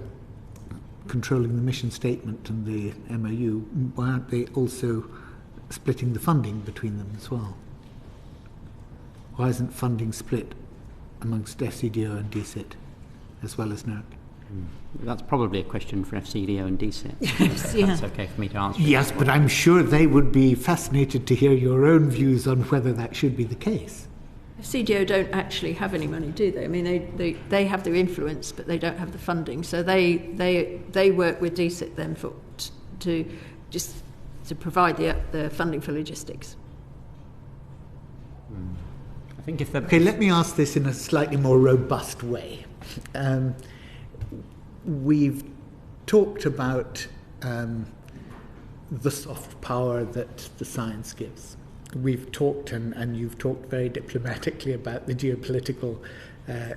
controlling the mission statement and the MOU, why aren't they also splitting the funding between them as well? Why isn't funding split amongst FCDO and DCIT as well as NERC? That's probably a question for FCDO and DCIT. Yes, yeah. That's okay for me to answer. Yes, but I'm sure they would be fascinated to hear your own views on whether that should be the case. CDO don't actually have any money, do they? I mean, they have the influence, but they don't have the funding. So they work with DCIT then to provide the funding for logistics. I think if okay, let me ask this in a slightly more robust way. We've talked about the soft power that the science gives. We've talked, and you've talked very diplomatically about the geopolitical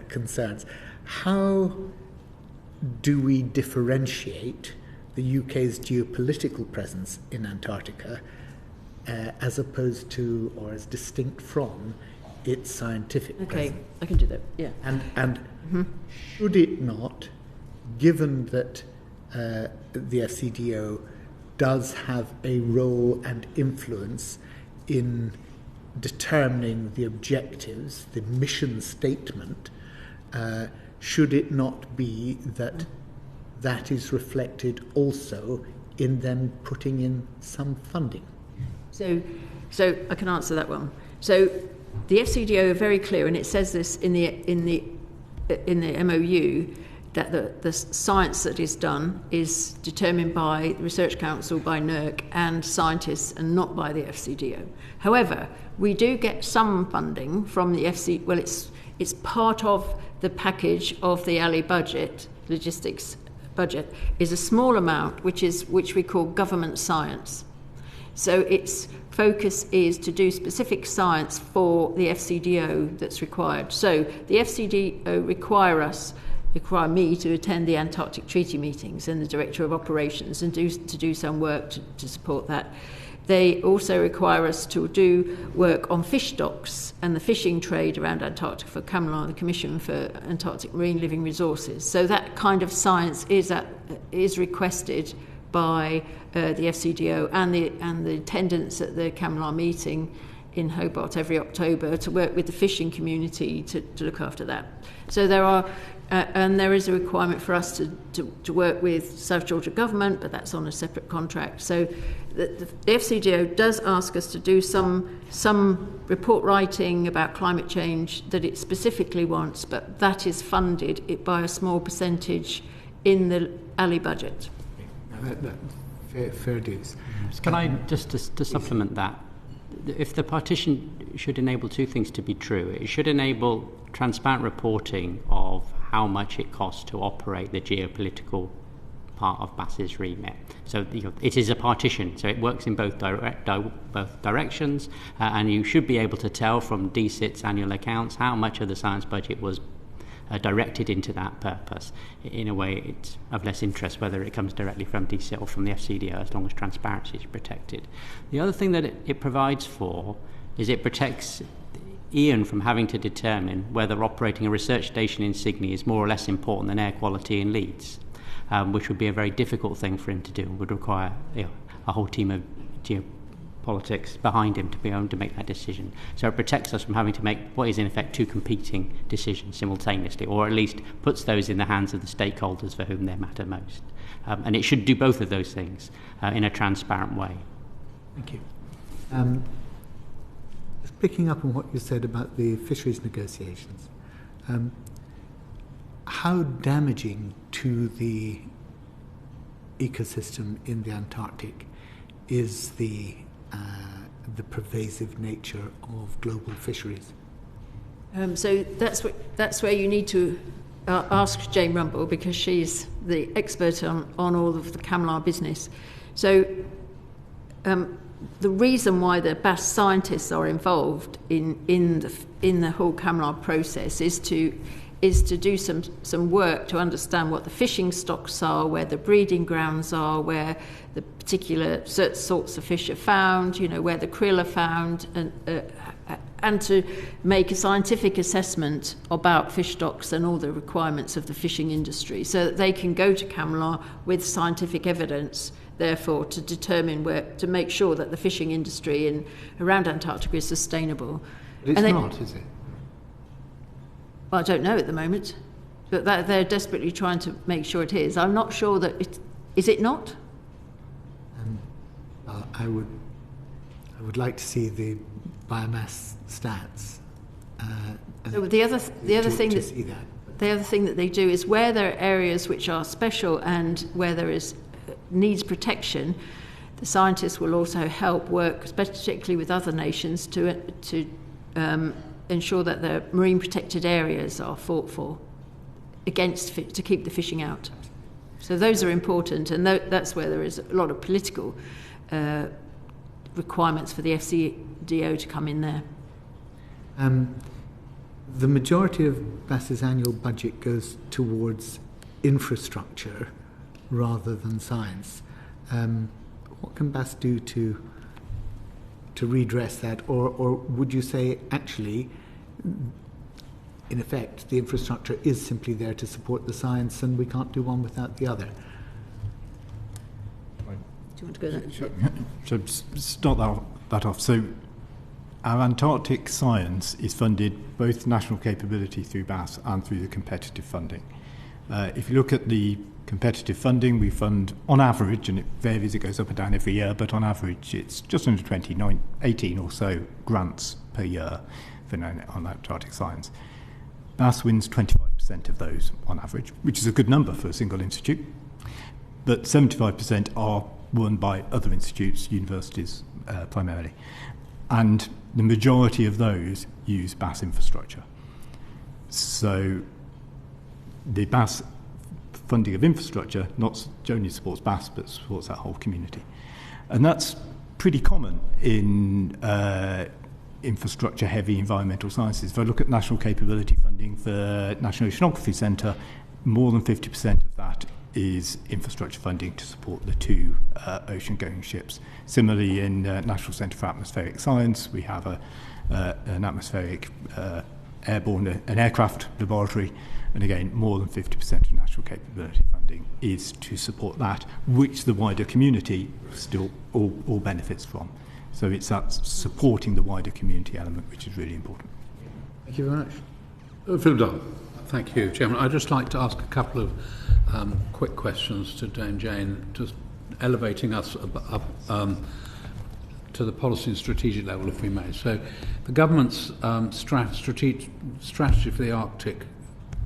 concerns. How do we differentiate the UK's geopolitical presence in Antarctica as opposed to, or as distinct from, its scientific presence? Okay, I can do that, yeah. And should it not, given that the FCDO does have a role and influence in determining the objectives, the mission statement, should it not be that that is reflected also in them putting in some funding? So I can answer that one. So the FCDO are very clear, and it says this in the MOU, that the science that is done is determined by the Research Council, by NERC and scientists, and not by the FCDO. However, we do get some funding from the FC. Well, it's part of the package of the ALI budget, logistics budget, is a small amount which we call government science. So its focus is to do specific science for the FCDO that's required. So the FCDO require me to attend the Antarctic Treaty meetings and the Director of Operations and to do some work to support that. They also require us to do work on fish stocks and the fishing trade around Antarctica for CAMLAR, the Commission for Antarctic Marine Living Resources. So that kind of science is requested by the FCDO and the attendance at the CAMLAR meeting in Hobart every October to work with the fishing community to look after that. So there are and there is a requirement for us to work with South Georgia Government, but that's on a separate contract. So the FCDO does ask us to do some report writing about climate change that it specifically wants, but that is funded by a small percentage in the ALI budget. Fair dues. Can I just to supplement that? If the partition should enable two things to be true, it should enable transparent reporting of how much it costs to operate the geopolitical part of BAS's remit. So it is a partition, so it works in both directions, and you should be able to tell from DCIT's annual accounts how much of the science budget was directed into that purpose. In a way, it's of less interest whether it comes directly from DCIT or from the FCDO, as long as transparency is protected. The other thing that it provides for is it protects Iain from having to determine whether operating a research station in Sydney is more or less important than air quality in Leeds, which would be a very difficult thing for him to do and would require a whole team of geopolitics behind him to be able to make that decision. So it protects us from having to make what is in effect two competing decisions simultaneously, or at least puts those in the hands of the stakeholders for whom they matter most. And it should do both of those things in a transparent way. Thank you. Just picking up on what you said about the fisheries negotiations, how damaging to the ecosystem in the Antarctic is the pervasive nature of global fisheries? So that's where you need to ask Jane Rumble, because she's the expert on all of the CAMLAR business. So the reason why the BAS scientists are involved in the whole CAMLAR process is to do some work to understand what the fishing stocks are, where the breeding grounds are, where the particular sorts of fish are found, where the krill are found, and to make a scientific assessment about fish stocks and all the requirements of the fishing industry, so that they can go to CAMLAR with scientific evidence, therefore, to determine to make sure that the fishing industry around Antarctica is sustainable. But it's not, is it? Well, I don't know at the moment, but they're desperately trying to make sure it is. I'm not sure that is it not? I would like to see the biomass stats So the other thing that they do is where there are areas which are special and where there is needs protection, the scientists will also help work, particularly with other nations, to ensure that the marine protected areas are fought for to keep the fishing out. So those are important, and that's where there is a lot of political requirements for the FCDO to come in there. The majority of BAS's annual budget goes towards infrastructure rather than science. What can BAS do to redress that, or would you say actually, in effect, the infrastructure is simply there to support the science and we can't do one without the other? Do you want to go there? So start that off. So our Antarctic science is funded both national capability through BAS and through the competitive funding. If you look at the competitive funding, we fund on average, and it varies, it goes up and down every year, but on average it's just under 18 or so grants per year on Antarctic science. BAS wins 25% of those on average, which is a good number for a single institute, but 75% are won by other institutes, universities primarily, and the majority of those use BAS infrastructure. So the BAS funding of infrastructure not only supports BAS but supports that whole community, and that's pretty common in infrastructure heavy environmental sciences. If I look at national capability funding for National Oceanography Centre, more than 50% of that is infrastructure funding to support the two ocean-going ships. Similarly, in National Centre for Atmospheric Science, we have an atmospheric an aircraft laboratory, and again, more than 50% of national capability funding is to support that, which the wider community still all benefits from. So it's that supporting the wider community element which is really important. Thank you very much. Philip Dunn. Thank you, Chairman. I'd just like to ask a couple of quick questions to Dame Jane, just elevating us up to the policy and strategic level, if we may. So the government's strategy for the Arctic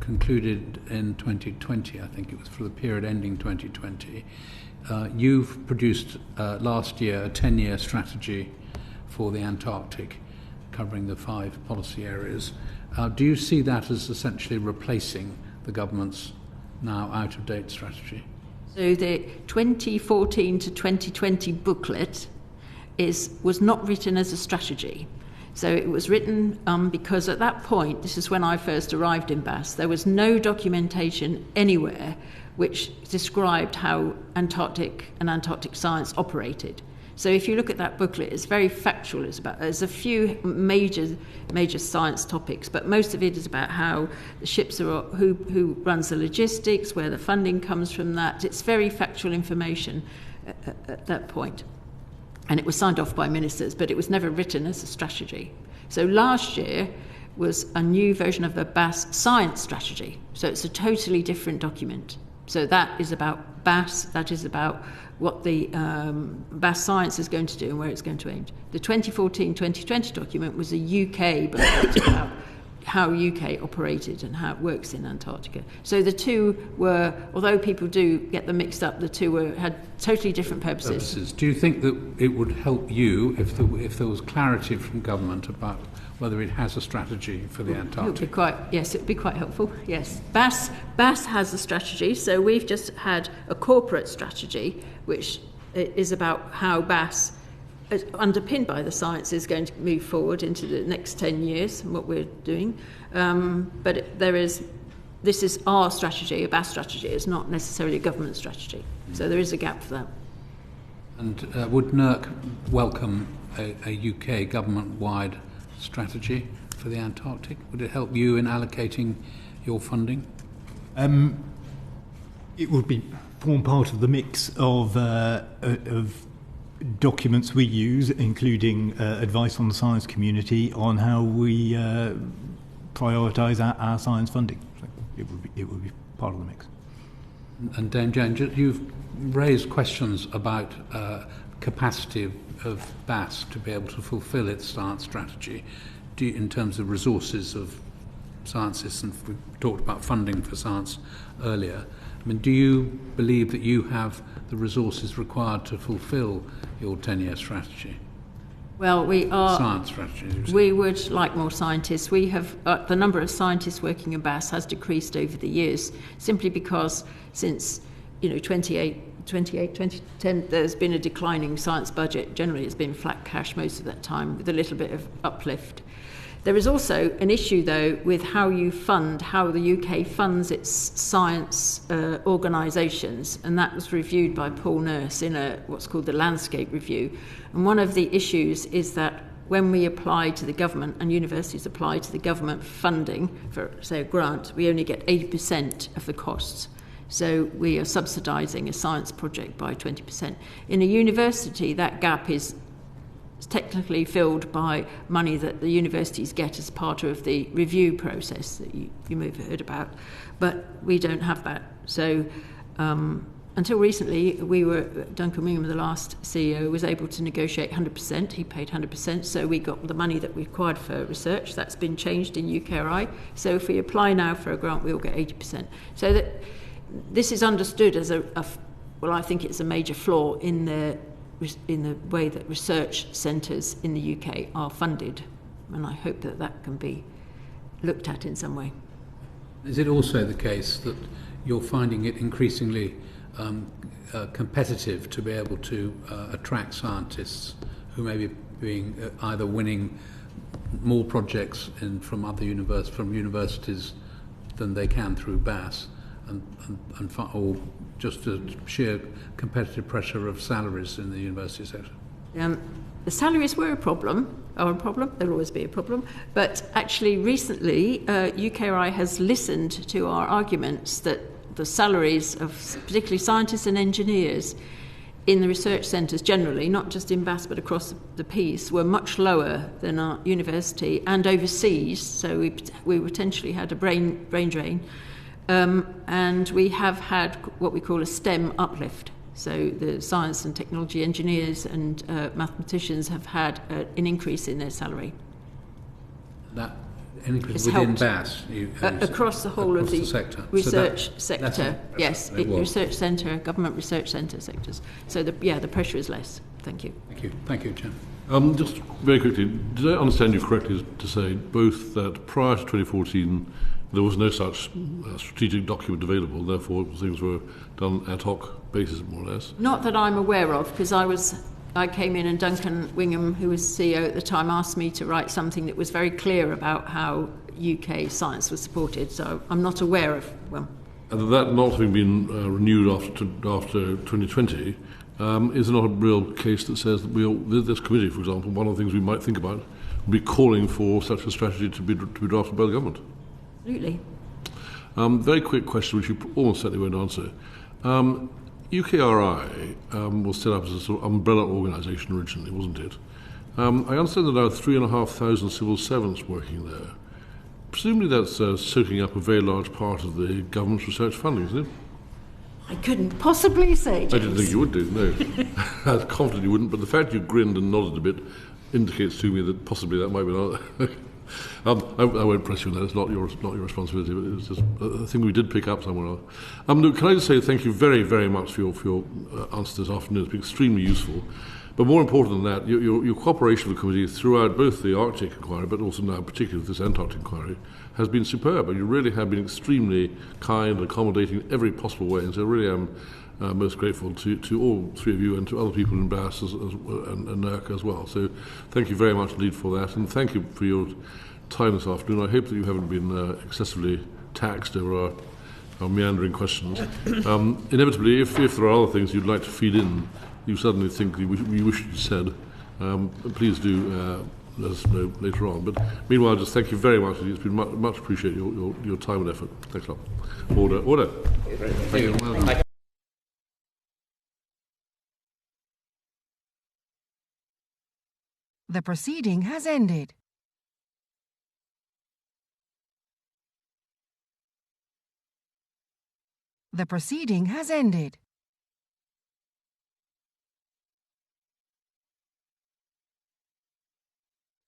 concluded in 2020, I think it was, for the period ending 2020. You've produced last year a 10-year strategy for the Antarctic, covering the 5 policy areas. Do you see that as essentially replacing the government's now out-of-date strategy? So the 2014 to 2020 booklet was not written as a strategy. So it was written because at that point, this is when I first arrived in BAS, there was no documentation anywhere which described how Antarctic and Antarctic science operated. So if you look at that booklet, it's very factual. There's a few major science topics, but most of it is about how the ships are, who runs the logistics, where the funding comes from that. It's very factual information at that point. And it was signed off by ministers, but it was never written as a strategy. So last year was a new version of the BAS science strategy. So it's a totally different document. So that is about BAS, that is about what the BAS science is going to do and where it's going to aim. The 2014-2020 document was a UK booklet about how UK operated and how it works in Antarctica. So the two were, although people do get them mixed up, the two had totally different purposes. Do you think that it would help you if there was clarity from government about whether it has a strategy for the Antarctic? It would be quite helpful, yes. BAS has a strategy, so we've just had a corporate strategy, which is about how BAS, underpinned by the science, is going to move forward into the next 10 years and what we're doing. But this is our strategy, a BAS strategy. It's not necessarily a government strategy. So there is a gap for that. And would NERC welcome a UK government-wide strategy for the Antarctic? Would it help you in allocating your funding? It would form part of the mix of documents we use, including advice on the science community on how we prioritise our science funding. So it would be part of the mix. And Dame Jane, you've raised questions about capacity of BAS to be able to fulfil its science strategy. in terms of resources of scientists, and we talked about funding for science earlier, I mean, do you believe that you have the resources required to fulfil your 10-year strategy? Well, we are. Science strategy. We would like more scientists. We have the number of scientists working in BAS has decreased over the years, simply because since 2010, there's been a declining science budget. Generally, it's been flat cash most of that time, with a little bit of uplift. There is also an issue, though, with how the UK funds its science organisations, and that was reviewed by Paul Nurse in what's called the Landscape Review. And one of the issues is that when we apply to the government, and universities apply to the government funding for, say, a grant, we only get 80% of the costs. So we are subsidising a science project by 20%. In a university, that gap is technically filled by money that the universities get as part of the review process that you may have heard about, but we don't have that. So until recently, Duncan Wingham, the last CEO, was able to negotiate 100%. He paid 100%, so we got the money that we required for research. That's been changed in UKRI. So if we apply now for a grant, we'll get 80%. So that this is understood as I think it's a major flaw in the way that research centres in the UK are funded, and I hope that can be looked at in some way. Is it also the case that you're finding it increasingly competitive to be able to attract scientists who may be either winning more projects from other universities than they can through BAS, or just the sheer competitive pressure of salaries in the university sector? The salaries are a problem, there'll always be a problem, but actually recently UKRI has listened to our arguments that the salaries of particularly scientists and engineers in the research centres generally, not just in BAS but across the piece, were much lower than our university and overseas, so we potentially had a brain drain. And we have had what we call a STEM uplift. So the science and technology engineers and mathematicians have had an increase in their salary. That increase within BAS? Across the whole of the sector. Research sector. Yes, research centre, government research centre sectors. So the pressure is less. Thank you. Thank you, Chair. Just very quickly, did I understand you correctly to say both that prior to 2014 there was no such strategic document available, therefore things were done ad hoc basis, more or less? Not that I'm aware of, because I came in and Duncan Wingham, who was CEO at the time, asked me to write something that was very clear about how UK science was supported, so I'm not aware of one. And that not having been renewed after 2020, is there not a real case that says that this committee, for example, one of the things we might think about would be calling for such a strategy to be drafted by the government? Absolutely. Very quick question, which you almost certainly won't answer. UKRI was set up as a sort of umbrella organisation originally, wasn't it? I understand there are 3,500 civil servants working there. Presumably that's soaking up a very large part of the government's research funding, isn't it? I couldn't possibly say, James. I didn't think you would do, no. I was confident you wouldn't, but the fact you grinned and nodded a bit indicates to me that possibly that might be another... I won't press you on that. It's not your responsibility, but it's just a thing we did pick up somewhere else. Look, can I just say thank you very, very much for your answer this afternoon. It's been extremely useful. But more important than that, your cooperation with the committee throughout both the Arctic inquiry, but also now particularly with this Antarctic inquiry, has been superb. And you really have been extremely kind and accommodating in every possible way. And so I really am most grateful to all three of you and to other people in BAS and NERC as well. So thank you very much indeed for that, and thank you for your time this afternoon. I hope that you haven't been excessively taxed over our meandering questions. Inevitably, if there are other things you'd like to feed in, you suddenly think you wish you'd said, please do let us know later on. But meanwhile, just thank you very much. It's been much appreciated your time and effort. Thanks a lot. Order. Thank you. Well done. The proceeding has ended. The proceeding has ended.